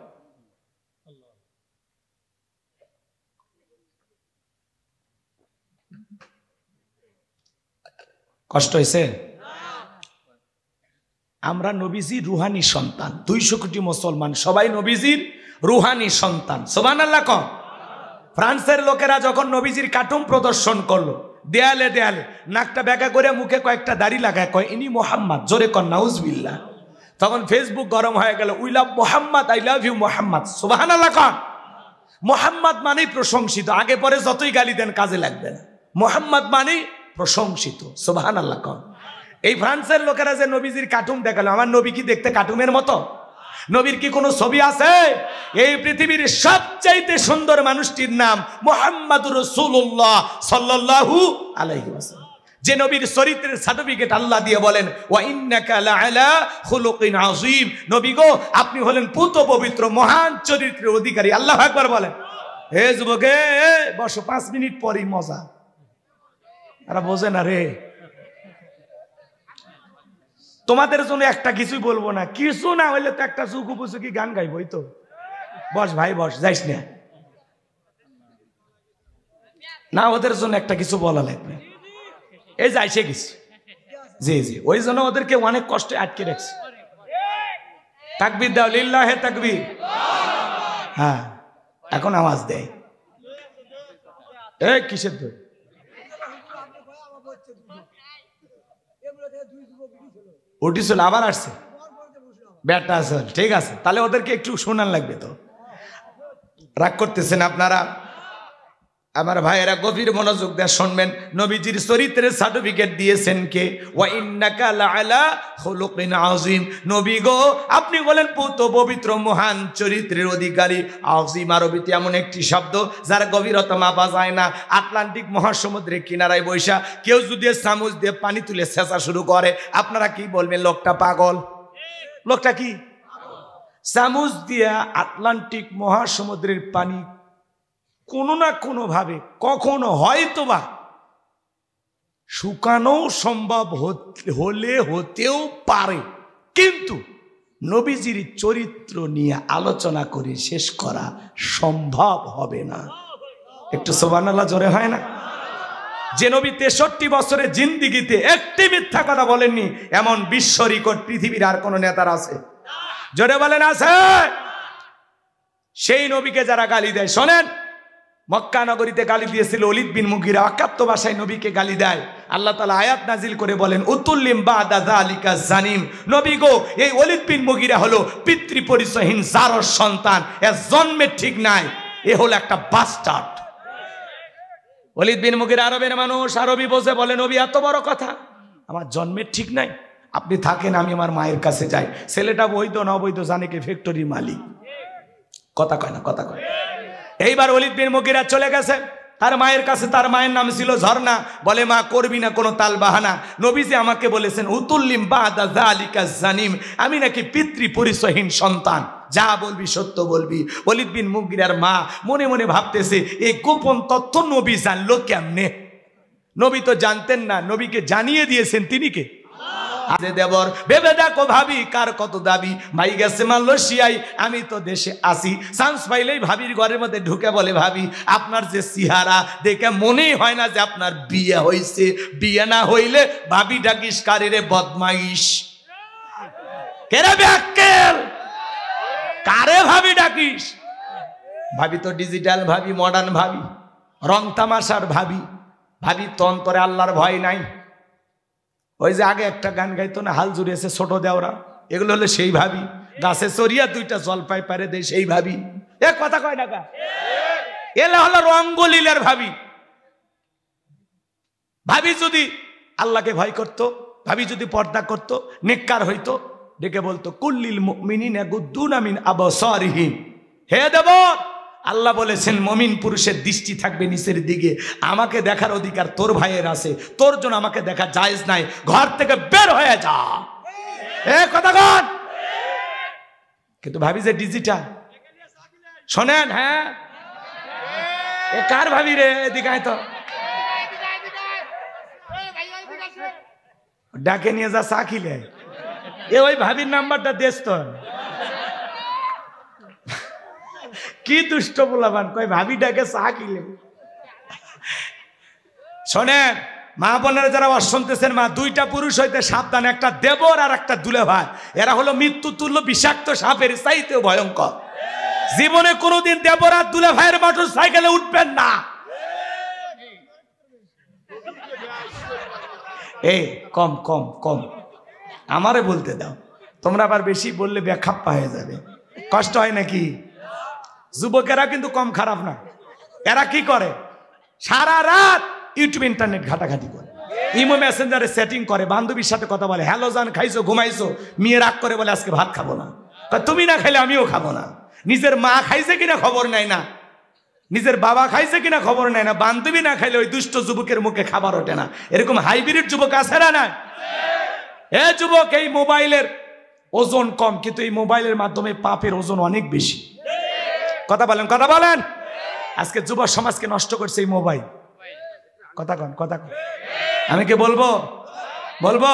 কষ্ট হয়েছে? আমরা নবীজির রুহানি সন্তান, 200 কোটি মুসলমান সবাই নবীজির রুহানি সন্তান। সুবহানাল্লাহ। ফ্রান্সের লোকেরা যখন নবীজির কার্টুন প্রদর্শন করলো, দেয়ালে দেয়ালে নাকটা বেঁকা করে মুখে কয়েকটা দাড়ি লাগায়, কয় ইনি মোহাম্মদ, জোরে কর নাউজুবিল্লাহ। তখন ফেসবুক গরম হয়ে গেল, we love Muhammad, I love you Muhammad. সুবহানাল্লাহ। মোহাম্মদ মানেই প্রশংসিত, আগে পরে যতই গালি দেন কাজে লাগবে না, মোহাম্মদ মানেই প্রশংসিত। সুবহানাল্লাহ। এই ফ্রান্সের লোকেরা যে নবীজির কার্টুন দেখালো, আমার নবী কি দেখতে কার্টুনের মতো? নবীর কি কোনো ছবি আছে? এই পৃথিবীর সবচাইতে সুন্দর মানুষটির নাম মুহাম্মাদুর রাসূলুল্লাহ সাল্লাল্লাহু আলাইহি ওয়াসাল্লাম, যে নবীর চরিত্রের সার্টিফিকেট আল্লাহ দিয়ে বলেন ওয়া ইন্নাকা লাআলা খুলুকিন আযীম। নবী গো, আপনি হলেন পুত পবিত্র মহান চরিত্রের অধিকারী। আল্লাহু আকবার বলেন। হে যুবকে, বসো, 5 মিনিট পরেই মজা। আরে বোঝে না রে, তোমাদের জন্য একটা কিছুই বলবো না, কিছু না হইলে তো একটা সুখু পুচুকি গান গাইবই তো। বস ভাই বস, যাইস না, না ওদের জন্য একটা কিছু বলা লাগবে। এই যাইছে গেছি, জি জি, ওই জন্য ওদেরকে অনেক কষ্টে আটকে রাখছি। তাকবীর দাও, লিল্লাহে তাকবীর। হ্যাঁ, এখন আওয়াজ দেয়। এই কিসের দই? উঠিছিল, আবার আসছে, ব্যাটটা আছে, ঠিক আছে। তাহলে ওদেরকে একটু শোনান লাগবে তো, রাগ করতেছেন আপনারা। আমার ভাইয়েরা গভীর মনোযোগ দিয়ে শুনবেন, নবীজির চরিত্রের সার্টিফিকেট দিয়েছেন কে? ওয়া ইন্নাকা লাআলা খুলুকিন আযীম। নবী গো, আপনি বলেন পুত পবিত্র মহান চরিত্রের অধিকারী। আযীম আরবিতে এমন একটি শব্দ যার গভীরতা মাপা যায় না। আটলান্টিক মহাসমুদ্রের কিনারায় বৈশা কেউ যদি চামচ দিয়ে পানি তুলে ছেঁচা শুরু করে, আপনারা কি বলবেন? লোকটা পাগল। লোকটা কি? চামচ দিয়ে আটলান্টিক মহাসমুদ্রের পানি কোনো না কোনো ভাবে কখনো হয়তোবা শুকানো সম্ভব হলে হতেও পারে, কিন্তু নবীজির চরিত্র নিয়ে আলোচনা করে শেষ করা সম্ভব হবে না। একটু সুবহানাল্লাহ জোরে হয় না? যে নবী 63 বছরের জিন্দিগিতে একটি মিথ্যা কথা বলেননি, এমন বিশ্ব রেকর্ড পৃথিবীর আর কোন নেতার আছে? জোরে বলেন আছে? সেই নবীকে যারা গালি দেয়, শোনেন, মক্কা নগরীতে গালি দিয়েছিল ওলীদ বিন মুগীরা, অকাত্য ভাষায় নবীকে গালি দেয়। আল্লাহ তাআলা আয়াত নাজিল করে বলেন উতুল্লিম বাদা যালিকা জানিম। নবী গো, এই ওলীদ বিন মুগীরা হলো পিতৃ পরিচয়হীন জারর সন্তান, এর জন্মের ঠিক নাই, এ হলো একটা বাস্টার্ড। ওলীদ বিন মুগীরা আরবের মানুষ, আরবি বোঝে, বলে নবী এত বড় কথা, আমার জন্মের ঠিক নাই, আপনি থাকেন, আমি আমার মায়ের কাছে যাই। ছেলেটা বৈধ না অবৈধ জানে কে? ফ্যাক্টরির মালিক। কথা কয় না, কথা কয়। এইবার ওলীদ বিন মুগীরা চলে গেছে তার মায়ের কাছে। তার মায়ের নাম ছিল ঝর্ণা। বলে মা করবি না কোনো তাল বাহানা, নবীজি আমাকে বলেছেন উতুল্লিম বাদা যালিকা জানিম, আমি নাকি পিতৃ পরিচয়হীন সন্তান, যা বলবি সত্য বলবি। ওলীদ বিন মুগীরার মা মনে মনে ভাবতেছে এই গোপন তথ্য নবী জানলো কেমনে? নবী তো জানতেন না, নবীকে জানিয়ে দিয়েছেন তিনি কে? আজে দেবর ভেবে দেখো ভাবি কার কত দাবি, ভাই গেছে মালয়েশিয়ায়, আমি তো দেশে আসি। চান্স পাইলেই ভাবির ঘরের মধ্যে ঢুকে বলে ভাবি আপনার যে চেহারা দেখে মনেই হয় না যে আপনার বিয়ে হয়েছে, বিয়ে না হইলে ভাবি ডাকিস কারে রে বদমাইশ, কেরে ব্যাক্কেল, কারে ভাবি ডাকিস? ভাবি তো ডিজিটাল ভাবি, মডার্ন ভাবি, রং তামাশার ভাবি। ভাবি তো অন্তরে আল্লাহর ভয় নাই। ওই যে আগে একটা গান গাইতো না, হাল জুড়িয়েছে ছোট দেওরা, এগুলো হলো সেই ভাবি। গাছে চড়িয়া দুইটা জলপাই পারে দেয় সেই ভাবি। এ কথা কয় না কা? এলা হলো রঙ্গলীলার ভাবি। ভাবি যদি আল্লাহকে ভয় করত, ভাবি যদি পর্দা করত, নেককার হইতো, ডেকে বলতো কুল্লিল মুমিনিনা ইয়াগুদ্দুনা মিন আবসারিহিম, হে দেবর আল্লাহ বলেছেন মমিন পুরুষের দৃষ্টি থাকবে নিচের দিকে, আমাকে দেখার অধিকার তোর ভাইয়ের আছে, তোর জন্য আমাকে দেখা জায়েজ নাই, ঘর থেকে বের হয়ে যা। এ কথা কন। কিন্তু ভাবি যে ডিজিটাল, শোনেন, হ্যাঁ এ কার ভাবি রে? এদিকে আয় তো, ডাকে নিয়ে যা চা খিলে। এ ওই ভাবির নাম্বারটা দেশ তো। কি দুষ্ট বলাবান, কয় ভাবি ডাকে চা খিলে। শোনেন মা বোনেরা যারা শুনতেছেন, মা দুইটা পুরুষ হইতে সাবধান, একটা দেবর আর একটা দুলে ভাই। এরা হলো মৃত্যু তুল্য বিষাক্ত সাপের চাইতেও ভয়ঙ্কর। জীবনে কোনোদিন দেবর আর দুলে ভাইয়ের মোটর সাইকেলে উঠবেন না। এই কম কম কম আমারে বলতে দাও, তোমরা আবার বেশি বললে বেখাপ্পা হয়ে যাবে, কষ্ট হয় নাকি? যুবকেরা কিন্তু কম খারাপ না। এরা কি করে? সারা রাত ইউটিউব ইন্টারনেট ঘাটাঘাটি করে, ইমো মেসেঞ্জারে সেটিং করে, বান্ধবীর সাথে কথা বলে, হ্যালো জান খাইছো ঘুমাইছো, মেয়ে রাগ করে বলে আজকে ভাত খাবো না। তুমি না খাইলে আমিও খাবো না। নিজের মা খাইছে কিনা খবর নাই না, নিজের বাবা খাইছে কিনা খবর নাই না, বান্ধবী না খাইলে ওই দুষ্ট যুবকের মুখে খাবার ওঠে না। এরকম হাইব্রিড যুবক আছে না? এ যুবক, এই মোবাইলের ওজন কম, কিন্তু এই মোবাইলের মাধ্যমে পাপের ওজন অনেক বেশি। কথা বলেন, কথা বলেন। আজকে যুব সমাজকে নষ্ট করছে এই মোবাইল। কথা কন, কথা কন। আমি কি বলবো? বলবো।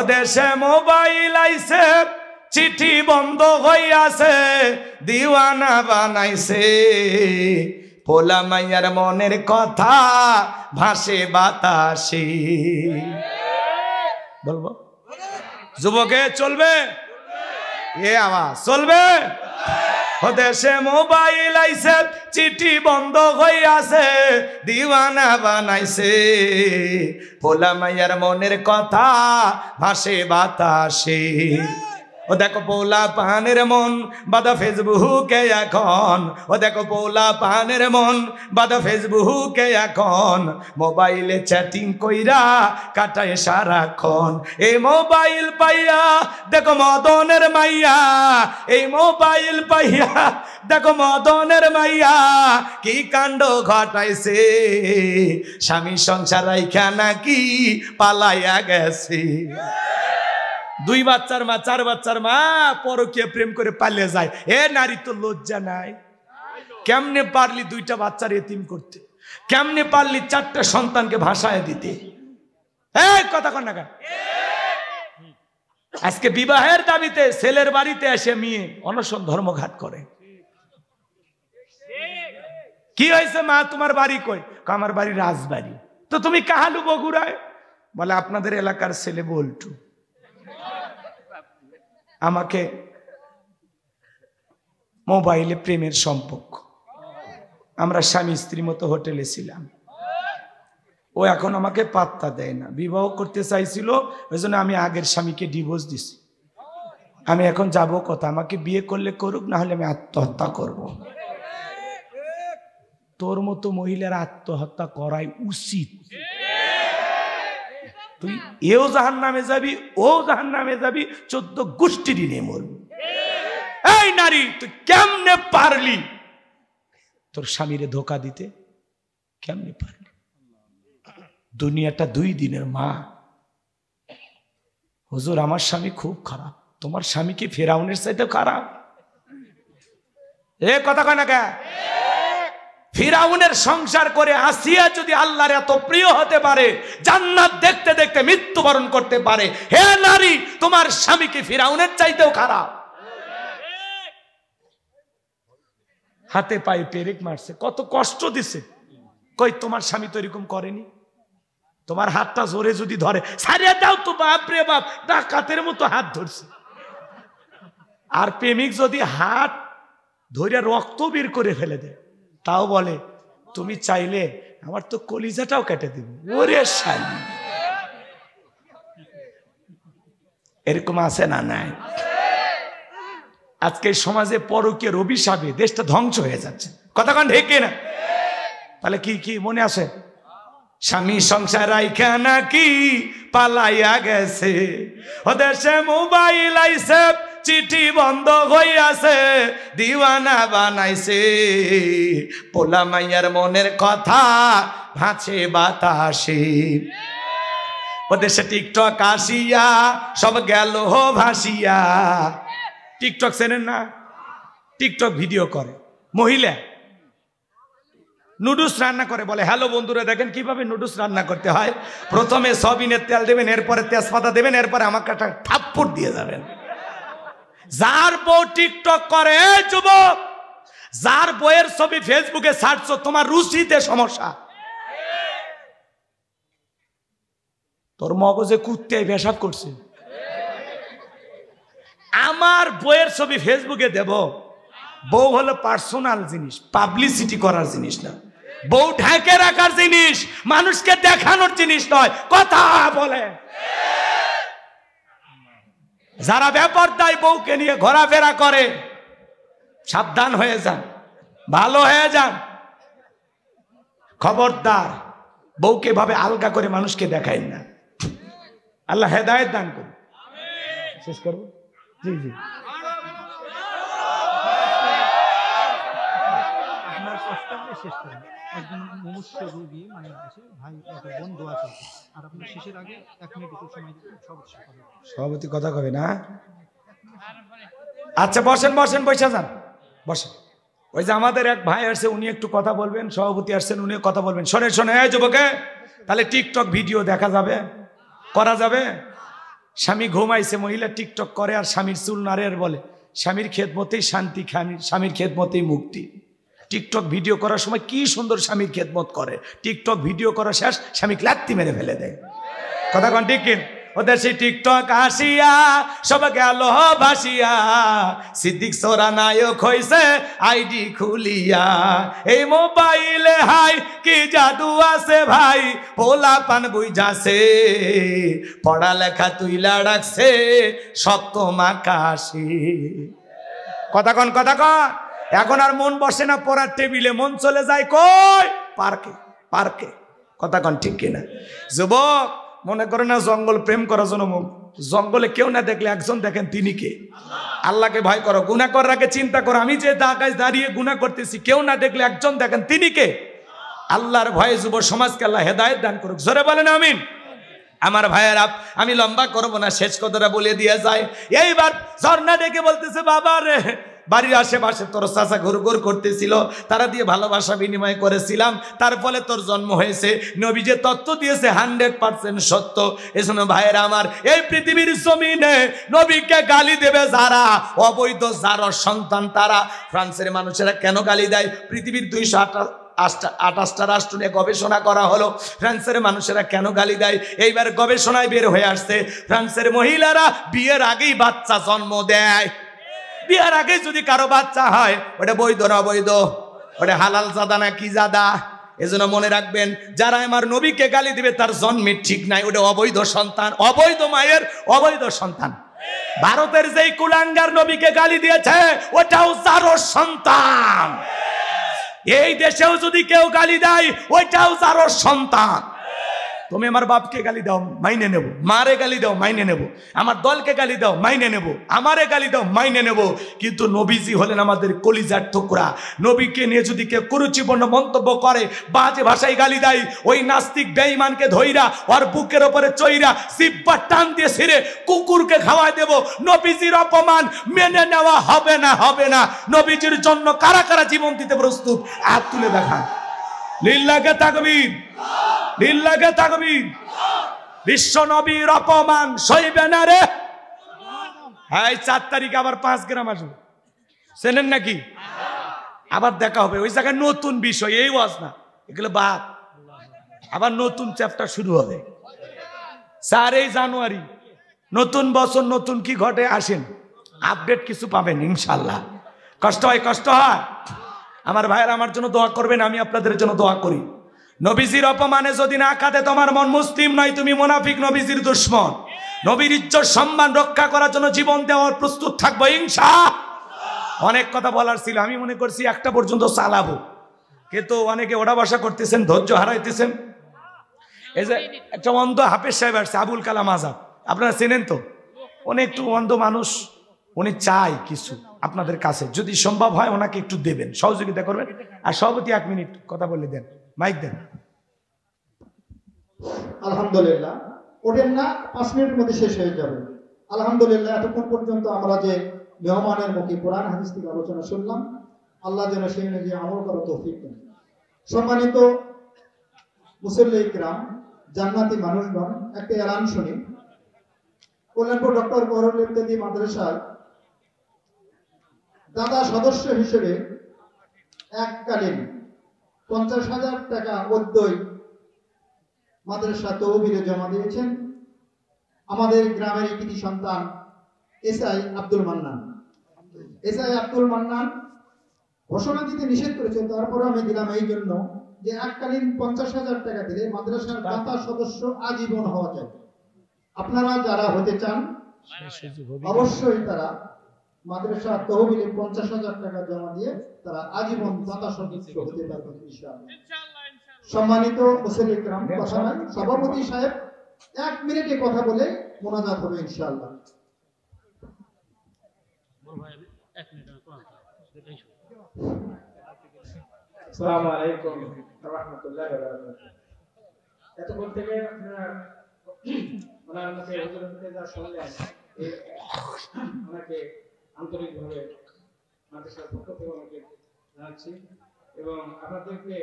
দেশে মোবাইল আইছে, চিঠি বন্ধ হইয়াছে, দিওয়ানা বানাইছে, পোলা মাইয়ার মনের কথা ভাসে বাতাসে। বলবো যুবকে চলবে? এ আওয়াজ চলবে? দেশে মোবাইল আইছে, চিঠি বন্ধ হইয়াছে, দিওয়ানা বানাইছে, পোলা মাইয়ার মনের কথা ভাসে বাতাসে। ও দেখো পোলা পানের মন বাদা ফেসবুকে এখন, ও দেখো পোলা পানের মন বাদা ফেসবুকে এখন, মোবাইলে চ্যাটিং কইরা কাটায় সারাক্ষণ। এই মোবাইল পাইয়া দেখো মদনের মাইয়া, এই মোবাইল পাইয়া দেখো মদনের মাইয়া কি কাণ্ড ঘটাইছে, স্বামী সংসার রাইখা নাকি পালাইয়া গেছে। দুই বাচ্চার মা, চার বাচ্চার মা পরকীয়া প্রেম করে পালিয়ে যায়। এ নারী তো লজ্জা নাই? কেমনে পারলি দুইটা বাচ্চার এতিম করতে? কেমনে পারলি চারটা সন্তানকে ভাসায় দিতে? এই কথা কন না কেন? আজকে বিবাহের দাবিতে ছেলের বাড়িতে এসে মেয়ে অনশন ধর্মঘাট করে। কি হয়েছে মা, তোমার বাড়ি কই? আমার বাড়ি রাজবাড়ি। তো তুমি কাহালু বগুড়ায়? বলে আপনাদের এলাকার ছেলে বল্টু আমাকে মোবাইলে প্রেমের সম্পর্ক, আমরা স্বামী স্ত্রী মতো হোটেলে ছিলাম, ও এখন আমাকে পাত্তা দেয় না, বিবাহ করতে চাইছিল, ওই জন্য আমি আগের স্বামীকে ডিভোর্স দিছি। আমি এখন যাব কথা, আমাকে বিয়ে করলে করুক, না হলে আমি আত্মহত্যা করব। তোর মতো মহিলার আত্মহত্যা করাই উচিত। তুই এও জাহান্নামে যাবি, ও জাহান্নামে যাবি, 14 গোষ্ঠী নিয়ে মরবি। এই নারী তুই কেমনে পারলি তোর স্বামীরে ধোকা দিতে? কেমনে পারলি? দুনিয়াটা 2 দিনের মা। হুজুর আমার স্বামী খুব খারাপ। তোমার স্বামী কি ফেরাউনের চাইতে খারাপ? এ কথা কয় না কে? ফিরাউনের সংসার করে আসিয়া যদি আল্লাহর এত প্রিয় হতে পারে, জান্নাত দেখতে দেখতে মৃত্যুবরণ করতে পারে, হে নারী তোমার স্বামী কি ফিরাউনের চাইতেও খারাপ? হাতে পায়ে পেরেক মারছে, কত কষ্ট দিছে। কই তোমার স্বামী তো এরকম করেনি? তোমার হাতটা জোরে যদি ধরে, ছাড়িয়ে দাও তো, বাপ রে বাপ, ডাকাতের মতো হাত ধরছে। আর প্রেমিক যদি হাত ধরে রক্ত বের করে ফেলে দেয়, তাও বলে তুমি চাইলে আমার তো কলিজাটাও কেটে দিবে। ওরে শালি, এরকম আছে না? নাই। আজকে সমাজে পরকীয়ার অভিশাপে দেশটা ধ্বংস হয়ে যাচ্ছে। কথা কন ঠিক না? তাহলে কি কি মনে আছে? স্বামী সংসার রাইখা নাকি পালাইয়া গেছে, ও দেশে মোবাইল আইছে, চিঠি বন্ধ হইয়াছে, দিওয়ানা বানাইছে, পোলা মাইয়ার মনের কথা ভাসে বাতাসে, ও দেশে টিকটক আসিয়া সব গেল ভাসিয়া। টিকটক চেনেন না? টিকটক ভিডিও করে মহিলা, নুডলস রান্না করে, বলে হ্যালো বন্ধুরা দেখেন কিভাবে নুডলস রান্না করতে হয়। প্রথমে সয়াবিনের তেল দেবেন, এরপরে তেজপাতা দেবেন, এরপরে আমাকে একটা থাপ্পড় দিয়ে যাবেন। যার বউ টিকটক করে, যুবক, যার বইয়ের ছবি ফেসবুকে ছাড়ছো, তোমার রুচিতে সমস্যা। তোর মগজে কুত্তে পেশাব করছে। আমার বইয়ের ছবি ফেসবুকে দেব? বউ হলো পার্সোনাল জিনিস, পাবলিসিটি করার জিনিস না। বউ ঢেকে রাখার জিনিস, মানুষকে দেখানোর জিনিস নয়। কথা বলে যারা বেপরদায় বউকে নিয়ে ঘোরাফেরা করে, সাবধান হয়ে যান, ভালো হয়ে যান। খবরদার বউকে ভাবে আলগা করে মানুষকে দেখায় না। আল্লাহ হেদায়েত দান করুন। শেষ করবো? জি জি। শেষ করেন। একজন মুমূর্ষ রোগী মানে আছে, ভাই একটা বন্ধু আছে, আর আপনার শেষের আগে 1 মিনিট একটু সময় দিতে সভাপতি কথা কবে না? আচ্ছা বসেন বসেন, বসে যান, বসেন। ওই যে আমাদের এক ভাই আসছে, উনি একটু কথা বলবেন, সভাপতি আসছেন, উনি কথা বলবেন। শোনে শোনে এই যুবকে, তাহলে টিকটক ভিডিও দেখা যাবে, করা যাবে? স্বামী ঘুমাইছে, মহিলা টিকটক করে আর স্বামীর চুল নাড়ে আর বলে স্বামীর খেদমতেই শান্তি, স্বামীর খেদমতেই মুক্তি। টিকটক ভিডিও করার সময় কি সুন্দর স্বামীর খেদমত করে, টিকটক ভিডিও করা শেষ স্বামীকে লাত্তি মেরে ফেলে দেয়। কথা কন ঠিক কিন? ওদের সেই টিকটক আসিয়া সব গেল ভাসিয়া, সিদ্দিক সোরা নায়ক হইছে আইডি খুলিয়া। এই মোবাইলে হাই কি জাদু আছে ভাই, পোলা পান বুঝাছে, পড়ালেখা তুইলা রাখছে সপ্তম আকাশে। কথা কন, কথা কন। এখন আর মন বসে না পড়ার টেবিলে, মন চলে যায় কই? পার্কে, পার্কে। কথা কন ঠিক কিনা? যুবক মনে করে না জঙ্গল প্রেম করার জন্য, জঙ্গলে কেউ না দেখলে একজন দেখেন, তিনি কে? আল্লাহকে ভয় করো, গুনাহ করার আগে চিন্তা করো, আমি যে দাগায় দাঁড়িয়ে গুনাহ করতেছি, কেউ না দেখলে একজন দেখেন, তিনি কে? আল্লাহর ভয়ে যুব সমাজকে আল্লাহ হেদায়েত দান করুক। জোরে বলেন আমিন। আমার ভাইয়েরা, আমি লম্বা করবো না, শেষ কথাটা বলে দিয়ে যায়। এইবার ঝর্ণা ডেকে বলতেছে, বাবা রে, বাড়ির আশেপাশে তোর চাচা ঘুরঘুর করতেছিল, তারা দিয়ে ভালোবাসা বিনিময় করেছিলাম, তার ফলে তোর জন্ম হয়েছে। নবী যে তত্ত্ব দিয়েছে 100% সত্য। এজন্য ভাইয়েরা আমার, এই পৃথিবীর জমিনে নবীকে গালি দেবে যারা, অবৈধ যার সন্তান তারা। ফ্রান্সের মানুষেরা কেন গালি দেয়? পৃথিবীর 228টা রাষ্ট্র নিয়ে গবেষণা করা হলো, ফ্রান্সের মানুষেরা কেন গালি দেয়। এইবার গবেষণায় বের হয়ে আসছে, ফ্রান্সের মহিলারা বিয়ের আগেই বাচ্চা জন্ম দেয়। বিয়ের আগে যদি কারো বাচ্চা হয়, ওটা বৈধ না অবৈধ? ওটা হালাল জাদা না কি জাদা? এজন্য মনে রাখবেন, যারা আমার নবীকে গালি দিবে তার জন্মের ঠিক নাই, ওটা অবৈধ সন্তান, অবৈধ মায়ের অবৈধ সন্তান। ভারতের যেই কুলাঙ্গার নবীকে গালি দিয়েছে, ওটাও যারও সন্তান। এই দেশেও যদি কেউ গালি দেয়, ওইটাও যারও সন্তান। তুমি আমার বাপকে গালি দাও মাইনে নেব, মারে গালি দাও মাইনে নেব, আমার দলকে গালি দাও মাইনে নেব, আমারে গালি দাও মাইনে নেব, কিন্তু নবীজি হলেন আমাদের কলিজার টুকরা। নবীকে নিয়ে যদি কেউ কুরুচিপূর্ণ মন্তব্য করে, বাজে ভাষায় গালি দেয়, ওই নাস্তিক বেঈমানকে ধইরা ওর বুকের উপরে চইরা সিব্বা টান দিয়ে ছিঁড়ে কুকুরকে খাওয়াই দেব। নবীজির অপমান মেনে নেওয়া হবে না, হবে না। নবীজির জন্য কারা কারা জীবন দিতে প্রস্তুত হাত তুলে দেখান। লিল্লাহে তাকবীর, লিল্লাহে তাকবীর। বিশ্ব নবীর অপমান সইবে না রে। হ্যাঁ 4 তারিখ আবার 5 গ্রাম আসবে, চেনেন নাকি? আবার দেখা হবে ওই জায়গায়, নতুন বিষয়, এই ওয়াজ না এগুলো বাদ। আবার নতুন চ্যাপ্টার শুরু হবে 4 জানুয়ারি। নতুন বছর, নতুন কি ঘটে আসেন, আপডেট কিছু পাবেন ইনশাল্লাহ। কষ্ট হয়, কষ্ট হয়। আমার ভাইয়ের আমার জন্য দোয়া করবেন, আমি আপনাদের জন্য দোয়া করি। নবীজির অপমানে যদি না কাঁদে তোমার মন, মুসলিম নয়, তুমি মুনাফিক, নবীজির দুশমন। নবীর ইজ্জত সম্মান রক্ষা করার জন্য জীবন দেওয়ার প্রস্তুত থাকবো ইনশাআল্লাহ। অনেক কথা বলার ছিল, আমি মনে করছি একটা পর্যন্ত চালাবো, কিন্তু অনেকে ওঠা বসা করতেছেন, ধৈর্য হারাইতেছেন। এই যে একটা অন্ধ হাফেজ সাহেব আসছে, আবুল কালাম আজাদ, আপনারা চেনেন তো? উনি একটু অন্ধ মানুষ, উনি চাই কিছু আপনাদের কাছে, যদি সম্ভব হয় ওনাকে একটু দেবেন, সহযোগিতা করবেন। আর সভাপতি 1 মিনিট কথা বলে দেন, মাইক দেন। আলহামদুলিল্লাহ, ওঠেন না, 5 মিনিটের মধ্যে শেষ হয়ে যাবে। আলহামদুলিল্লাহ, এতক্ষণ পর্যন্ত আমরা যে মেহমানের মুখে কোরআন হাদিস থেকে আলোচনা শুনলাম, আল্লাহ যেন সেই অনুযায়ী আমল করার তৌফিক দেন। সম্মানিত মুসল্লি ইকরাম, জান্নাতি মানুষগণ, একটা এলান শুনি। কল্যাণপুর ডক্টর বহরুল ইমদাদি মাদ্রাসার দাদা সদস্য হিসেবে এককালীন 50,000 টাকা অদ্যই মাদ্রাসা তহবিলে জমা দিয়েছেন আমাদের গ্রামের কৃতি সন্তান এসআই আব্দুল মান্নান। এসআই আব্দুল মান্নান ঘোষণা দিতে নিষেধ করেছেন, তারপরে আমি দিলাম এই জন্য যে এককালীন 50,000 টাকা দিলে মাদ্রাসার দাতা সদস্য আজীবন হওয়া যায়। আপনারা যারা হতে চান অবশ্যই তারা মাদ্রাসা তহবিলে 50,000 টাকা জমা দিয়ে তারা আজীবন দাতা সদস্য হতে পারবেন ইনশাআল্লাহ। সম্মানিত মুসল্লি ইকরাম, কথা নয়, সভাপতি সাহেব 1 মিনিটে কথা বলে মোনাজাত হবে ইনশাআল্লাহ। আসসালামু আলাইকুম ওয়া রাহমাতুল্লাহি ওয়া বারাকাতুহু। এতক্ষণ থেকে আপনারা ওনার মুখে হুজুরের মুখে যা শুনলেন, ওনাকে আন্তরিকভাবে মাদ্রাসার পক্ষ থেকে ওনাকে জানাচ্ছি এবং আপনাদেরকে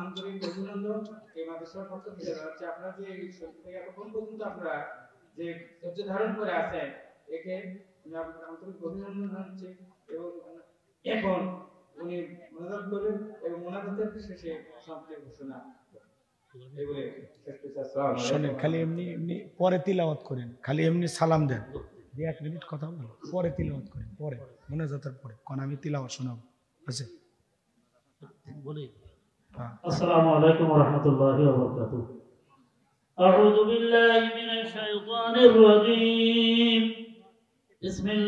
আন্তরিক অভিনন্দন এই মাদ্রাসার পক্ষ থেকে জানাচ্ছি। আপনারা যে থেকে এতক্ষণ পর্যন্ত আপনারা যে ধৈর্য ধারণ করে আছেন, একে আপনাদের আন্তরিক অভিনন্দন জানাচ্ছি। এবং এখন উনি মোনাজাত করবেন এবং মোনাজাতের শেষে সমাপ্তি ঘোষণা। শোনেন, খালি এমনি এমনি পরে তিলাওয়াত করেন, খালি এমনি সালাম দেন, 1 মিনিট কথা বলেন, পরে তিলাওয়াত করেন, পরে মোনাজাতের পরে, কারণ আমি তিলাওয়াত শোনাবো। আছে বলি হ্যাঁ। আসসালামু আলাইকুম ওয়া রাহমাতুল্লাহি ওয়া বারাকাতুহু। আউযু বিল্লাহি মিনাশ শাইতানির রাজীম। বিসমিল্লাহ।